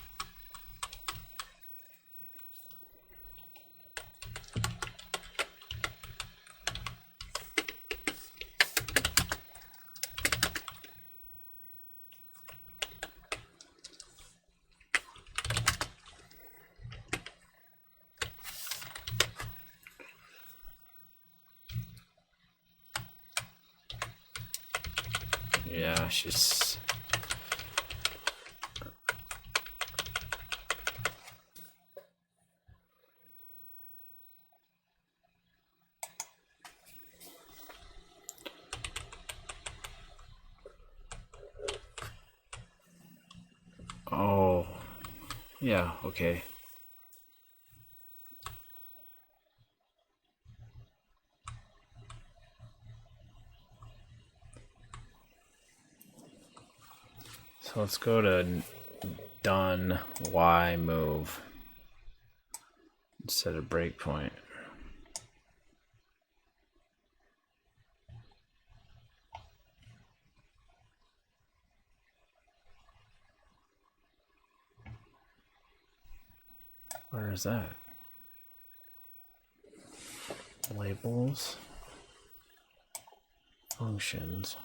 yeah, she's oh, yeah, okay. So let's go to done Y move instead of breakpoint. Where is that? Labels, functions.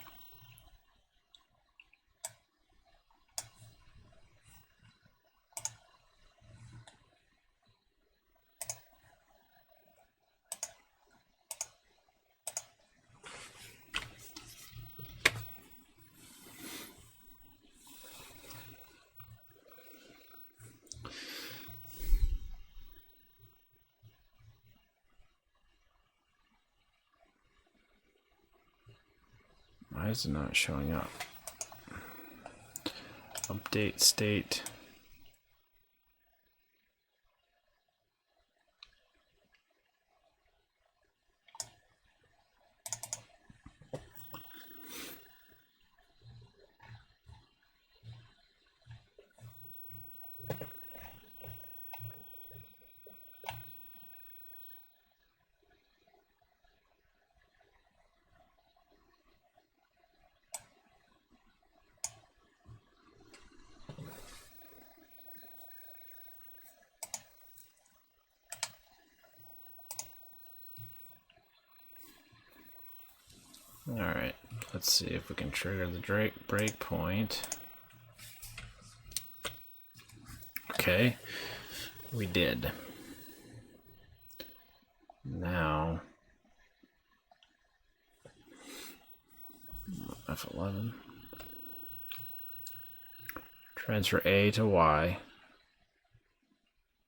Why is it not showing up? Update state. Alright, let's see if we can trigger the breakpoint. Okay, we did. Now, F11. Transfer A to Y.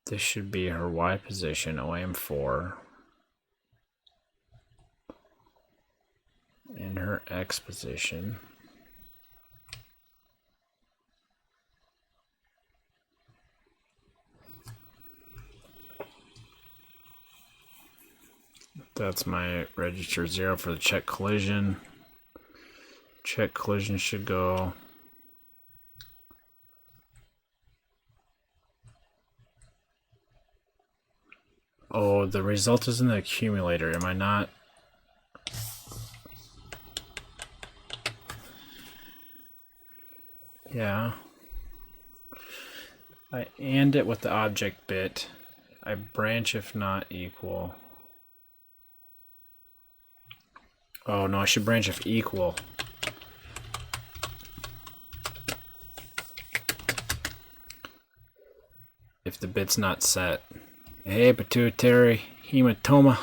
This should be her Y position, OM4. And her X position. That's my register 0 for the check collision. Check collision should go. Oh, the result is in the accumulator. Am I not? Yeah. I AND it with the object bit. I branch if not equal. Oh no, I should branch if equal. If the bit's not set. Hey, pituitary hematoma.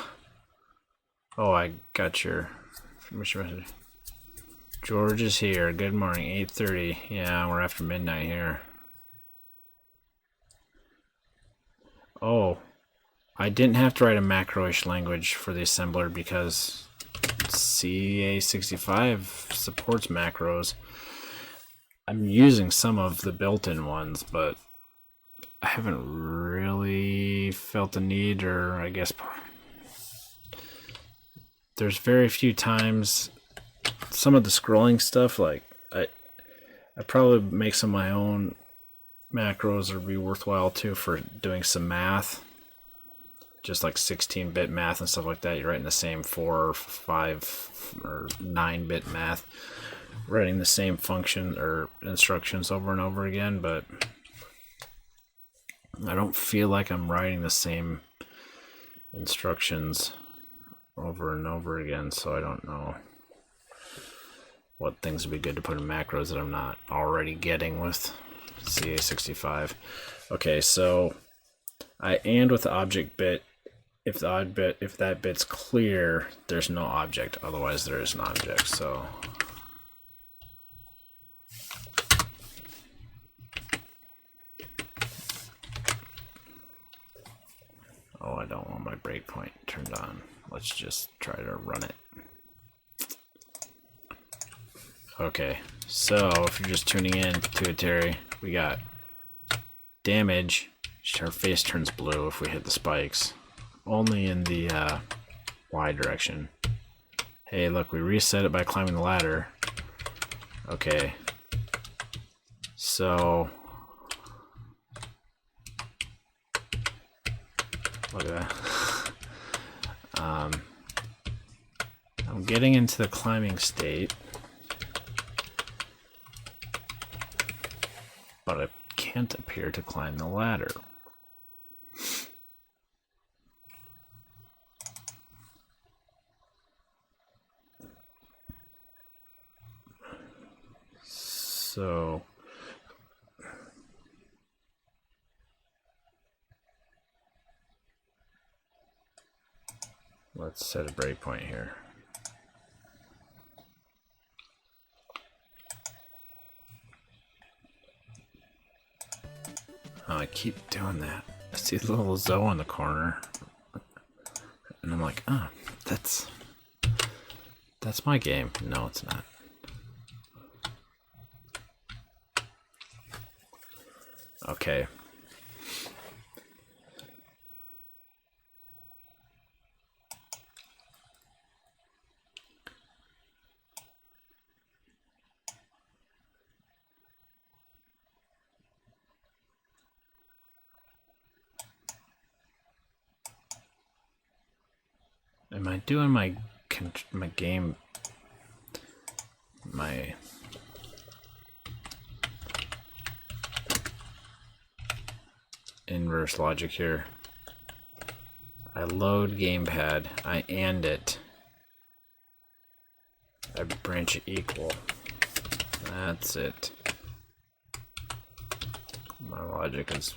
Oh, I got your message. George is here. Good morning, 8:30. Yeah, we're after midnight here. Oh, I didn't have to write a macro-ish language for the assembler because CA65 supports macros. I'm using some of the built-in ones, but I haven't really felt the need, or I guess there's very few times. Some of the scrolling stuff, like I probably make some of my own macros would be worthwhile too for doing some math, just like 16-bit math and stuff like that. You're writing the same 4 or 5 or 9-bit math, writing the same function or instructions over and over again, but I don't feel like I'm writing the same instructions over and over again, so I don't know what things would be good to put in macros that I'm not already getting with CA65. Okay, so I AND with the object bit. If that bit's clear, there's no object. Otherwise, there is an object. So oh, I don't want my breakpoint turned on. Let's just try to run it. Okay, so if you're just tuning in, pituitary, we got damage. Her face turns blue if we hit the spikes. Only in the Y direction. Hey, look, we reset it by climbing the ladder. Okay. So look at that. I'm getting into the climbing state, but I can't appear to climb the ladder. So let's set a breakpoint here. Oh, I keep doing that. I see the little Zoe in the corner, and I'm like, oh, that's my game. No, it's not. Okay. Am I doing my game, my inverse logic here? I load gamepad, I AND it, I branch equal. That's it. My logic is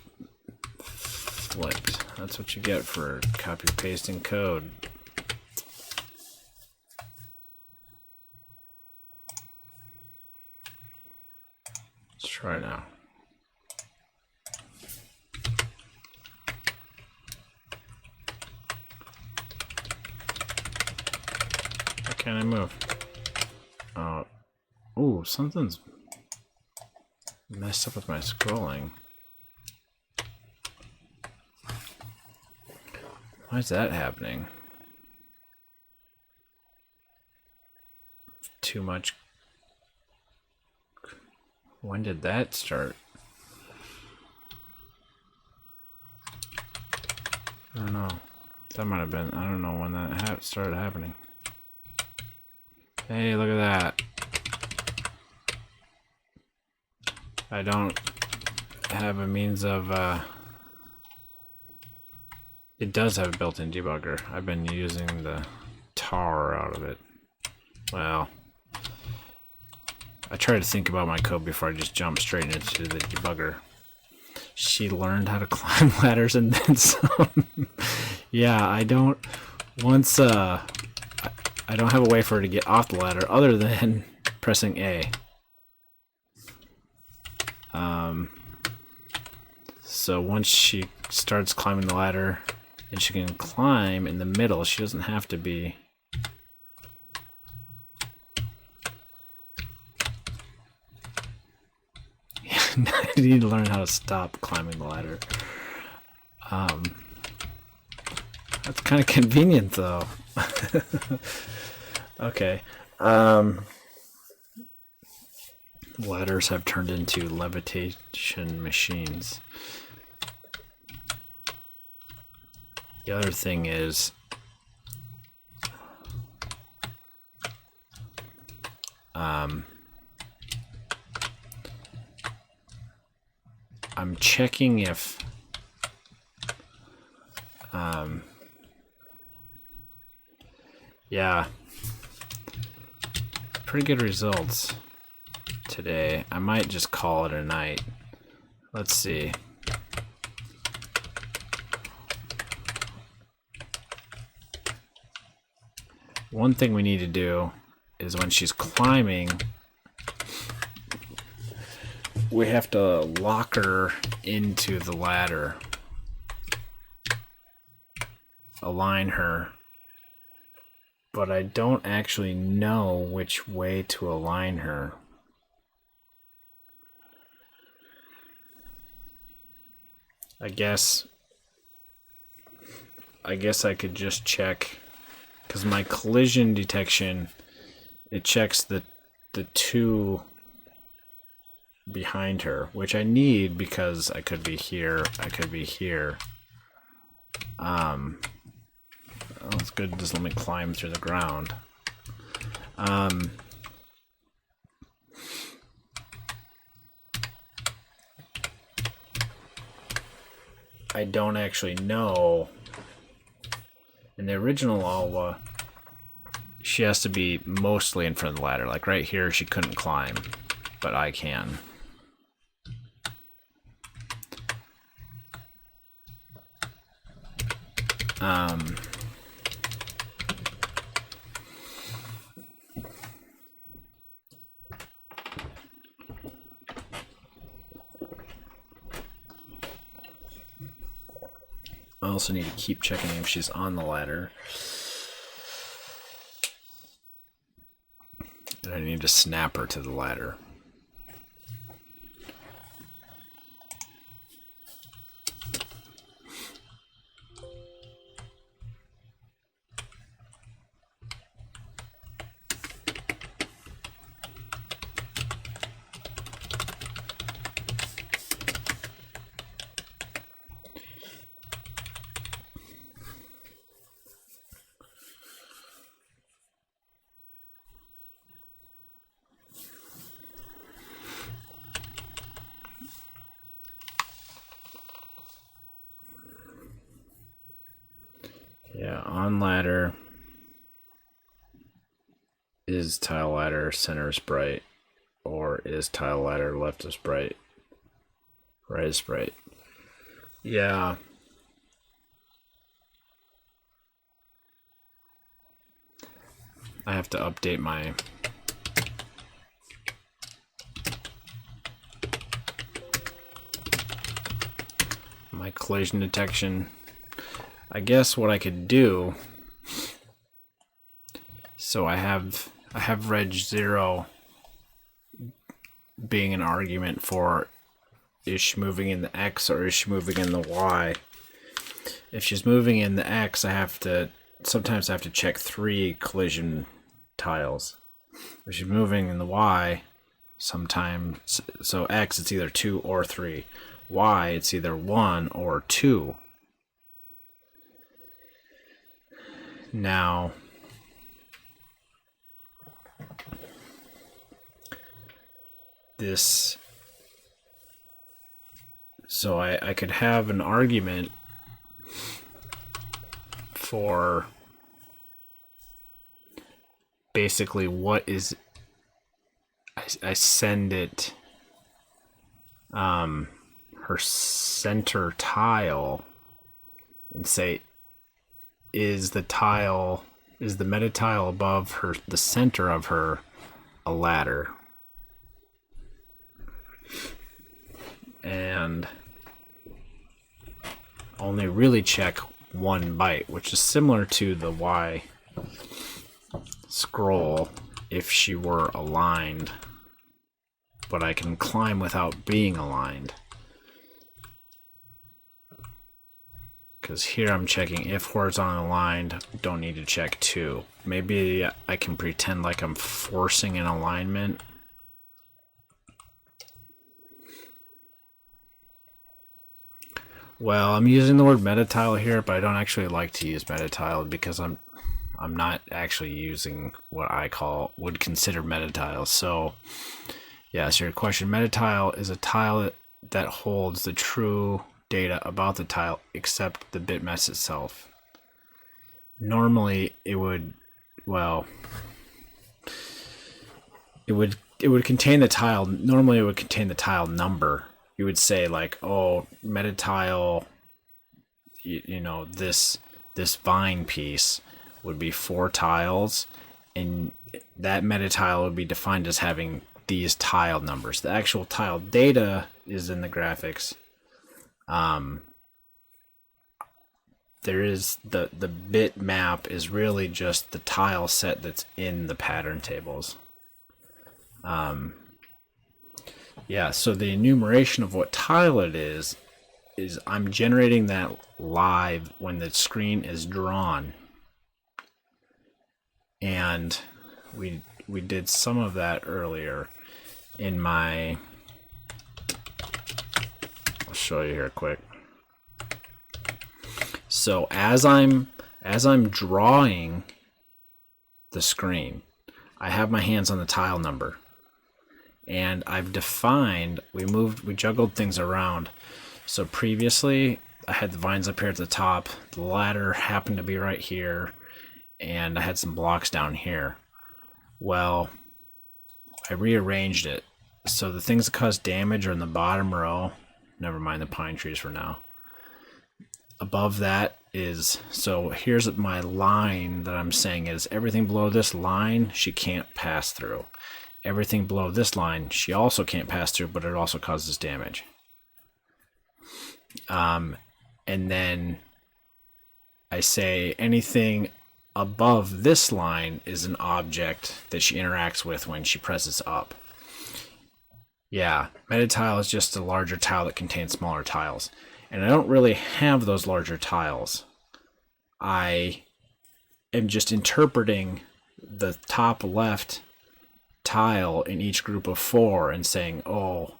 flipped. That's what you get for copy pasting code. Let's try now. How can I move? Oh, ooh, something's messed up with my scrolling. Why is that happening? Too much. When did that start? I don't know. That might have been, I don't know when that started happening. Hey, look at that. I don't have a means of, it does have a built-in debugger. I've been using the tar out of it. Well, I try to think about my code before I just jump straight into the debugger. She learned how to climb ladders and then some. Yeah, I don't, once, I don't have a way for her to get off the ladder other than pressing A. So once she starts climbing the ladder and she can climb in the middle, she doesn't have to be I need to learn how to stop climbing the ladder. That's kind of convenient though. Okay. Ladders have turned into levitation machines. The other thing is I'm checking if yeah, pretty good results today. I might just call it a night. Let's see. One thing we need to do is when she's climbing, we have to lock her into the ladder, align her, but I don't actually know which way to align her. I guess I could just check, because my collision detection, it checks the two behind her, which I need because I could be here, I could be here. Oh, it's good. Just let me climb through the ground. I don't actually know. In the original Alwa, she has to be mostly in front of the ladder. Like right here, she couldn't climb, but I can. I also need to keep checking if she's on the ladder. And I need to snap her to the ladder. Yeah, on ladder is tile ladder center is bright, or is tile ladder left is bright, right is bright. Yeah. I have to update my collision detection. I guess what I could do, so I have reg 0 being an argument for is she moving in the X or is she moving in the Y. If she's moving in the X, sometimes I have to check 3 collision tiles. If she's moving in the Y, sometimes, so X it's either 2 or 3. Y it's either 1 or 2. Now, this, so I could have an argument for basically what is, I send it her center tile and say, is the meta tile above her, the center of her, a ladder? And only really check 1 byte, which is similar to the Y scroll if she were aligned, but I can climb without being aligned. Because here I'm checking if horizontally aligned, don't need to check 2. Maybe I can pretend like I'm forcing an alignment. Well, I'm using the word meta tile here, but I don't actually like to use meta tile because I'm not actually using what I would consider meta tiles. So yeah, so your question, meta tile is a tile that holds the true data about the tile except the bitmap itself. Normally it would, well, it would contain the tile. Normally it would contain the tile number. You would say like, oh, meta tile, you know, this vine piece would be 4 tiles, and that meta tile would be defined as having these tile numbers. The actual tile data is in the graphics. There is the bitmap is really just the tile set that's in the pattern tables. Yeah, so the enumeration of what tile it is I'm generating that live when the screen is drawn. And we did some of that earlier in my, I'll show you here quick. So as I'm drawing the screen, I have my hands on the tile number. And I've defined, we juggled things around. So previously, I had the vines up here at the top, the ladder happened to be right here, and I had some blocks down here. Well, I rearranged it. So the things that cause damage are in the bottom row. Never mind the pine trees for now. Above that is, so here's my line that I'm saying is everything below this line, she can't pass through. Everything below this line, she also can't pass through, but it also causes damage. And then I say anything above this line is an object that she interacts with when she presses up. Yeah, meta tile is just a larger tile that contains smaller tiles. And I don't really have those larger tiles. I am just interpreting the top left tile in each group of 4 and saying, oh,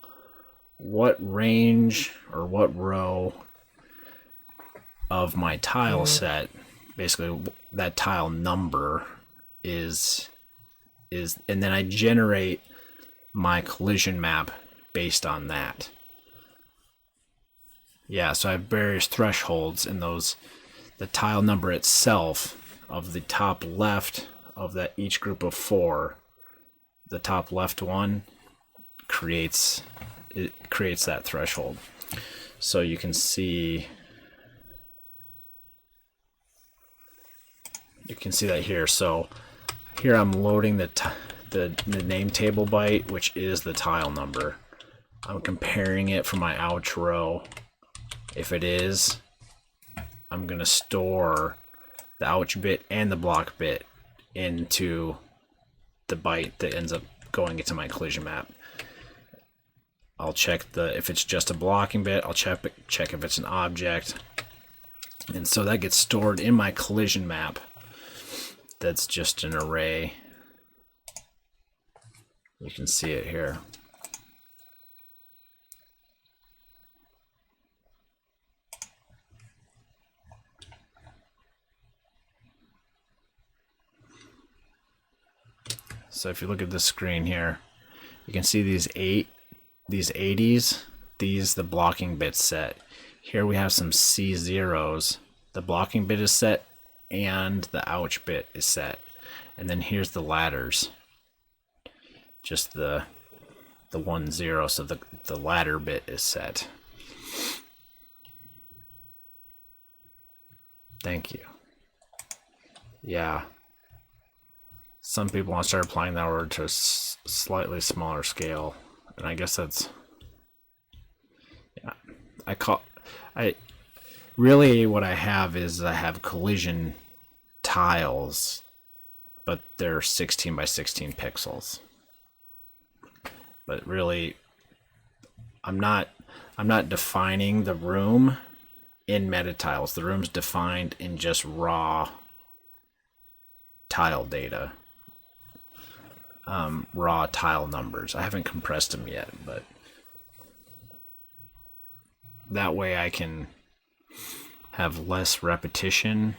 what range or what row of my tile set, basically that tile number is, and then I generate my collision map based on that. Yeah, so I have various thresholds in those, the tile number itself of the top left of that each group of 4, the top left one creates that threshold. So you can see that here. So here I'm loading the name table byte, which is the tile number. I'm comparing it for my ouch row. If it is, I'm going to store the ouch bit and the block bit into the byte that ends up going into my collision map. I'll check if it's just a blocking bit, I'll check if it's an object. And so that gets stored in my collision map. That's just an array. You can see it here. So if you look at this screen here, you can see these 80s, the blocking bits set. Here we have some C0s. The blocking bit is set and the ouch bit is set. And then here's the ladders. Just the 1 0, so the ladder bit is set. Thank you. Yeah. Some people want to start applying that order to a slightly smaller scale, and I guess that's, yeah. Really what I have is I have collision tiles, but they're 16 by 16 pixels. But really, I'm not defining the room in meta tiles. The room's defined in just raw tile data. Raw tile numbers. I haven't compressed them yet, but that way I can have less repetition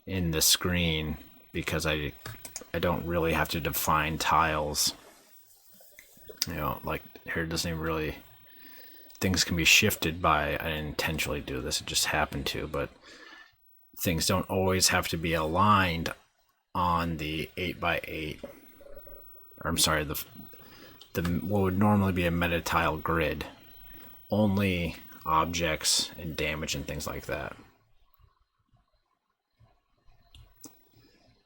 in the screen, because I don't really have to define tiles. You know, like here it doesn't even really, things can be shifted by, I didn't intentionally do this, it just happened to, but things don't always have to be aligned on the 8x8, or I'm sorry, the what would normally be a meta tile grid. Only objects and damage and things like that.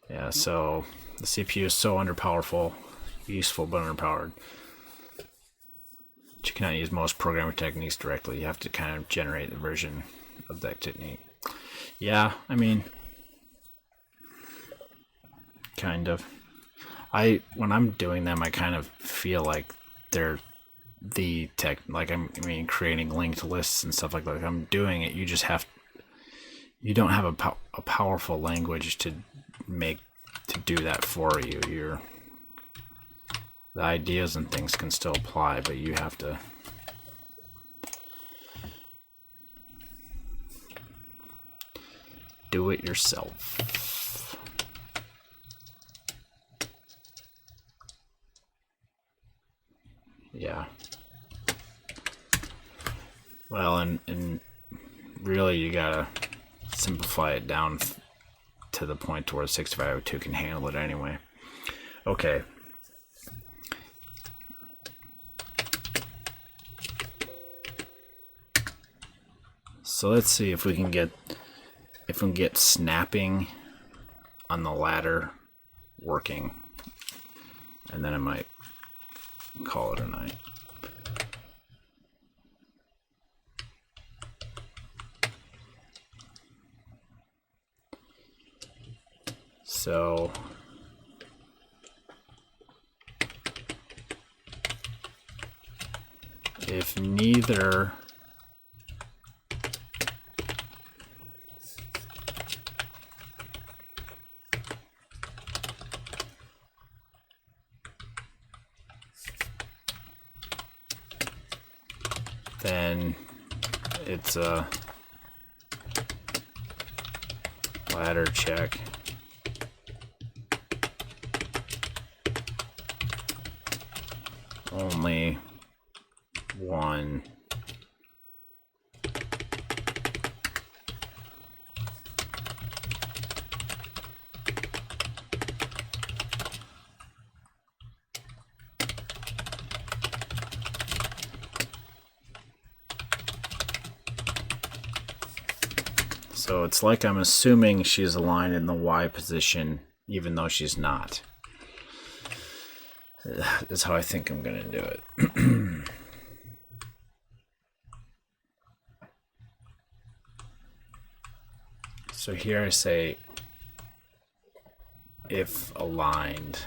Yeah, so the CPU is so underpowerful, useful but underpowered. You cannot use most programming techniques directly. You have to kind of generate the version of that technique. Yeah, I mean, kind of. When I'm doing them, I kind of feel like they're the tech, like I mean, creating linked lists and stuff like that. Like I'm doing it. You don't have a powerful language to do that for you. The ideas and things can still apply, but you have to do it yourself. Yeah. Well, and really you gotta simplify it down to the point to where 6502 can handle it anyway. Okay. So let's see if we can get snapping on the ladder working, and then I might call it a night. So if neither then it's a ladder check. Only one So it's like I'm assuming she's aligned in the Y position, even though she's not. That's how I think I'm going to do it. So here I say if aligned.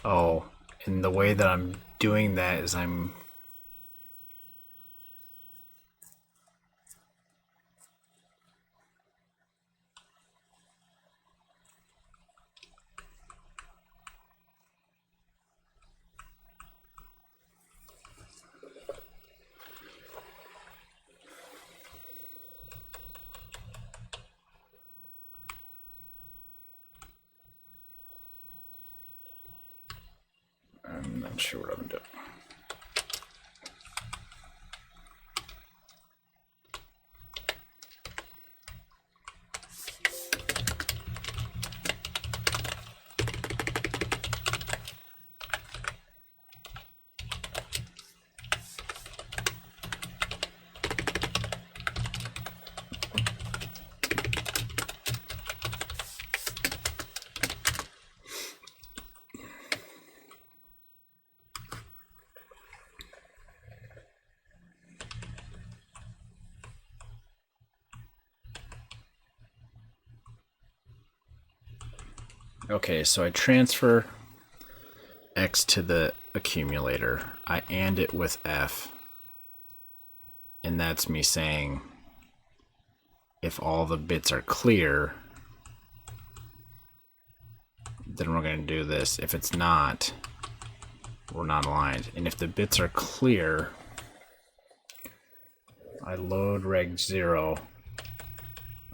Oh, and the way that I'm doing that is I'm not sure what I'm doing. Okay, so I transfer X to the accumulator. I AND it with F. And that's me saying if all the bits are clear, then we're going to do this. If it's not, we're not aligned. And if the bits are clear, I load reg 0.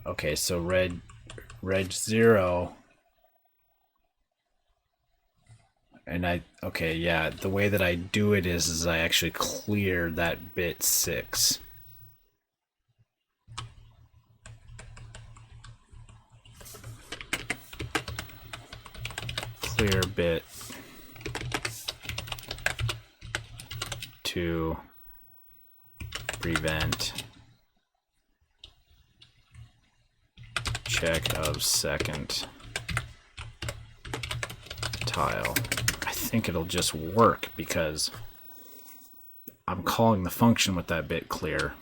Okay, so reg 0. And okay, yeah, the way that I do it is I actually clear that bit 6. Clear bit to prevent check of second tile. I think it'll just work because I'm calling the function with that bit clear.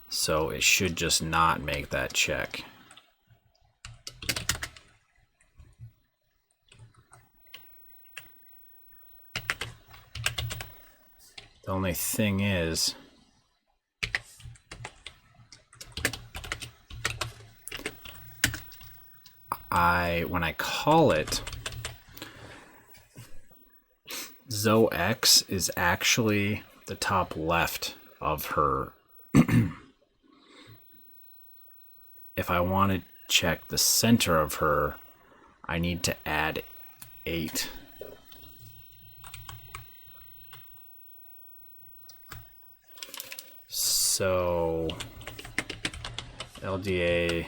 So it should just not make that check. The only thing is, when I call it, ZoX is actually the top left of her. If I want to check the center of her, I need to add 8. So LDA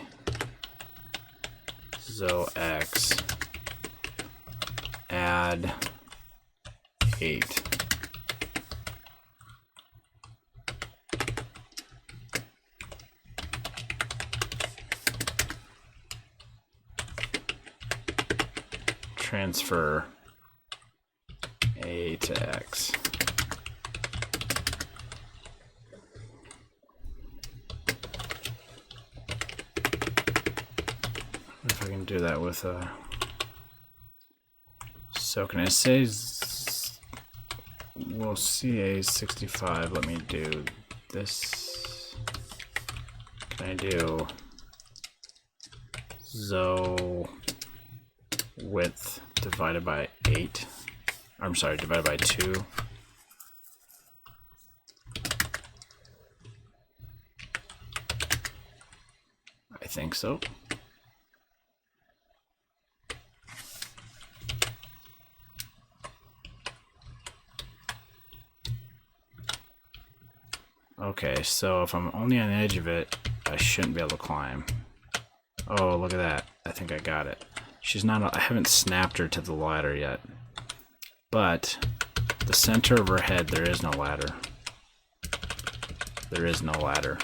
ZoX add 8. Transfer A to X. If I can do that with a... So can I say... Well, CA65, let me do this. Can I do... Zo width divided by 8? I'm sorry, divided by 2. I think so. Okay, so if I'm only on the edge of it, I shouldn't be able to climb. Oh, look at that. I think I got it. She's not, I haven't snapped her to the ladder yet. But the center of her head, there is no ladder. There is no ladder.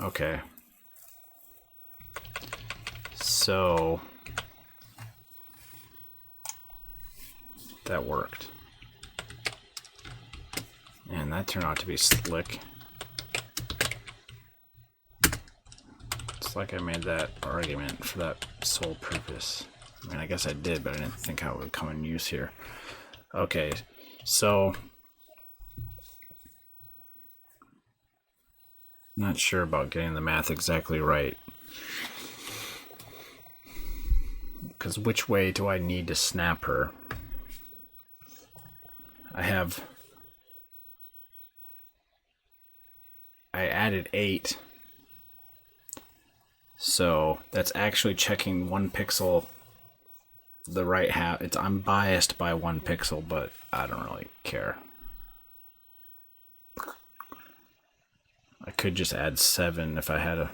Okay. So that worked. And that turned out to be slick. It's like I made that argument for that sole purpose. I mean, I guess I did, but I didn't think how it would come in use here. Okay, so not sure about getting the math exactly right. Because which way do I need to snap her? I added 8. So that's actually checking 1 pixel the right half. I'm biased by 1 pixel, but I don't really care. I could just add 7 if I had a...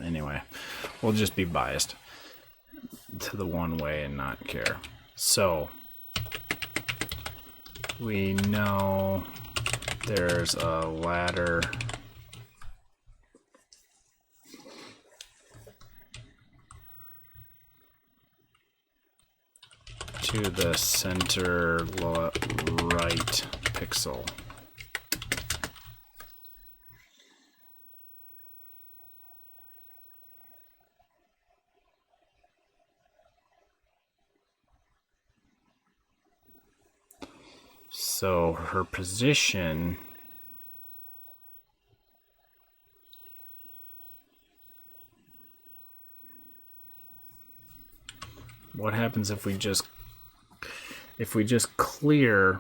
Anyway, we'll just be biased to the one way and not care. So we know there's a ladder to the center right pixel. So her position what happens if we just clear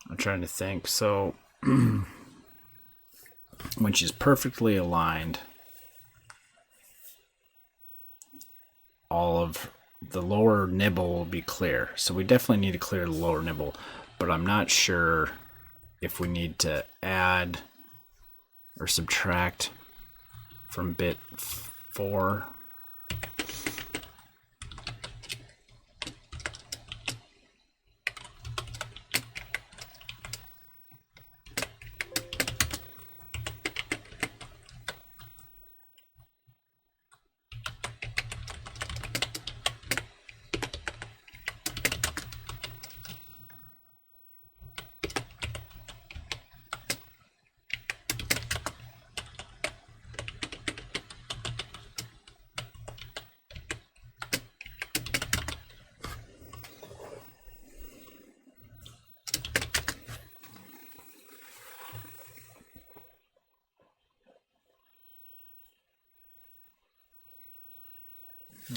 I'm trying to think. So when she's perfectly aligned, all of the lower nibble will be clear. So we definitely need to clear the lower nibble, but I'm not sure if we need to add or subtract from bit 4.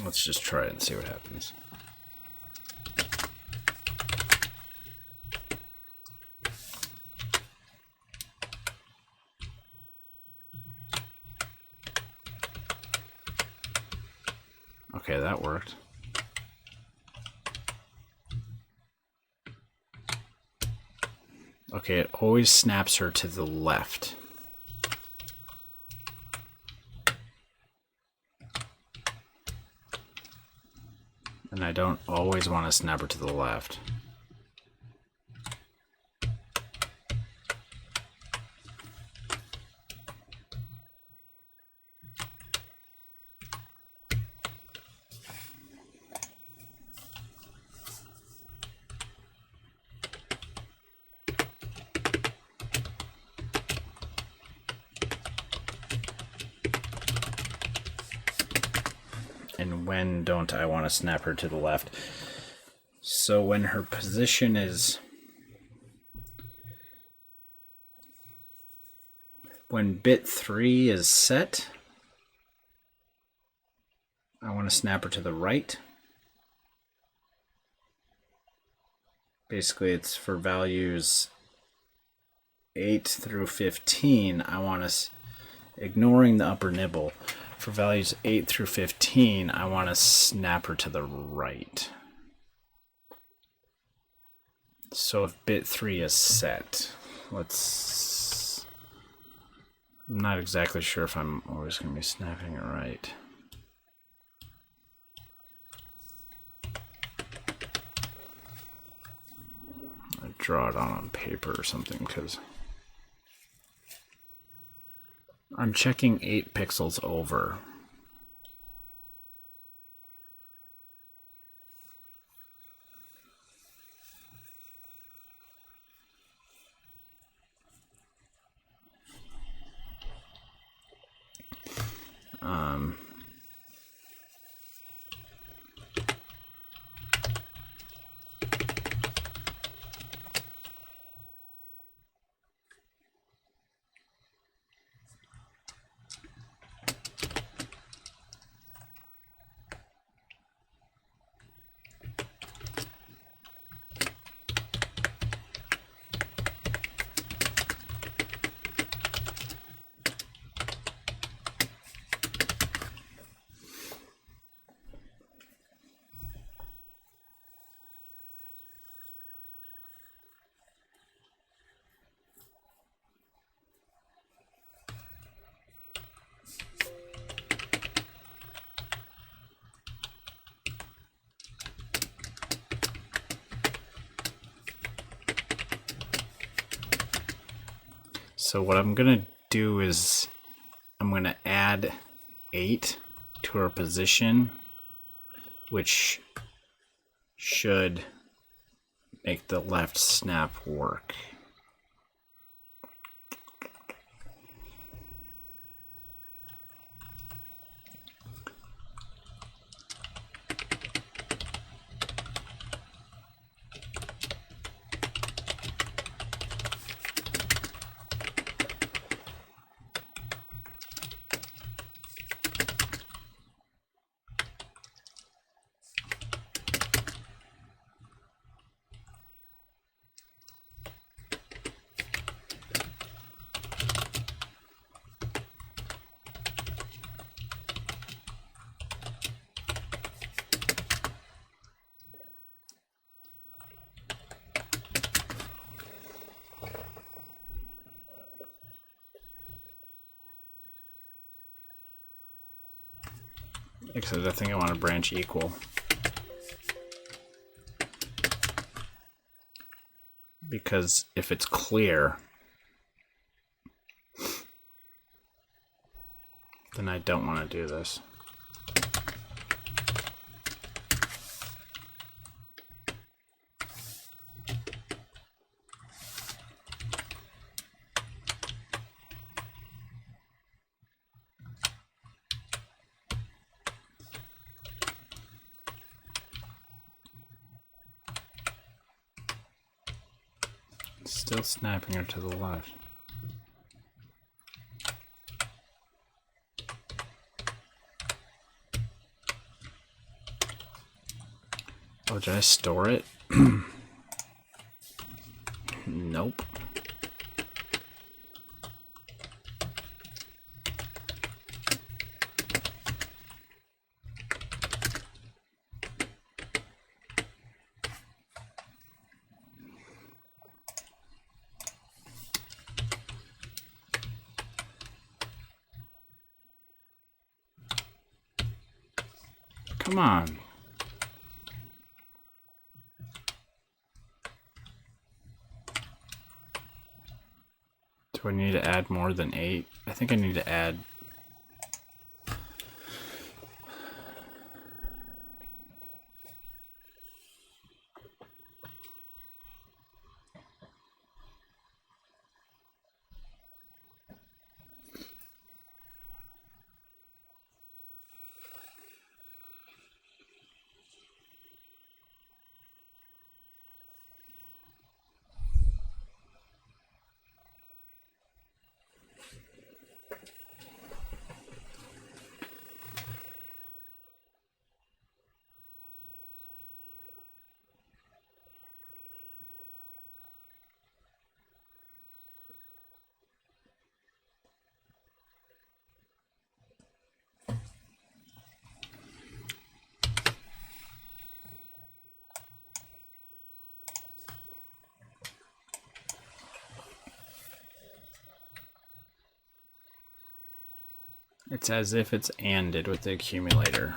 Let's just try it and see what happens. Okay, that worked. Okay, it always snaps her to the left. And I don't always want to snap her to the left. And when don't I want to snap her to the left? So when her position is... When bit 3 is set, I want to snap her to the right. basically it's for values 8 through 15. I want to, ignoring the upper nibble, for values 8 through 15, I want to snap her to the right. So if bit 3 is set, I'm not exactly sure if I'm always going to be snapping it right. I draw it on paper or something because I'm checking 8 pixels over. So what I'm going to do is I'm going to add 8 to our position, which should make the left snap work. Except I think I want to branch equal. Because if it's clear, then I don't want to do this. Still snapping her to the left. Oh, did I store it? Nope. Come on. Do I need to add more than 8? I think I need to add... It's as if it's ANDed with the accumulator.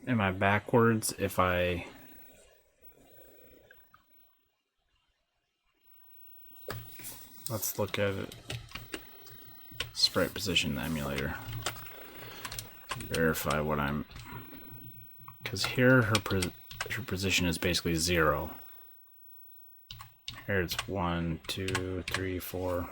Am I backwards if I... Let's look at it. Sprite position in the emulator. Verify what I'm... Because here her position is basically 0. Here it's 1, 2, 3, 4.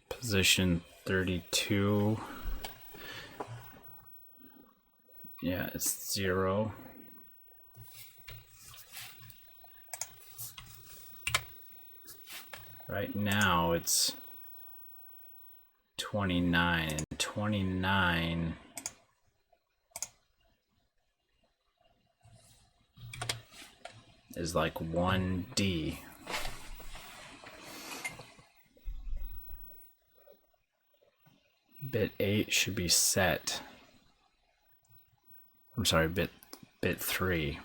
Position 32. Yeah, it's 0. Right now it's 29, and 29 is like 1D. Bit 8 should be set. I'm sorry, bit 3.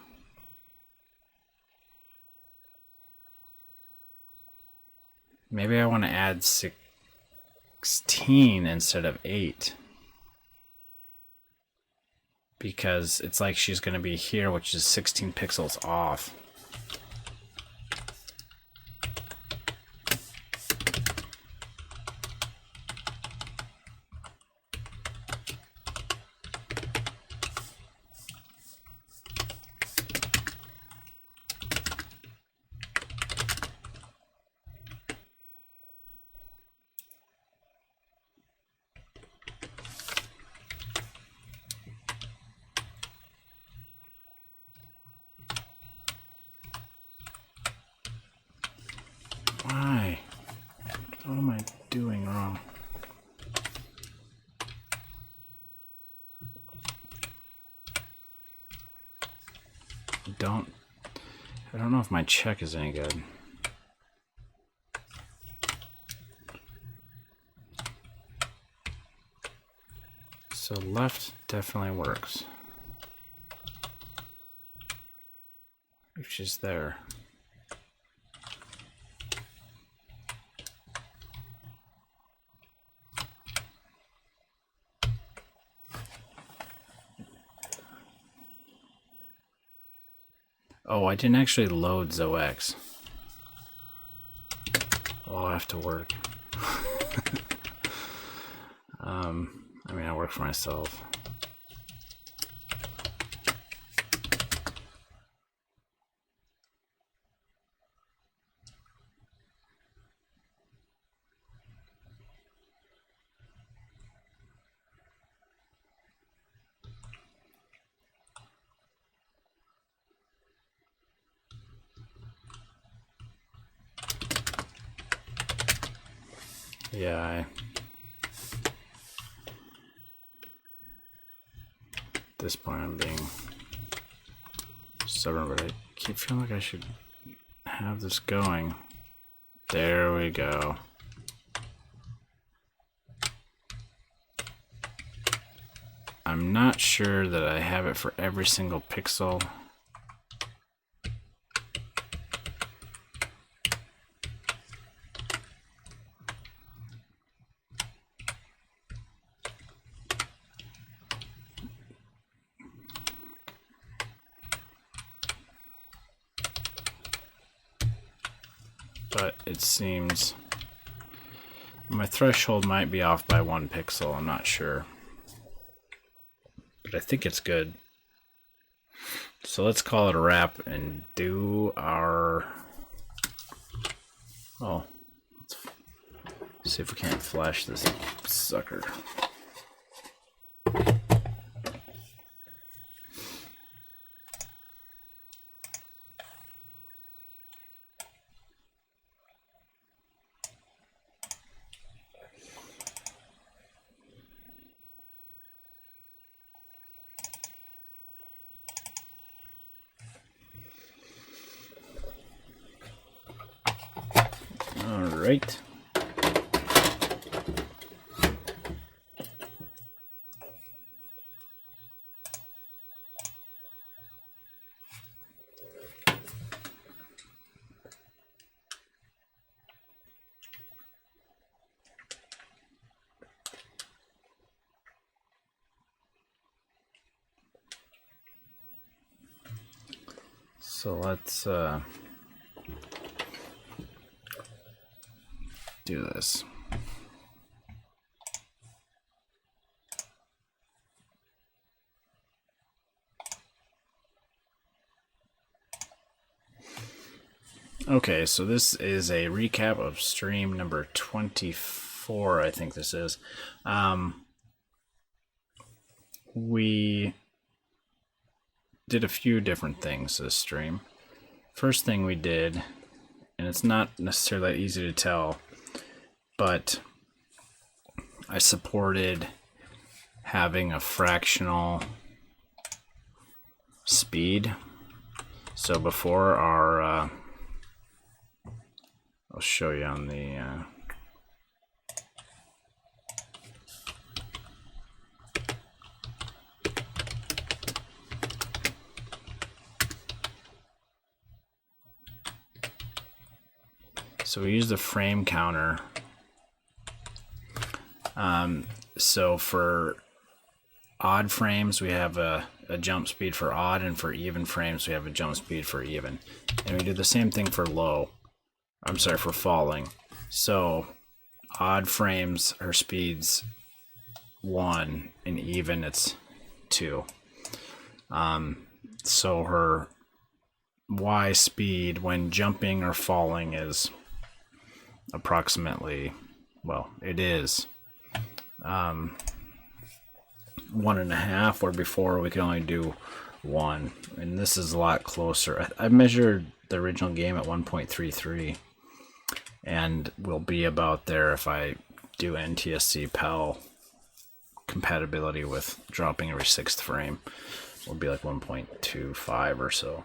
Maybe I want to add 16 instead of 8. Because it's like she's going to be here, which is 16 pixels off. Why? What am I doing wrong? I don't know if my check is any good. So left definitely works. If she's there. Oh, I didn't actually load ZoX. Oh, I have to work. I mean, I work for myself. Yeah, at this point I'm being stubborn, but I keep feeling like I should have this going. There we go. I'm not sure that I have it for every single pixel. But it seems my threshold might be off by 1 pixel, I'm not sure. But I think it's good. So let's call it a wrap and do our... Oh, let's see if we can't flash this sucker. right. So let's do this. Okay, so this is a recap of stream number 24, I think this is. We did a few different things this stream. First thing we did, and it's not necessarily that easy to tell, but I supported having a fractional speed. So before our I'll show you on the so we use the frame counter. So for odd frames, we have a jump speed for odd, and for even frames, we have a jump speed for even. And we do the same thing for low. I'm sorry, for falling. So odd frames, her speed's 1, and even it's 2. So her Y speed when jumping or falling is approximately, well, it is 1.5, where before we could only do 1, and this is a lot closer. I measured the original game at 1.33, and we'll be about there if I do NTSC PAL compatibility with dropping every 6th frame. Will be like 1.25 or so.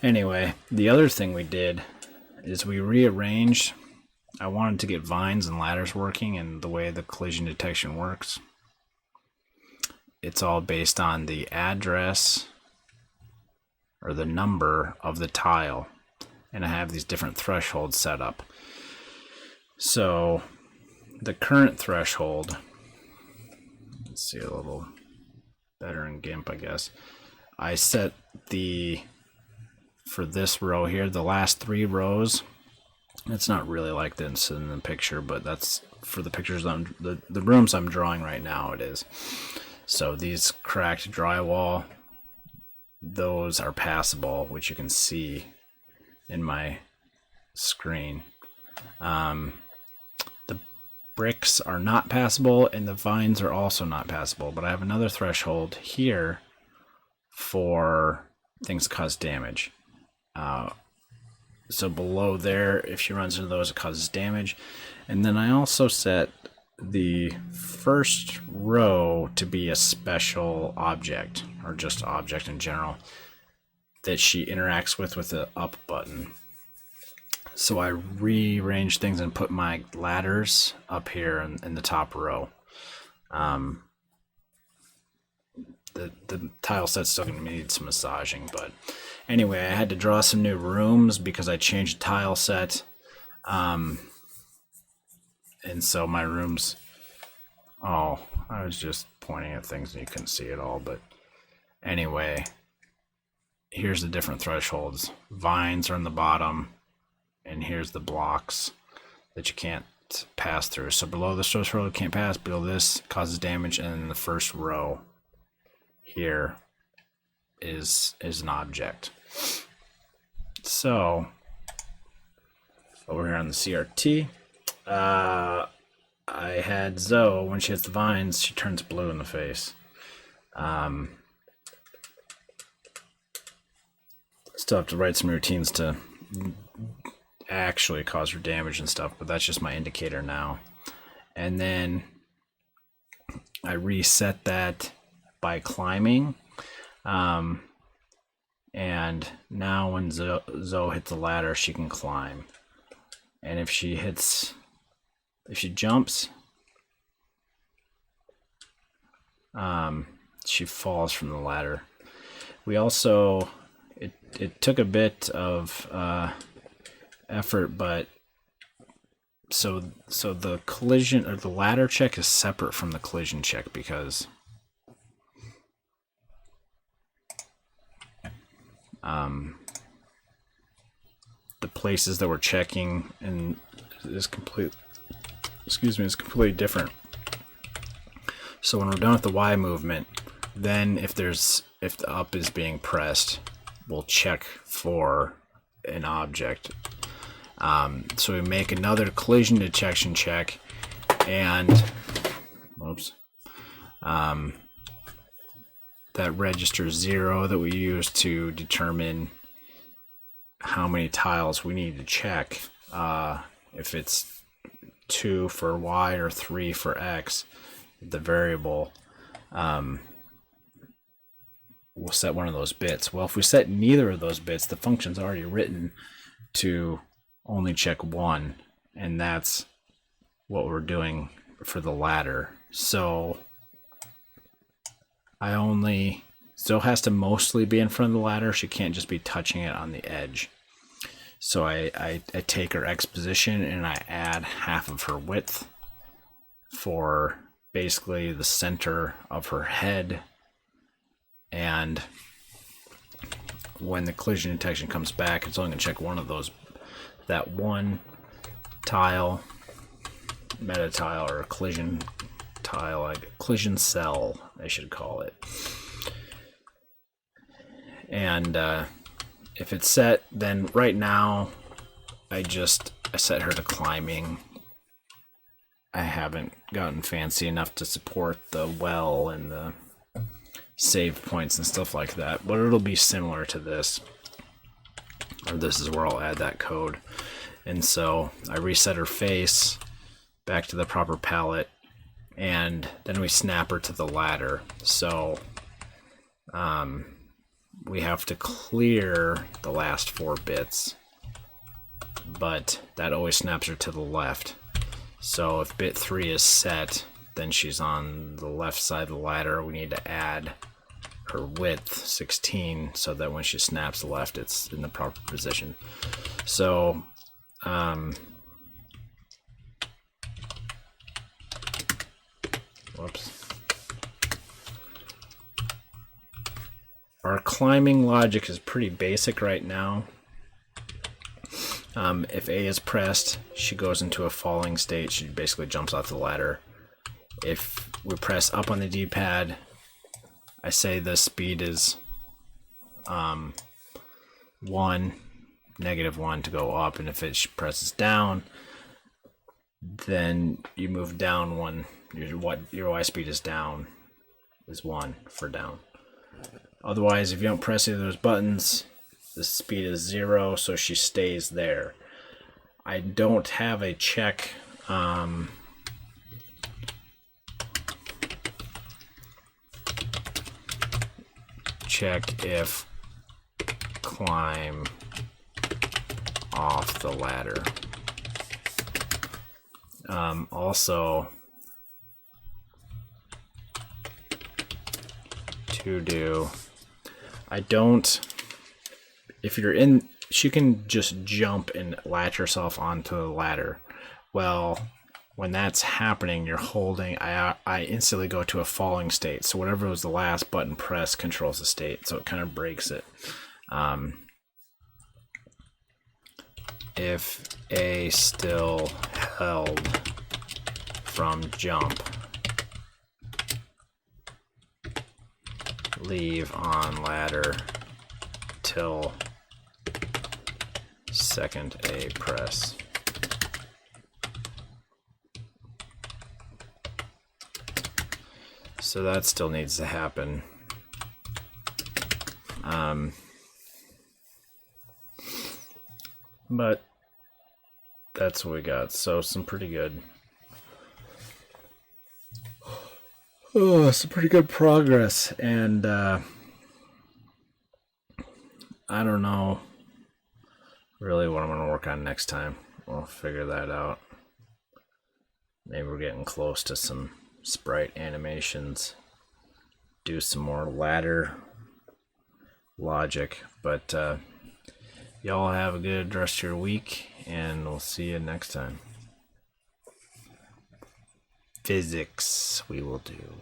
Anyway, the other thing we did is we rearranged. I wanted to get vines and ladders working, and the way the collision detection works, it's all based on the address or the number of the tile, and I have these different thresholds set up. So the current threshold, let's see a little better in GIMP, I guess. I set for this row here, the last 3 rows. It's not really like this in the picture, but that's for the pictures the rooms I'm drawing right now, it is. So these cracked drywall, those are passable, which you can see in my screen. The bricks are not passable, and the vines are also not passable, but I have another threshold here for things that cause damage. So below there, if she runs into those, it causes damage. And then I also set the first row to be a special object, or just object in general, that she interacts with the up button. So I rearranged things and put my ladders up here in the top row. The tile set's still going to need some massaging, but anyway, I had to draw some new rooms because I changed the tile set. And so my rooms, I was just pointing at things and you couldn't see it all, but anyway, here's the different thresholds. Vines are in the bottom, and here's the blocks that you can't pass through. So below this threshold, you can't pass. Below this causes damage, and then the first row here is an object. So over here on the CRT, I had Zoe, when she hits the vines, she turns blue in the face. Still have to write some routines to actually cause her damage and stuff, but that's just my indicator now. And then I reset that by climbing. And now when Zoe hits the ladder, she can climb. And if she jumps, she falls from the ladder. We also, it took a bit of effort, but so the collision or the ladder check is separate from the collision check because the places that we're checking and is completely different. So when we're done with the Y movement, then if the up is being pressed, we'll check for an object. So we make another collision detection check, and that registers 0 that we use to determine how many tiles we need to check. If it's 2 for Y or 3 for X, the variable, we'll set one of those bits. Well, if we set neither of those bits, the function's already written to only check 1, and that's what we're doing for the ladder. So Zoe has to mostly be in front of the ladder. She can't just be touching it on the edge. So I take her X position and I add half of her width for basically the center of her head. And when the collision detection comes back, it's only going to check one of those, that one tile, meta tile, or collision tile, like collision cell, I should call it. And if it's set, then right now I set her to climbing. I haven't gotten fancy enough to support the well and the save points and stuff like that, but it'll be similar to this, or this is where I'll add that code. And so I reset her face back to the proper palette, and then we snap her to the ladder. So we have to clear the last 4 bits, but that always snaps her to the left. So if bit 3 is set, then she's on the left side of the ladder. We need to add her width 16 so that when she snaps left, it's in the proper position. So our climbing logic is pretty basic right now. If A is pressed, she goes into a falling state. She basically jumps off the ladder. If we press up on the D-pad, I say the speed is -1 to go up, and if it presses down, then you move down 1. Your Y speed is down is 1 for down. Otherwise, if you don't press either of those buttons, the speed is 0, so she stays there. I don't have a check if climb off the ladder. Also, to do, if you're in, she can just jump and latch herself onto the ladder. Well, when that's happening, you're holding, I instantly go to a falling state. So whatever was the last button press controls the state. So it kind of breaks it. If A still held from jump, leave on ladder till second A press. So that still needs to happen. But that's what we got. So some pretty good progress. And I don't know really what I'm going to work on next time. we'll figure that out. Maybe we're getting close to some sprite animations. Do some more ladder logic. But y'all have a good rest of your week, and we'll see you next time. Physics we will do.